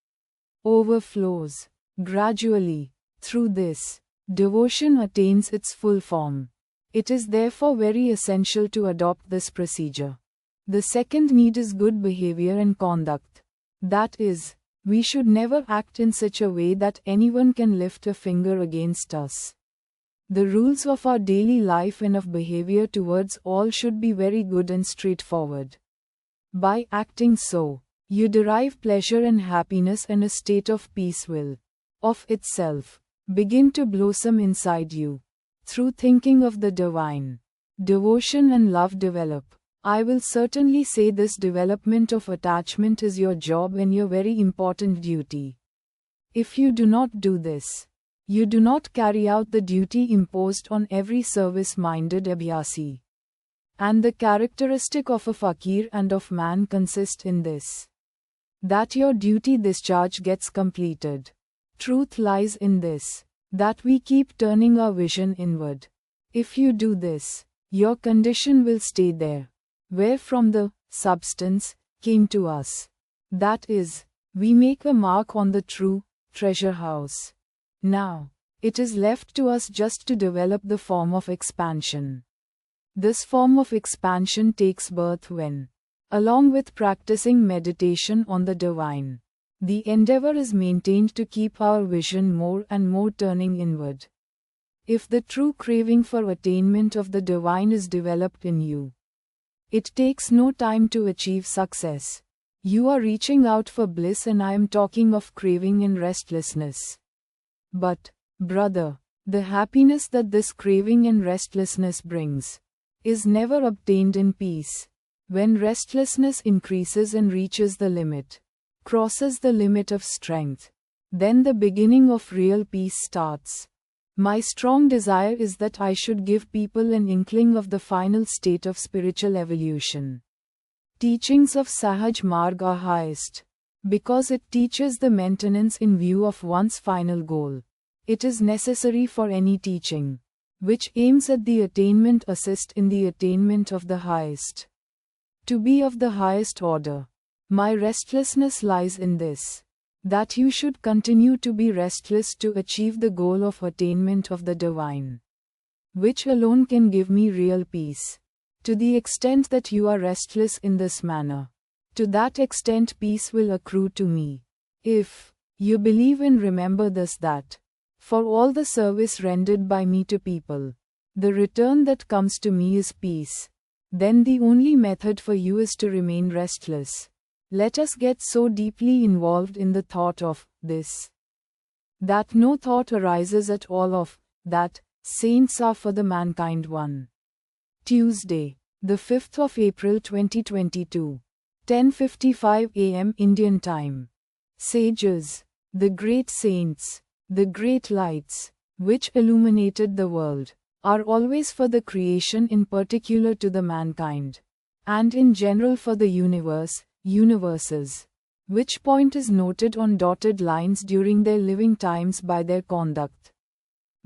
overflows. Gradually, through this, devotion attains its full form. It is therefore very essential to adopt this procedure. The second need is good behavior and conduct. That is, we should never act in such a way that anyone can lift a finger against us. The rules of our daily life and of behavior towards all should be very good and straightforward. By acting so, you derive pleasure and happiness, and a state of peace will, of itself, begin to blossom inside you. Through thinking of the divine, devotion and love develop. I will certainly say this development of attachment is your job and your very important duty. If you do not do this, you do not carry out the duty imposed on every service-minded abhyasi. And the characteristic of a fakir and of man consists in this: that your duty discharge gets completed. Truth lies in this, that we keep turning our vision inward. If you do this, your condition will stay there, where from the substance came to us. That is, we make a mark on the true treasure house. Now, it is left to us just to develop the form of expansion. This form of expansion takes birth when, along with practicing meditation on the divine, the endeavor is maintained to keep our vision more and more turning inward. If the true craving for attainment of the divine is developed in you, it takes no time to achieve success. You are reaching out for bliss, and I am talking of craving and restlessness. But, brother, the happiness that this craving and restlessness brings is never obtained in peace. When restlessness increases and reaches the limit, crosses the limit of strength, then the beginning of real peace starts. My strong desire is that I should give people an inkling of the final state of spiritual evolution. Teachings of Sahaj Marg are highest, because it teaches the maintenance in view of one's final goal. It is necessary for any teaching, which aims at the attainment, assist in the attainment of the highest. To be of the highest order. My restlessness lies in this, that you should continue to be restless to achieve the goal of attainment of the divine, which alone can give me real peace. To the extent that you are restless in this manner, to that extent peace will accrue to me. If you believe and remember this, that for all the service rendered by me to people, the return that comes to me is peace, then the only method for you is to remain restless. Let us get so deeply involved in the thought of this, that no thought arises at all of that saints are for the mankind one. Tuesday, the 5th of April 2022, 10:55 a.m. Indian Time. Sages, the great saints, the great lights, which illuminated the world, are always for the creation, in particular to the mankind, and in general for the universes, which point is noted on dotted lines during their living times by their conduct,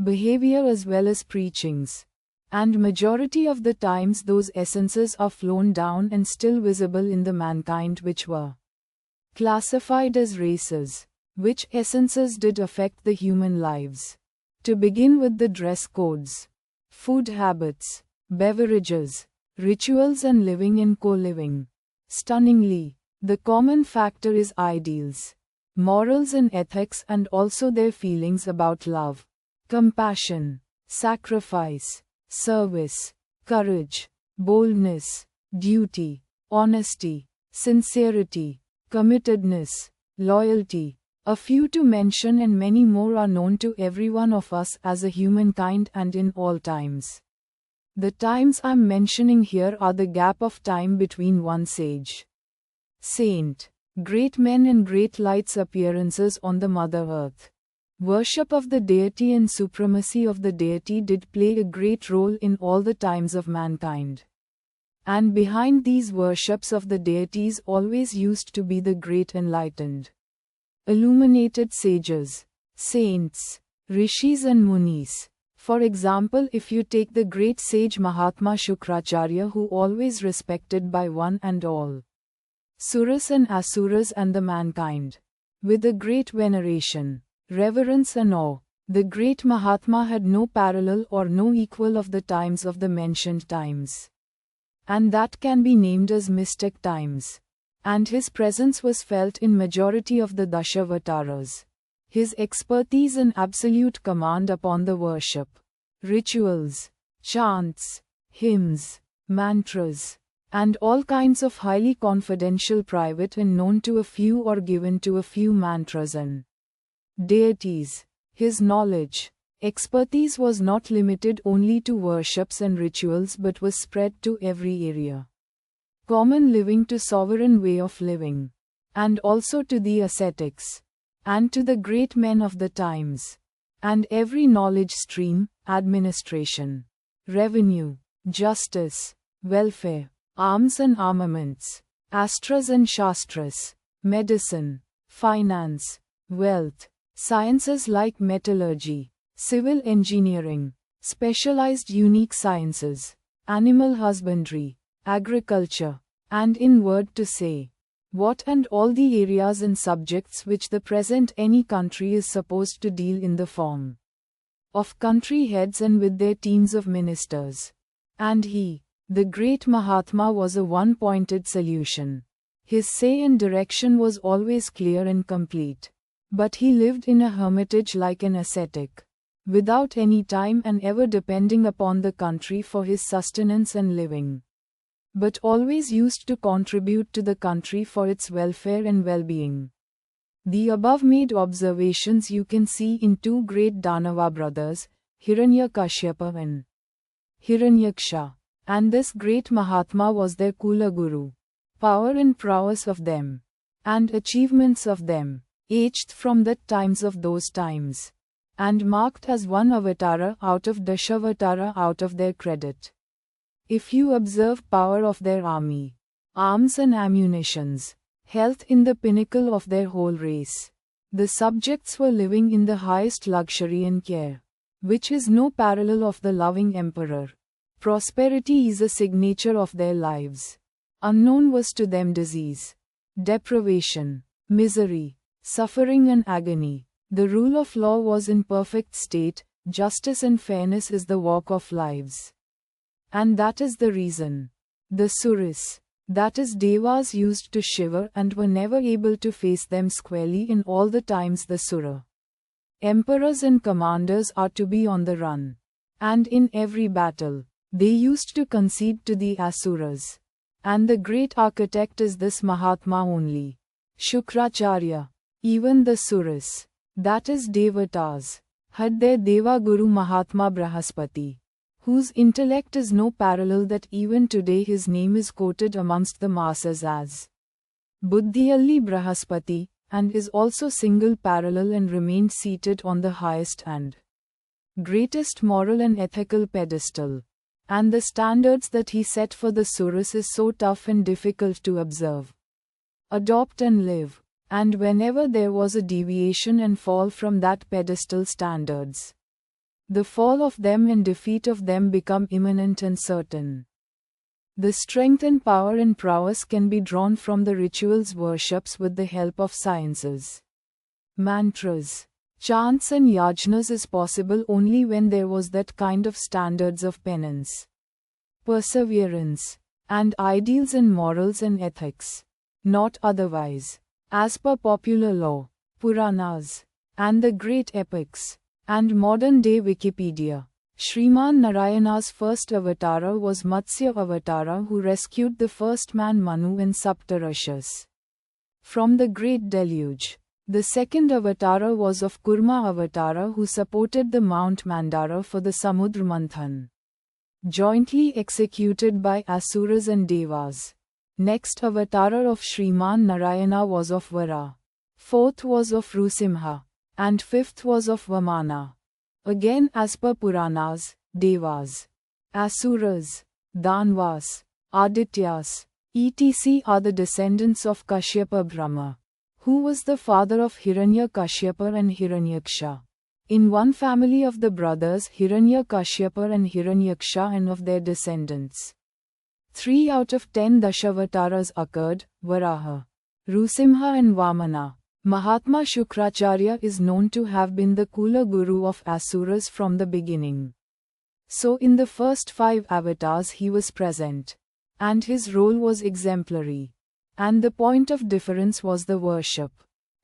behavior as well as preachings. And majority of the times those essences are flown down and still visible in the mankind, which were classified as races, which essences did affect the human lives. To begin with the dress codes, food habits, beverages, rituals and living and co-living. Stunningly, the common factor is ideals, morals and ethics, and also their feelings about love, compassion, sacrifice, service, courage, boldness, duty, honesty, sincerity, committedness, loyalty. A few to mention, and many more are known to every one of us as a humankind and in all times. The times I'm mentioning here are the gap of time between one sage, saint, great men and great lights' appearances on the Mother Earth. Worship of the deity and supremacy of the deity did play a great role in all the times of mankind. And behind these worships of the deities always used to be the great enlightened, illuminated sages, saints, rishis and munis. For example, if you take the great sage Mahatma Shukracharya, who always respected by one and all, suras and asuras and the mankind, with a great veneration, reverence and awe, the great Mahatma had no parallel or no equal of the times of the mentioned times, and that can be named as mystic times. And his presence was felt in majority of the Dashavataras. His expertise and absolute command upon the worship, rituals, chants, hymns, mantras, and all kinds of highly confidential, private and known to a few or given to a few mantras and deities. His knowledge, expertise was not limited only to worships and rituals, but was spread to every area. Common living to sovereign way of living, and also to the ascetics, and to the great men of the times, and every knowledge stream, administration, revenue, justice, welfare, arms and armaments, astras and shastras, medicine, finance, wealth, sciences like metallurgy, civil engineering, specialized unique sciences, animal husbandry, agriculture, and in word to say, what and all the areas and subjects which the present any country is supposed to deal in the form of country heads and with their teams of ministers. And he, the great Mahatma, was a one-pointed solution. His say and direction was always clear and complete. But he lived in a hermitage like an ascetic, without any time and ever depending upon the country for his sustenance and living, but always used to contribute to the country for its welfare and well-being. The above made observations you can see in two great Danava brothers, Hiranyakashyapa and Hiranyaksha, and this great Mahatma was their Kula Guru. Power and prowess of them, and achievements of them, aged from the times of those times, and marked as one avatara out of Dashavatara out of their credit. If you observe power of their army, arms and ammunitions, health in the pinnacle of their whole race, the subjects were living in the highest luxury and care, which is no parallel of the loving emperor. Prosperity is a signature of their lives. Unknown was to them disease, deprivation, misery, suffering and agony. The rule of law was in perfect state, justice and fairness is the walk of lives. And that is the reason the Suris, that is Devas, used to shiver and were never able to face them squarely in all the times the Sura. Emperors and commanders are to be on the run. And in every battle, they used to concede to the Asuras. And the great architect is this Mahatma only, Shukracharya. Even the Suris, that is Devatas, had their Deva Guru Mahatma Brahaspati, whose intellect is no parallel, that even today his name is quoted amongst the masses as Buddhiyalli Brahaspati, and is also single parallel and remained seated on the highest and greatest moral and ethical pedestal. And the standards that he set for the Suras is so tough and difficult to observe, adopt and live. And whenever there was a deviation and fall from that pedestal standards, the fall of them and defeat of them become imminent and certain. The strength and power and prowess can be drawn from the rituals worships with the help of sciences. Mantras, chants and yajnas is possible only when there was that kind of standards of penance, perseverance, and ideals and morals and ethics, not otherwise. As per popular law, Puranas, and the great epics, and modern-day Wikipedia, Shriman Narayana's first avatara was Matsya Avatara, who rescued the first man Manu and Saptarashis from the great deluge. The second avatara was of Kurma Avatara, who supported the Mount Mandara for the Samudra Manthan, jointly executed by Asuras and Devas. Next avatara of Shriman Narayana was of Vara. Fourth was of Rusimha. And fifth was of Vamana. Again, as per Puranas, Devas, Asuras, Danvas, Adityas, etc. are the descendants of Kashyapa Brahma, who was the father of Hiranyakashyapa and Hiranyaksha. In one family of the brothers Hiranyakashyapa and Hiranyaksha, and of their descendants, 3 out of 10 Dashavataras occurred, Varaha, Rusimha and Vamana. Mahatma Shukracharya is known to have been the Kula Guru of Asuras from the beginning. So in the first 5 avatars he was present, and his role was exemplary. And the point of difference was the worship.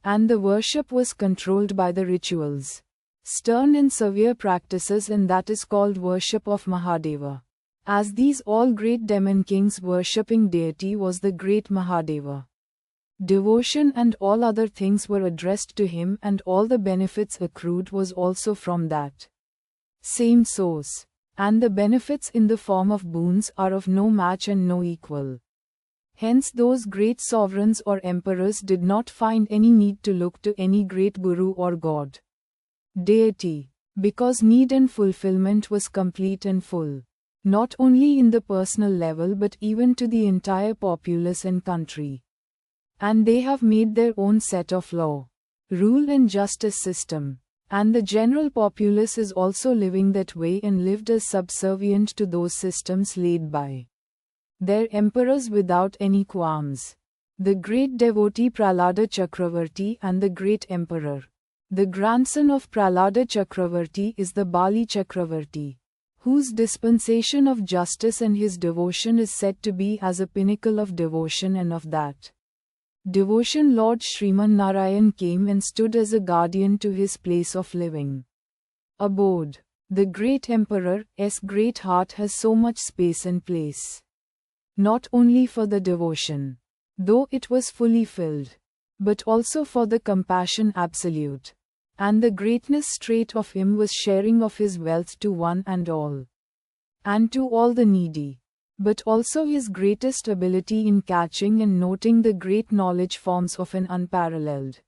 And the worship was controlled by the rituals, stern and severe practices, and that is called worship of Mahadeva. As these all great demon kings worshipping deity was the great Mahadeva. Devotion and all other things were addressed to him, and all the benefits accrued was also from that same source. And the benefits in the form of boons are of no match and no equal. Hence those great sovereigns or emperors did not find any need to look to any great guru or god, deity, because need and fulfillment was complete and full, not only in the personal level but even to the entire populace and country. And they have made their own set of law, rule and justice system, and the general populace is also living that way and lived as subservient to those systems laid by their emperors without any qualms. The great devotee Prahlada Chakravarti and the great emperor, the grandson of Prahlada Chakravarti, is the Bali Chakravarti, whose dispensation of justice and his devotion is said to be as a pinnacle of devotion, and of that devotion Lord Sriman Narayan came and stood as a guardian to his place of living abode. The great emperor's great heart has so much space and place, not only for the devotion, though it was fully filled, but also for the compassion absolute. And the greatness trait of him was sharing of his wealth to one and all, and to all the needy. But also his greatest ability in catching and noting the great knowledge forms of an unparalleled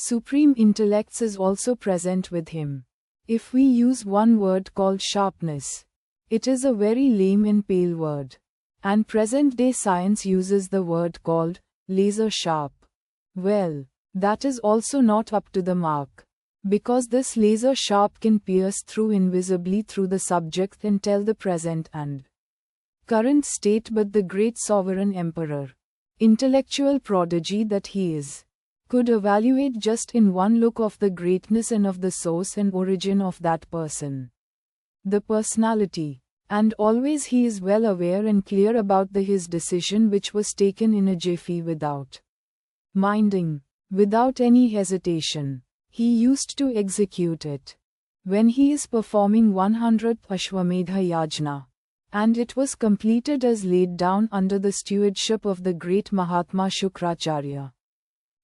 Supreme intellects is also present with him. If we use one word called sharpness, it is a very lame and pale word. And present-day science uses the word called laser sharp. Well, that is also not up to the mark. Because this laser sharp can pierce through invisibly through the subject and tell the present and current state, but the great sovereign emperor, intellectual prodigy that he is, could evaluate just in one look of the greatness and of the source and origin of that person, the personality. And always he is well aware and clear about his decision, which was taken in a jiffy without minding, without any hesitation. He used to execute it. When he is performing 100th Ashwamedha Yajna, and it was completed as laid down under the stewardship of the great Mahatma Shukracharya.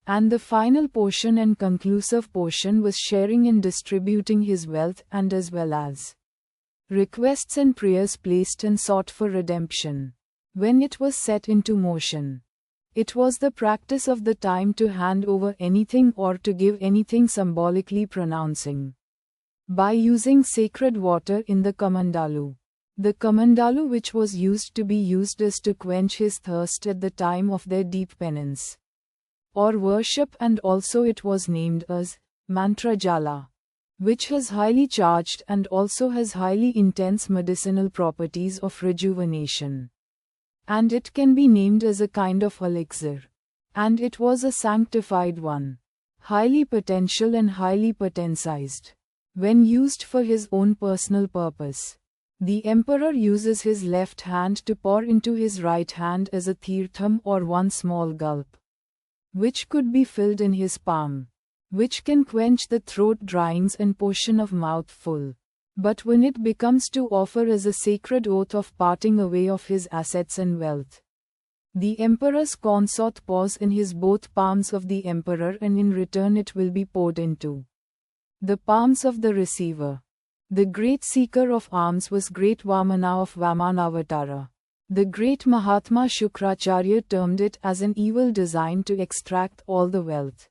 And the final portion and conclusive portion was sharing and distributing his wealth, and as well as requests and prayers placed and sought for redemption. When it was set into motion, it was the practice of the time to hand over anything or to give anything, symbolically pronouncing by using sacred water in the kamandalu. The kamandalu, which was used to be used as to quench his thirst at the time of their deep penance or worship, and also it was named as mantra jala, which is highly charged and also has highly intense medicinal properties of rejuvenation. And it can be named as a kind of elixir. And it was a sanctified one, highly potential and highly potentized. When used for his own personal purpose, the emperor uses his left hand to pour into his right hand as a tirtham or one small gulp, which could be filled in his palm, which can quench the throat dryings and portion of mouth full. But when it becomes to offer as a sacred oath of parting away of his assets and wealth, the emperor's consort pours in his both palms of the emperor, and in return it will be poured into the palms of the receiver. The great seeker of alms was great Vamana of Vamanavatara. The great Mahatma Shukracharya termed it as an evil design to extract all the wealth,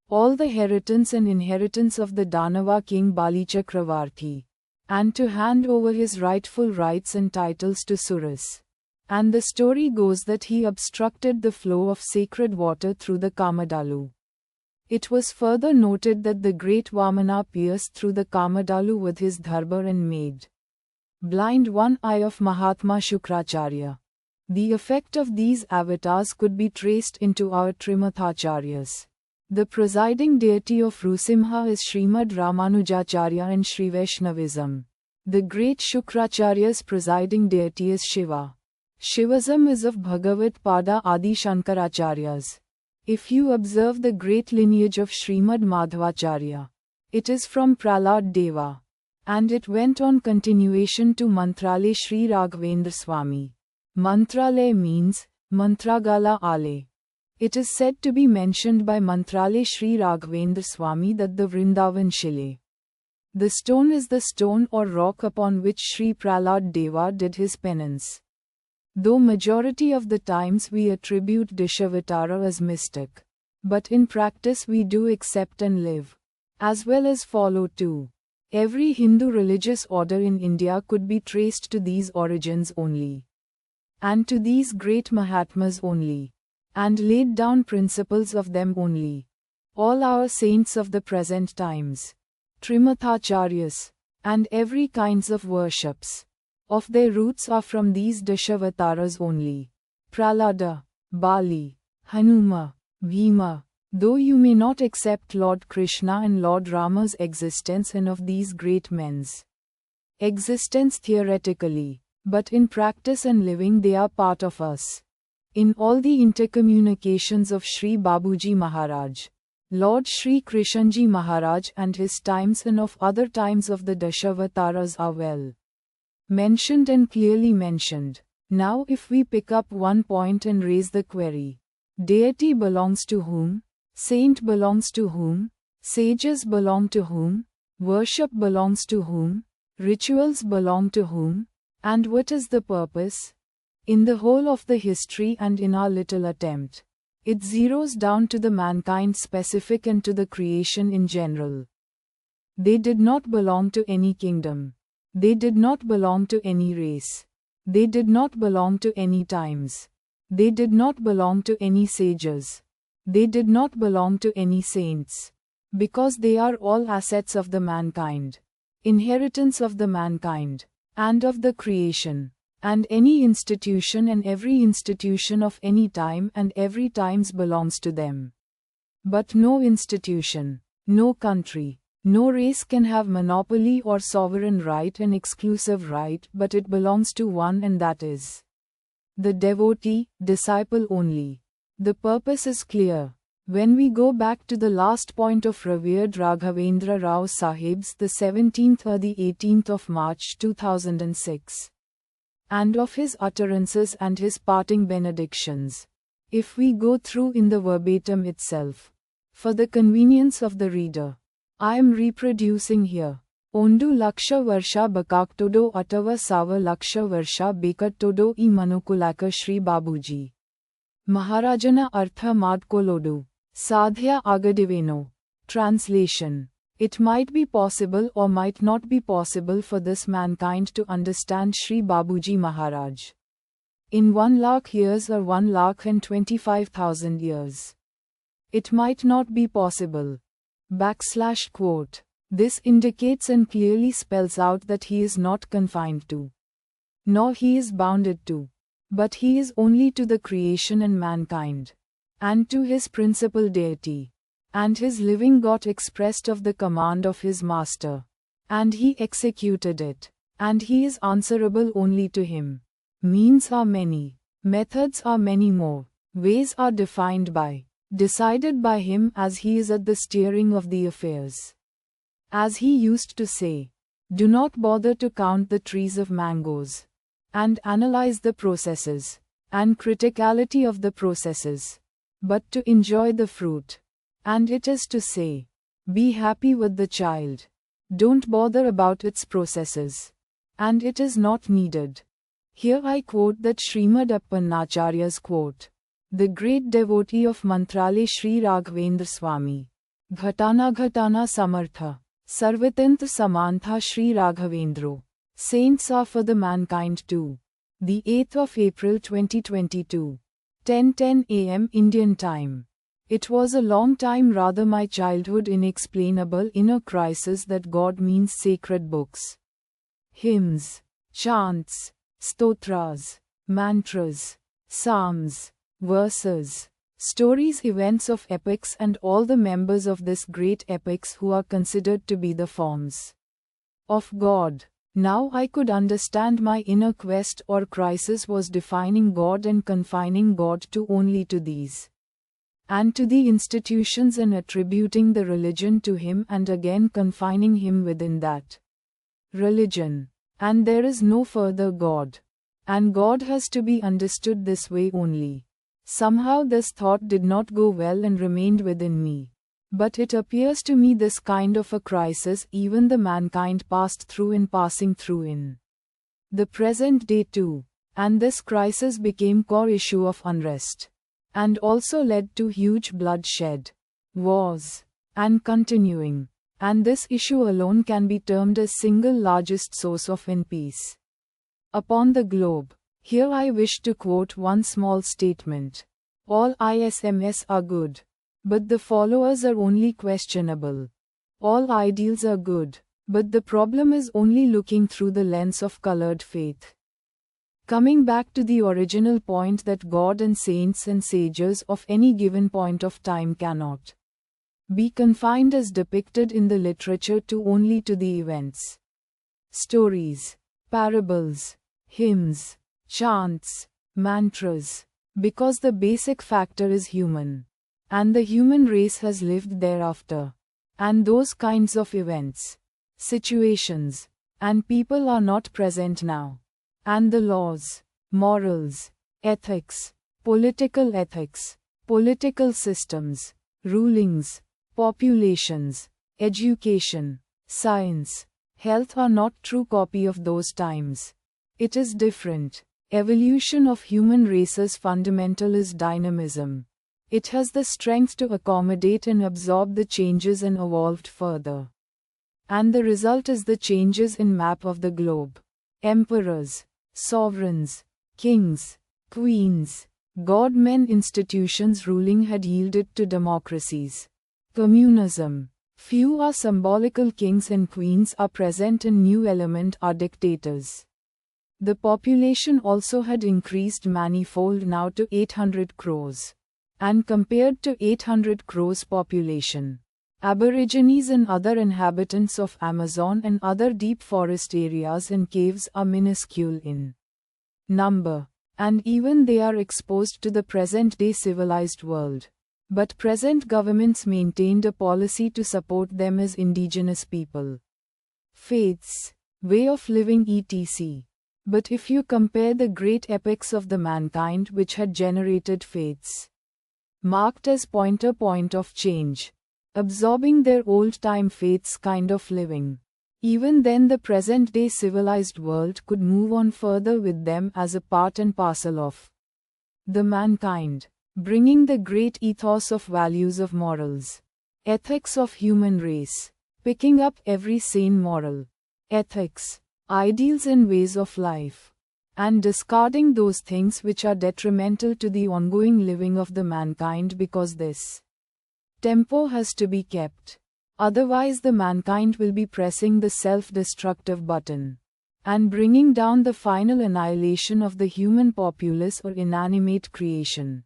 all the heritance and inheritance of the Danava king Bali Chakravarti, and to hand over his rightful rights and titles to Suras. And the story goes that he obstructed the flow of sacred water through the Kamadalu. It was further noted that the great Vamana pierced through the Kamadalu with his dharbar and made blind one eye of Mahatma Shukracharya. The effect of these avatars could be traced into our Trimathacharyas. The presiding deity of Rusimha is Srimad Ramanujacharya and Sri Vaishnavism. The great Shukracharya's presiding deity is Shiva. Shivism is of Bhagavad Pada Adi Shankaracharyas. If you observe the great lineage of Srimad Madhvacharya, it is from Prahlad Deva, and it went on continuation to Mantrale Shri Raghavendra Swami. Mantrale means Mantragala Ale. It is said to be mentioned by Mantrale Shri Raghavendra Swami that the Vrindavan Shile, the stone, is the stone or rock upon which Shri Prahlad Deva did his penance. Though majority of the times we attribute Dashavatara as mystic, but in practice we do accept and live, as well as follow too. Every Hindu religious order in India could be traced to these origins only, and to these great Mahatmas only, and laid down principles of them only. All our saints of the present times, Trimathacharyas, and every kinds of worships, of their roots are from these Dashavataras only. Prahlada, Bali, Hanuma, Bhima. Though you may not accept Lord Krishna and Lord Rama's existence and of these great men's existence theoretically, but in practice and living they are part of us. In all the intercommunications of Sri Babuji Maharaj, Lord Sri Krishanji Maharaj and his times and of other times of the Dashavataras are well mentioned and clearly mentioned. Now if we pick up one point and raise the query, deity belongs to whom? Saint belongs to whom? Sages belong to whom? Worship belongs to whom? Rituals belong to whom? And what is the purpose? In the whole of the history and in our little attempt It zeroes down to the mankind specific and to the creation in general. They did not belong to any kingdom. They did not belong to any race. They did not belong to any times. They did not belong to any sages. They did not belong to any saints. Because they are all assets of the mankind, inheritance of the mankind, and of the creation. And any institution and every institution of any time and every times belongs to them. But no institution, no country, no race can have monopoly or sovereign right and exclusive right, but it belongs to one, and that is the devotee, disciple only. The purpose is clear. When we go back to the last point of revered Raghavendra Rao Saheb's the 17th or the 18th of March 2006. And of his utterances and his parting benedictions. If we go through in the verbatim itself, for the convenience of the reader, I am reproducing here. Ondu laksha varsha bakaktodo atava sava laksha varsha bekattodo I manukulaka Shri Babuji. Maharajana artha madkolodu. Sadhya agadiveno. Translation. It might be possible or might not be possible for this mankind to understand Shri Babuji Maharaj in 1 lakh years or 1,25,000 years. It might not be possible. Quote. This indicates and clearly spells out that he is not confined to, nor he is bounded to, but he is only to the creation and mankind, and to his principal deity. And his living got expressed of the command of his master. And he executed it. And he is answerable only to him. Means are many. Methods are many more. Ways are decided by him as he is at the steering of the affairs. As he used to say, do not bother to count the trees of mangoes. And analyze the processes. And criticality of the processes. But to enjoy the fruit. And it is to say, be happy with the child. Don't bother about its processes. And it is not needed. Here I quote that Srimad Acharya's quote. The great devotee of Mantralaya Shri Raghavendra Swami. Ghatana Samartha. Sarvatantra Samantha Shri Raghavendra. Saints are for the mankind too. The 8th of April 2022. 10:10 a.m. Indian time. It was a long time, rather my childhood, inexplainable inner crisis that God means sacred books, hymns, chants, stotras, mantras, psalms, verses, stories, events of epics, and all the members of this great epics who are considered to be the forms of God. Now I could understand my inner quest or crisis was defining God and confining God to only to these. And to the institutions, and attributing the religion to him, and again confining him within that religion. And there is no further God. And God has to be understood this way only. Somehow this thought did not go well and remained within me. But it appears to me this kind of a crisis even the mankind passed through in passing through in the present day too. And this crisis became core issue of unrest. And also led to huge bloodshed, wars, and continuing. And this issue alone can be termed as single largest source of peace upon the globe. Here I wish to quote one small statement. All ISMS are good. But the followers are only questionable. All ideals are good. But the problem is only looking through the lens of colored faith. Coming back to the original point that God and saints and sages of any given point of time cannot be confined as depicted in the literature to only to the events, stories, parables, hymns, chants, mantras, because the basic factor is human. And the human race has lived thereafter. And those kinds of events, situations, and people are not present now. And the laws, morals, ethics, political systems, rulings, populations, education, science, health are not true copy of those times. It is different. Evolution of human race's fundamental is dynamism. It has the strength to accommodate and absorb the changes and evolved further. And the result is the changes in map of the globe. Emperors, sovereigns, kings, queens, god-men institutions ruling had yielded to democracies. Communism. Few are symbolical kings and queens are present and new element are dictators. The population also had increased manifold now to 800 crores. And compared to 800 crores population, Aborigines and other inhabitants of Amazon and other deep forest areas and caves are minuscule in number, and even they are exposed to the present-day civilized world. But present governments maintained a policy to support them as indigenous people. Faiths, way of living etc. But if you compare the great epics of the mankind which had generated faiths, marked as point of change, absorbing their old-time faiths kind of living, even then the present-day civilized world could move on further with them as a part and parcel of the mankind, bringing the great ethos of values of morals, ethics of human race, picking up every sane moral, ethics, ideals and ways of life, and discarding those things which are detrimental to the ongoing living of the mankind because this tempo has to be kept. Otherwise the mankind will be pressing the self-destructive button and bringing down the final annihilation of the human populace or inanimate creation.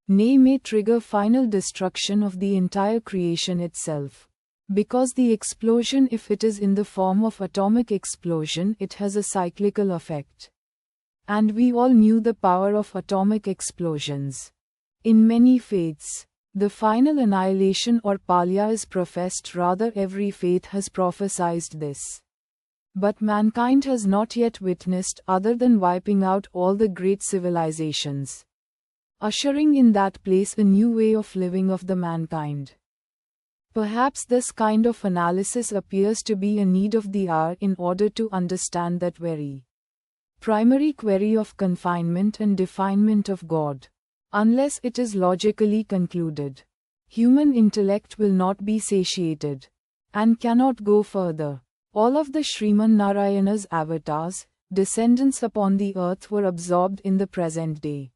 Nay, may trigger final destruction of the entire creation itself. Because the explosion, if it is in the form of atomic explosion, it has a cyclical effect. And we all knew the power of atomic explosions. In many faiths, the final annihilation or palya is professed, rather every faith has prophesied this. But mankind has not yet witnessed other than wiping out all the great civilizations, ushering in that place a new way of living of the mankind. Perhaps this kind of analysis appears to be a need of the hour in order to understand that very primary query of confinement and definement of God. Unless it is logically concluded, human intellect will not be satiated, and cannot go further. All of the Sriman Narayana's avatars, descendants upon the earth were absorbed in the present day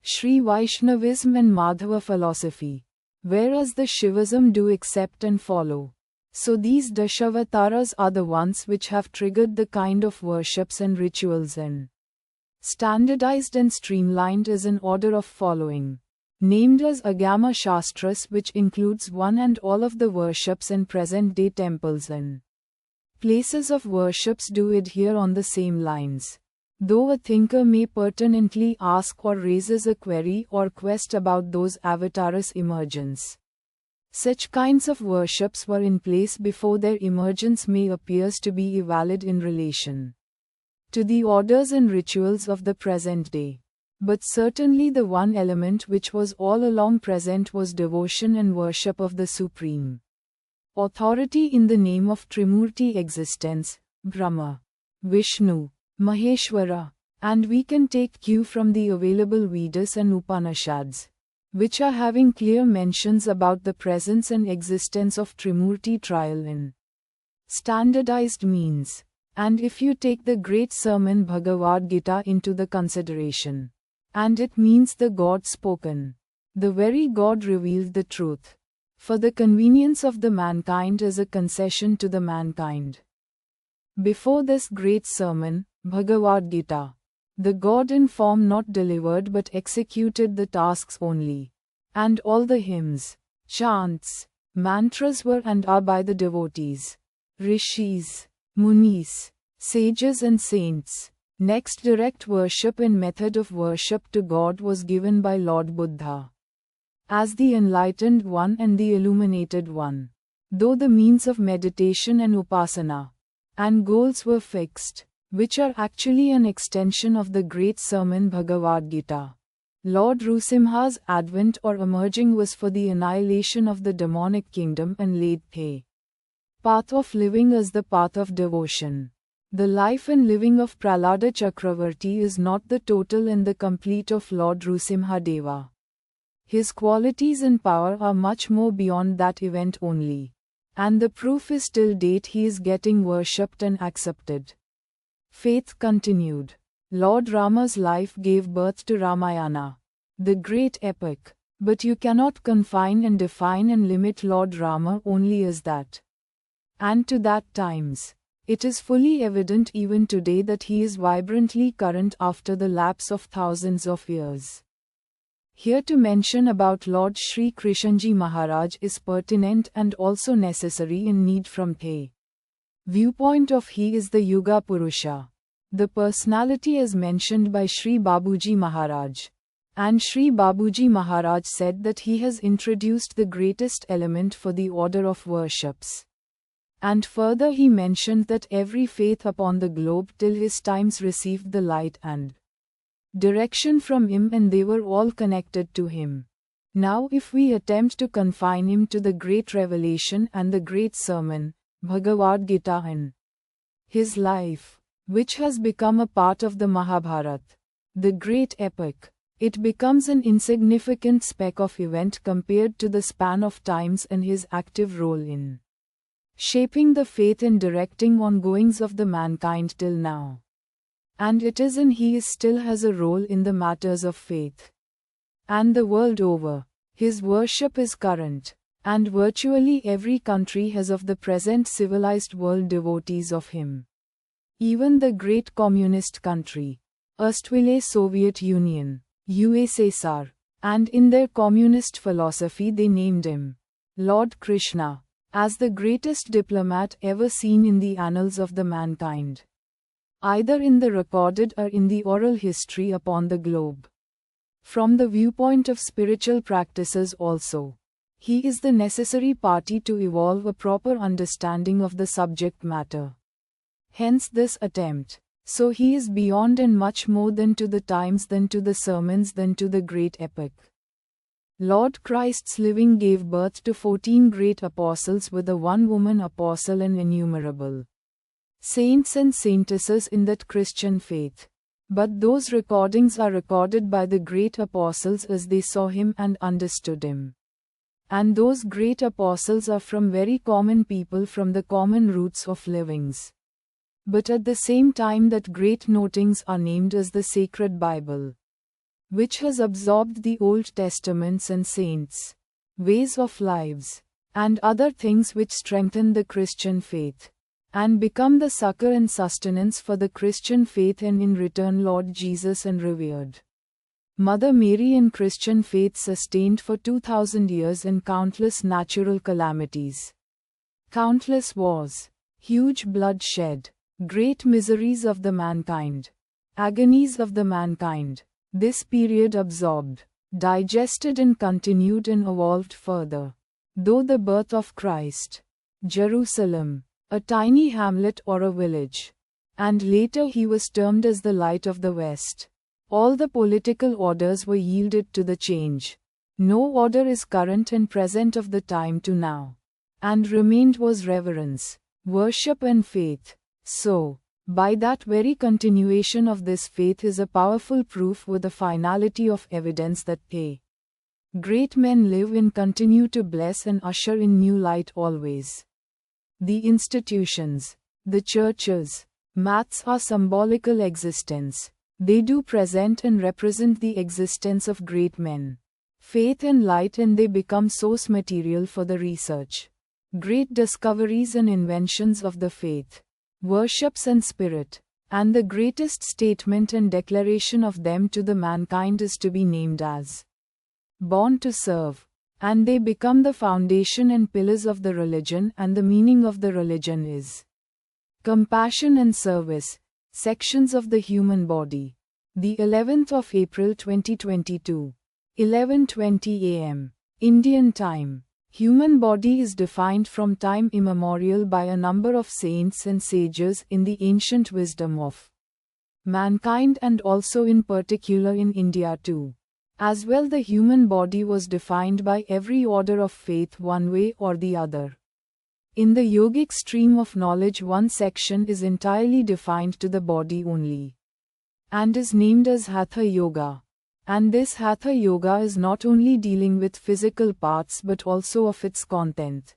Sri Vaishnavism and Madhava philosophy, whereas the Shivism do accept and follow. So these Dashavataras are the ones which have triggered the kind of worships and rituals and standardized and streamlined as an order of following, named as Agama Shastras, which includes one and all of the worships and present-day temples and places of worships do adhere on the same lines. Though a thinker may pertinently ask or raises a query or quest about those avatars' emergence, such kinds of worships were in place before their emergence may appears to be valid in relation to the orders and rituals of the present day. But certainly the one element which was all along present was devotion and worship of the Supreme Authority in the name of Trimurti existence, Brahma, Vishnu, Maheshwara, and we can take cue from the available Vedas and Upanishads, which are having clear mentions about the presence and existence of Trimurti trial in standardized means. And if you take the great sermon Bhagavad Gita into the consideration, and it means the God spoken, the very God revealed the truth, for the convenience of the mankind as a concession to the mankind. Before this great sermon, Bhagavad Gita, the God in form not delivered but executed the tasks only, and all the hymns, chants, mantras were and are by the devotees, rishis, munis, sages and saints. Next, direct worship and method of worship to God was given by Lord Buddha as the enlightened one and the illuminated one, though the means of meditation and upasana and goals were fixed, which are actually an extension of the great sermon Bhagavad Gita. Lord Nrsimha's advent or emerging was for the annihilation of the demonic kingdom and laid the path of living as the path of devotion. The life and living of Prahlada Chakravarti is not the total and the complete of Lord Nrsimha Deva. His qualities and power are much more beyond that event only. And the proof is till date he is getting worshipped and accepted. Faith continued. Lord Rama's life gave birth to Ramayana, the great epic. But you cannot confine and define and limit Lord Rama only as that. And to that times, it is fully evident even today that he is vibrantly current after the lapse of thousands of years. Here to mention about Lord Shri Krishnji Maharaj is pertinent and also necessary in need from the viewpoint of he is the Yuga Purusha, the personality as mentioned by Shri Babuji Maharaj. And Shri Babuji Maharaj said that he has introduced the greatest element for the order of worships. And further he mentioned that every faith upon the globe till his times received the light and direction from him, and they were all connected to him. Now if we attempt to confine him to the great revelation and the great sermon, Bhagavad Gita, and his life, which has become a part of the Mahabharata, the great epic, it becomes an insignificant speck of event compared to the span of times and his active role in shaping the faith and directing ongoings of the mankind till now. And it is and he still has a role in the matters of faith. And the world over, his worship is current, and virtually every country has of the present civilized world devotees of him. Even the great communist country, erstwhile Soviet Union, USSR, and in their communist philosophy they named him, Lord Krishna, as the greatest diplomat ever seen in the annals of the mankind, either in the recorded or in the oral history upon the globe. From the viewpoint of spiritual practices also, he is the necessary party to evolve a proper understanding of the subject matter. Hence this attempt. So he is beyond and much more than to the times, than to the sermons, than to the great epic. Lord Christ's living gave birth to 14 great apostles with a one woman apostle and innumerable saints and saintesses in that Christian faith. But those recordings are recorded by the great apostles as they saw him and understood him. And those great apostles are from very common people from the common roots of livings. But at the same time that great notings are named as the sacred Bible, which has absorbed the Old Testaments and saints, ways of lives, and other things which strengthen the Christian faith, and become the succor and sustenance for the Christian faith, and in return Lord Jesus and revered Mother Mary and Christian faith sustained for 2000 years in countless natural calamities, countless wars, huge bloodshed, great miseries of the mankind, agonies of the mankind. This period absorbed, digested and continued and evolved further. Though the birth of Christ, Jerusalem, a tiny hamlet or a village, and later he was termed as the light of the West, all the political orders were yielded to the change. No order is current and present of the time to now, and remained was reverence, worship and faith. So, by that very continuation of this faith is a powerful proof with a finality of evidence that they, great men, live and continue to bless and usher in new light always. The institutions, the churches, maths are symbolical existence. They do present and represent the existence of great men, faith and light, and they become source material for the research, great discoveries and inventions of the faith, worships and spirit, and the greatest statement and declaration of them to the mankind is to be named as born to serve, and they become the foundation and pillars of the religion, and the meaning of the religion is compassion and service, sections of the human body. The 11th of April 2022, 11:20 am, Indian time. Human body is defined from time immemorial by a number of saints and sages in the ancient wisdom of mankind, and also in particular in India too. As well, the human body was defined by every order of faith one way or the other. In the yogic stream of knowledge, one section is entirely defined to the body only, and is named as Hatha Yoga. And this Hatha Yoga is not only dealing with physical parts but also of its content.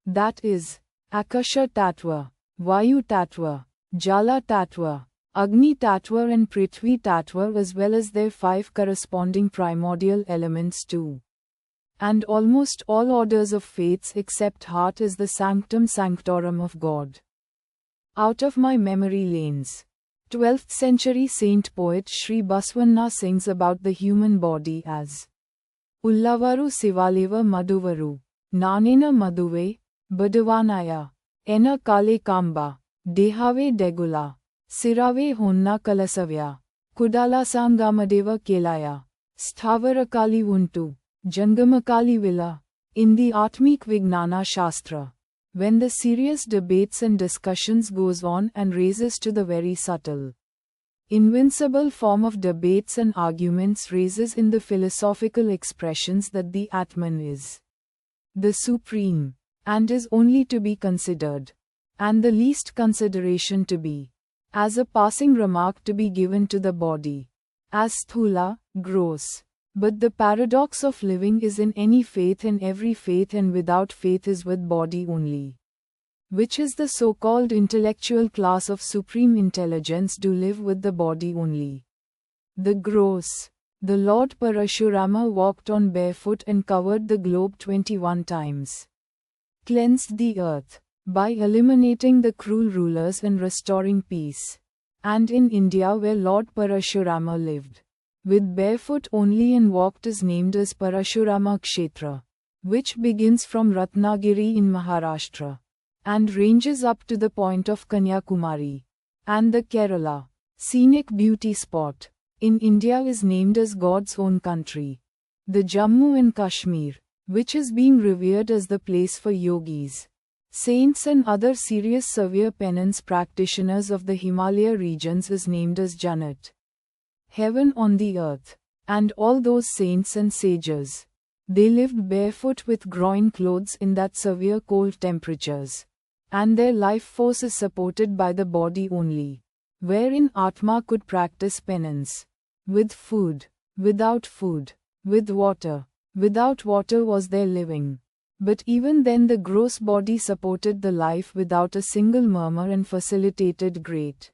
That is, Akasha Tattva, Vayu Tattva, Jala Tattva, Agni Tattva and Prithvi Tattva, as well as their 5 corresponding primordial elements too. And almost all orders of faiths except heart is the sanctum sanctorum of God. Out of my memory lanes. 12th century saint poet Shri Baswanna sings about the human body as Ullavaru Sivaleva Maduvaru, Nanena Maduve, Badavanaya, Ena Kale Kamba, Dehave Degula, Sirave Honna Kalasavya, Kudala Sangamadeva Kelaya, Stavarakali Untu, Jangamakali Villa. In the Atmik Vignana Shastra, when the serious debates and discussions goes on and raises to the very subtle, invincible form of debates and arguments raises in the philosophical expressions that the Atman is the supreme, and is only to be considered, and the least consideration to be, as a passing remark to be given to the body, as sthula, gross. But the paradox of living is in any faith and every faith, and without faith is with body only. Which is the so-called intellectual class of supreme intelligence do live with the body only. The gross. The Lord Parashurama walked on barefoot and covered the globe 21 times. Cleansed the earth by eliminating the cruel rulers and restoring peace. And in India, where Lord Parashurama lived, with barefoot only and walked, is named as Parashurama Kshetra, which begins from Ratnagiri in Maharashtra, and ranges up to the point of Kanyakumari, and the Kerala, scenic beauty spot, in India is named as God's own country. The Jammu and Kashmir, which is being revered as the place for yogis, saints and other serious severe penance practitioners of the Himalaya regions, is named as Jannat, heaven on the earth. And all those saints and sages, they lived barefoot with groin clothes in that severe cold temperatures, and their life force is supported by the body only, wherein Atma could practice penance. With food, without food, with water, without water was their living. But even then the gross body supported the life without a single murmur and facilitated great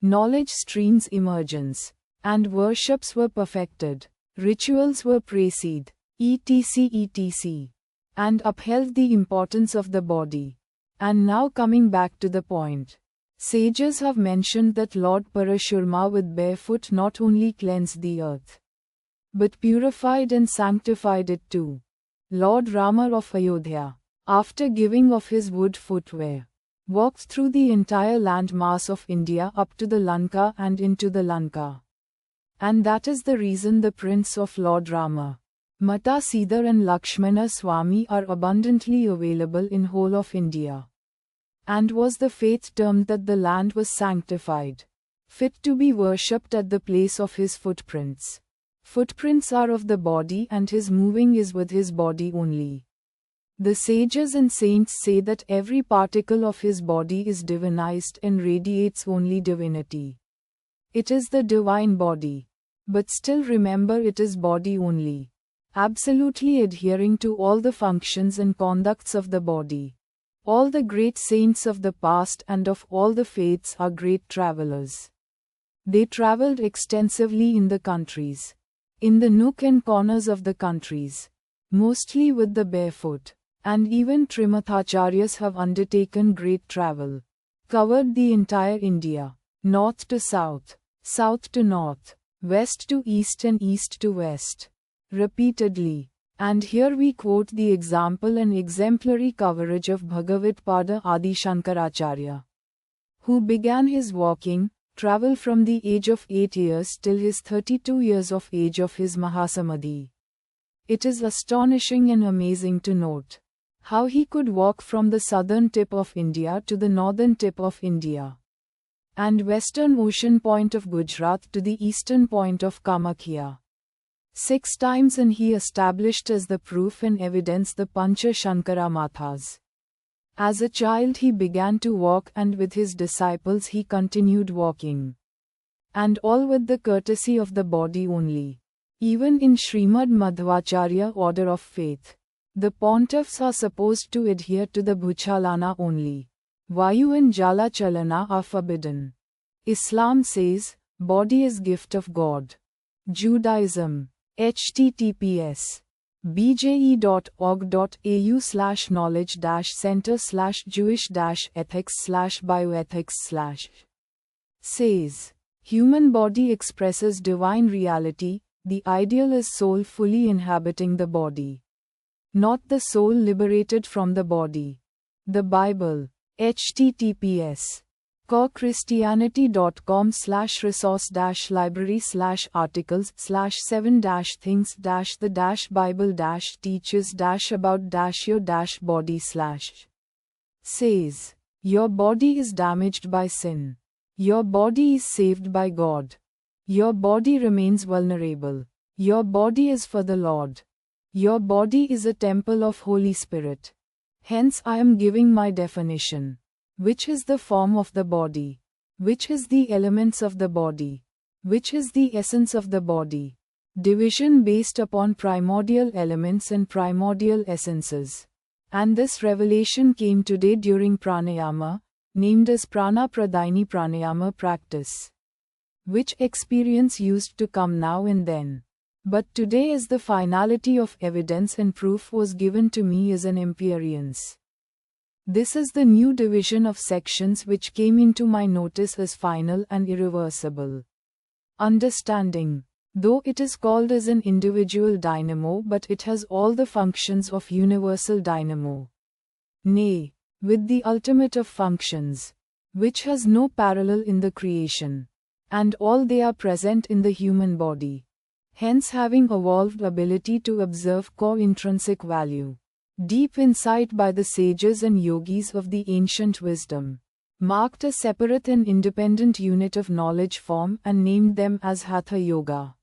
knowledge streams emergence. And worships were perfected, rituals were praised, etc., and upheld the importance of the body. And now coming back to the point, sages have mentioned that Lord Parashurama with barefoot not only cleansed the earth, but purified and sanctified it too. Lord Rama of Ayodhya, after giving of his wood footwear, walked through the entire land mass of India up to the Lanka and into the Lanka. And that is the reason the prints of Lord Rama, Mata Sridhar and Lakshmana Swami are abundantly available in whole of India. And was the faith termed that the land was sanctified, fit to be worshipped at the place of his footprints. Footprints are of the body and his moving is with his body only. The sages and saints say that every particle of his body is divinized and radiates only divinity. It is the divine body. But still remember, it is body only, absolutely adhering to all the functions and conducts of the body. All the great saints of the past and of all the faiths are great travelers. They traveled extensively in the countries, in the nook and corners of the countries, mostly with the barefoot, and even Trimathacharyas have undertaken great travel, covered the entire India, north to south, south to north, west to east and east to west, repeatedly. And here we quote the example and exemplary coverage of Bhagavad-pada Adi Shankaracharya, who began his walking travel from the age of 8 years till his 32 years of age of his Mahasamadhi. It is astonishing and amazing to note how he could walk from the southern tip of India to the northern tip of India, and western ocean point of Gujarat to the eastern point of Kamakhya. 6 times, and he established as the proof and evidence the Pancha Shankara Mathas. As a child he began to walk, and with his disciples he continued walking. And all with the courtesy of the body only. Even in Srimad Madhvacharya order of faith, the pontiffs are supposed to adhere to the Bhuchalana only. Vayu and Jala Chalana are forbidden. Islam says, body is gift of God. Judaism. https bje.org.au/knowledge-center/Jewish-ethics/bioethics/ says, human body expresses divine reality, the ideal is soul fully inhabiting the body, not the soul liberated from the body. The Bible. https co-christianity.com/resource-library/articles/7-things-the-bible-teaches-about-your-body/ says, your body is damaged by sin. Your body is saved by God. Your body remains vulnerable. Your body is for the Lord. Your body is a temple of Holy Spirit. Hence I am giving my definition. Which is the form of the body? Which is the elements of the body? Which is the essence of the body? Division based upon primordial elements and primordial essences. And this revelation came today during pranayama, named as Prana Pradayini Pranayama practice. Which experience used to come now and then. But today as the finality of evidence and proof was given to me as an experience. This is the new division of sections which came into my notice as final and irreversible. Understanding. Though it is called as an individual dynamo, but it has all the functions of universal dynamo. Nay, with the ultimate of functions, which has no parallel in the creation. And all they are present in the human body. Hence having evolved ability to observe core intrinsic value. Deep insight by the sages and yogis of the ancient wisdom, marked a separate and independent unit of knowledge form and named them as Hatha Yoga.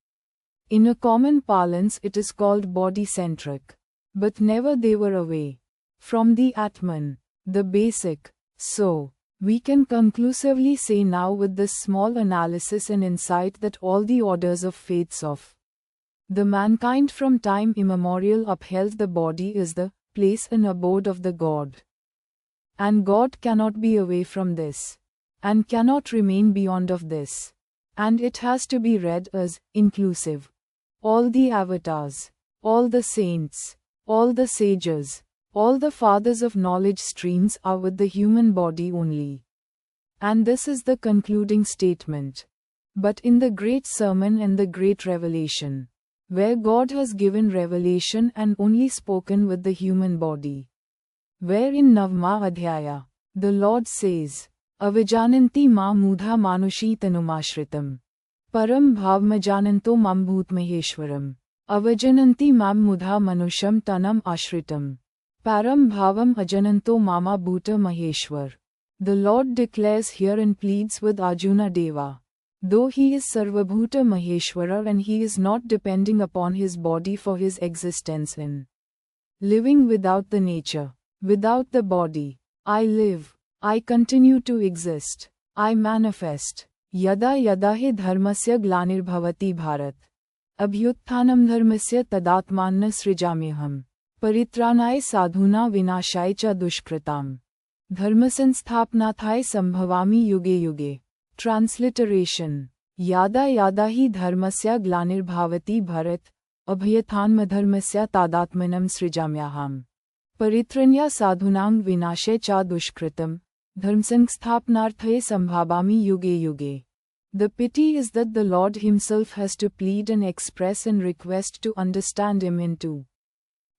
In a common parlance it is called body-centric. But never they were away from the Atman, the basic. So, we can conclusively say now with this small analysis and insight that all the orders of faiths of the mankind from time immemorial upheld the body is the place and abode of the God. And God cannot be away from this, and cannot remain beyond of this. And it has to be read as inclusive. All the avatars, all the saints, all the sages, all the fathers of knowledge streams are with the human body only. And this is the concluding statement. But in the great sermon and the great revelation, where God has given revelation and only spoken with the human body, where in Navma Adhyaya, the Lord says, Avijananti ma mudha manushi tanumashritam, param bhavmajananto mam bhut maheshwaram, avajananti mam mudha manusham tanam ashritam, param bhavam ajananto mama bhuta maheshwar. The Lord declares here and pleads with Arjuna Deva. Though he is Sarvabhuta Maheshwara and he is not depending upon his body for his existence in living without the nature, without the body, I live, I continue to exist, I manifest. Yada yada hi dharmasya glanirbhavati bharat. Abhyutthanam dharmasya tadatmanna srijamyaham. Paritranay sadhuna vinashaya cha dushkritam. Dharmasansthapanathay sambhavami yuge yuge. Transliteration. Yada yada hi dharmasya glanirbhavati bharat, abhyathanma dharmasya tadatmanam srijamyaham. Paritranya sadhunang vinashe cha dushkritam, dharmsangsthapanarthaye sambhavami yuge yuge. The pity is that the Lord himself has to plead and express and request to understand him and to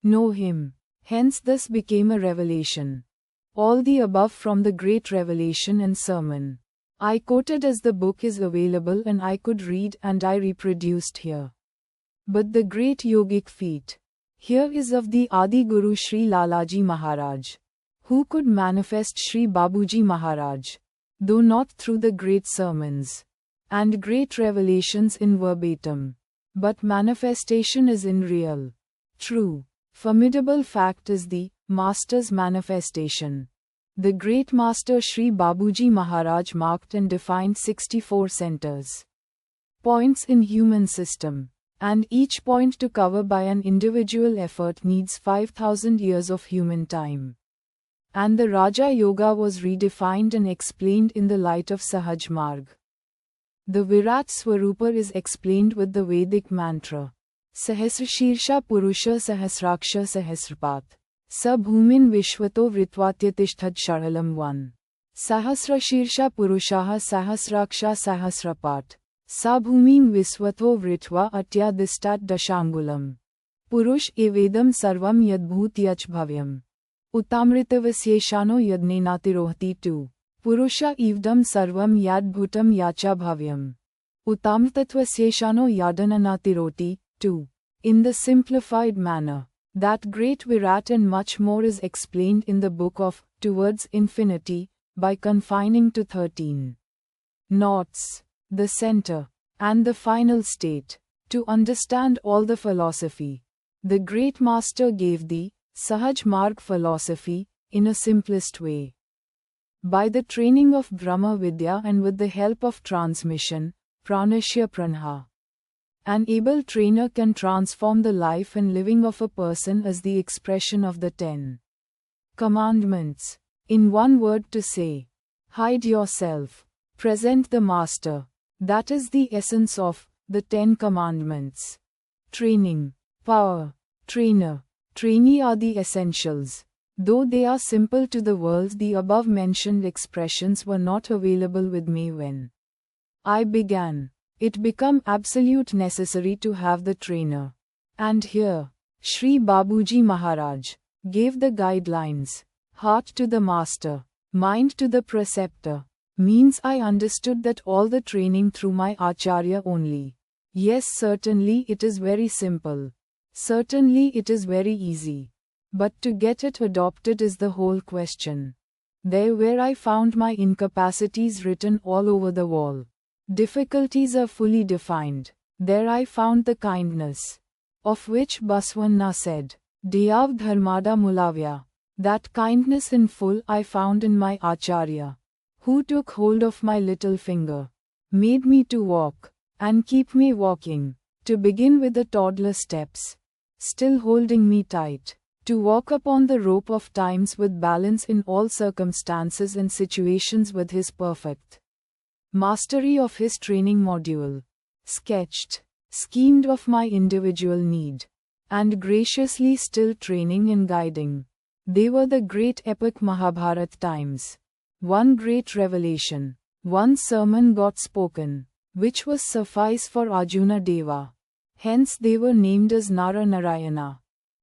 know him. Hence this became a revelation. All the above from the great revelation and sermon. I quoted as the book is available and I could read and I reproduced here. But the great yogic feat here is of the Adi Guru Sri Lalaji Maharaj, who could manifest Sri Babuji Maharaj, though not through the great sermons and great revelations in verbatim, but manifestation is in real, true, formidable fact is the Master's manifestation. The great Master Sri Babuji Maharaj marked and defined 64 centers, points in human system, And each point to cover by an individual effort needs 5,000 years of human time. And the Raja Yoga was redefined and explained in the light of Sahaj Marg. The Virat Swarupa is explained with the Vedic mantra. Sahasrashirsha Purusha Sahasraksha Sahasrapat. Sabhumin Vishwato Vritvatyatishthad Sharalam 1. Sahasrashirsha Purushaha Sahasraksha Sahasrapat. Sabhumin Viswato Vritva Atyadistat Dashangulam. Purush evedam sarvam yadbhut yach bhavyam. Utamritavasyeshano yadnenatirohti 2. Purusha evdam sarvam yadbhutam yacha bhavyam. Utamritatvaseshano yadananatiroti 2. In the simplified manner, that great Virat and much more is explained in the book of Towards Infinity, by confining to 13 knots, the center, and the final state. To understand all the philosophy, the great master gave the Sahaj Marg philosophy, in a simplest way. By the training of Brahma Vidya and with the help of transmission, Pranashya Pranha. An able trainer can transform the life and living of a person as the expression of the 10 commandments. In one word to say, hide yourself, present the master. That is the essence of the 10 commandments. Training, power, trainer, trainee are the essentials. Though they are simple to the world, the above mentioned expressions were not available with me when I began. It became absolute necessary to have the trainer. And here, Shri Babuji Maharaj gave the guidelines. Heart to the master, mind to the preceptor. Means I understood that all the training through my Acharya only. Yes, certainly it is very simple. Certainly it is very easy. But to get it adopted is the whole question. There where I found my incapacities written all over the wall. Difficulties are fully defined. There I found the kindness, of which Baswanna said, Deyav Dharmada Mulavya. That kindness in full I found in my Acharya, who took hold of my little finger, made me to walk, and keep me walking, to begin with the toddler steps, still holding me tight, to walk upon the rope of times with balance in all circumstances and situations with his perfect mastery of his training module, sketched, schemed of my individual need, and graciously still training and guiding. They were the great epic Mahabharat times. One great revelation, one sermon got spoken, which was suffice for Arjuna Deva. Hence they were named as Nara Narayana.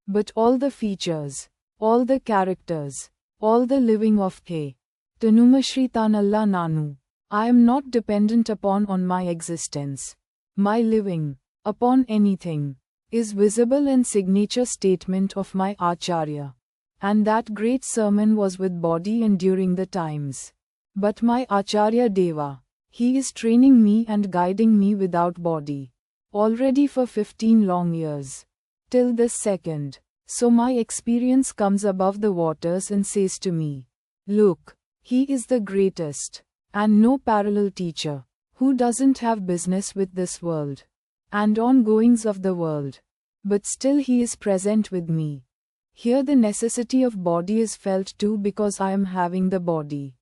But all the features, all the characters, all the living of the Tanumashritanalla Nanu, I am not dependent upon on my existence. My living, upon anything, is visible and signature statement of my Acharya. And that great sermon was with body and during the times. But my Acharya Deva, he is training me and guiding me without body. Already for 15 long years. Till this second. So my experience comes above the waters and says to me, look, he is the greatest. And no parallel teacher, who doesn't have business with this world, and ongoings of the world. But still he is present with me. Here the necessity of body is felt too because I am having the body.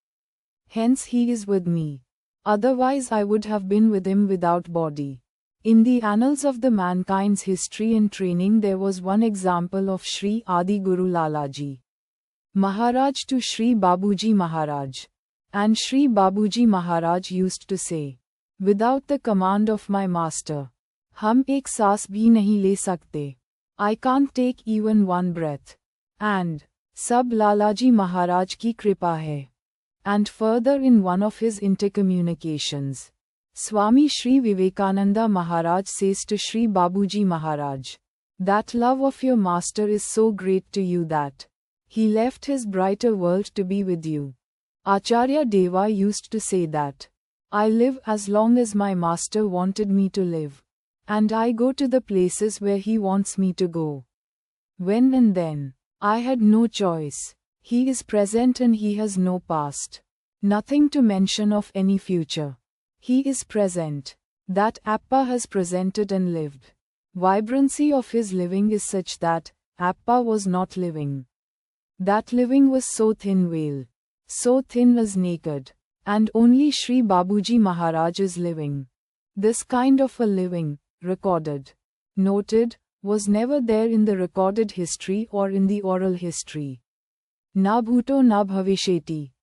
Hence he is with me. Otherwise I would have been with him without body. In the annals of the mankind's history and training there was one example of Shri Adi Guru Lalaji Maharaj to Shri Babuji Maharaj. And Shri Babuji Maharaj used to say, without the command of my master, hum ek saas bhi nahi le sakte. I can't take even one breath. And, sab Lalaji Maharaj ki kripa hai. And further in one of his intercommunications, Swami Shri Vivekananda Maharaj says to Shri Babuji Maharaj, that love of your master is so great to you that he left his brighter world to be with you. Acharya Deva used to say that, I live as long as my master wanted me to live. And I go to the places where he wants me to go. When and then, I had no choice. He is present and he has no past. Nothing to mention of any future. He is present. That Appa has presented and lived. Vibrancy of his living is such that Appa was not living. That living was so thin veil, so thin as naked, and only Sri Babuji Maharaj is living. This kind of a living, recorded, noted, was never there in the recorded history or in the oral history. Na bhuto na bhavisheti.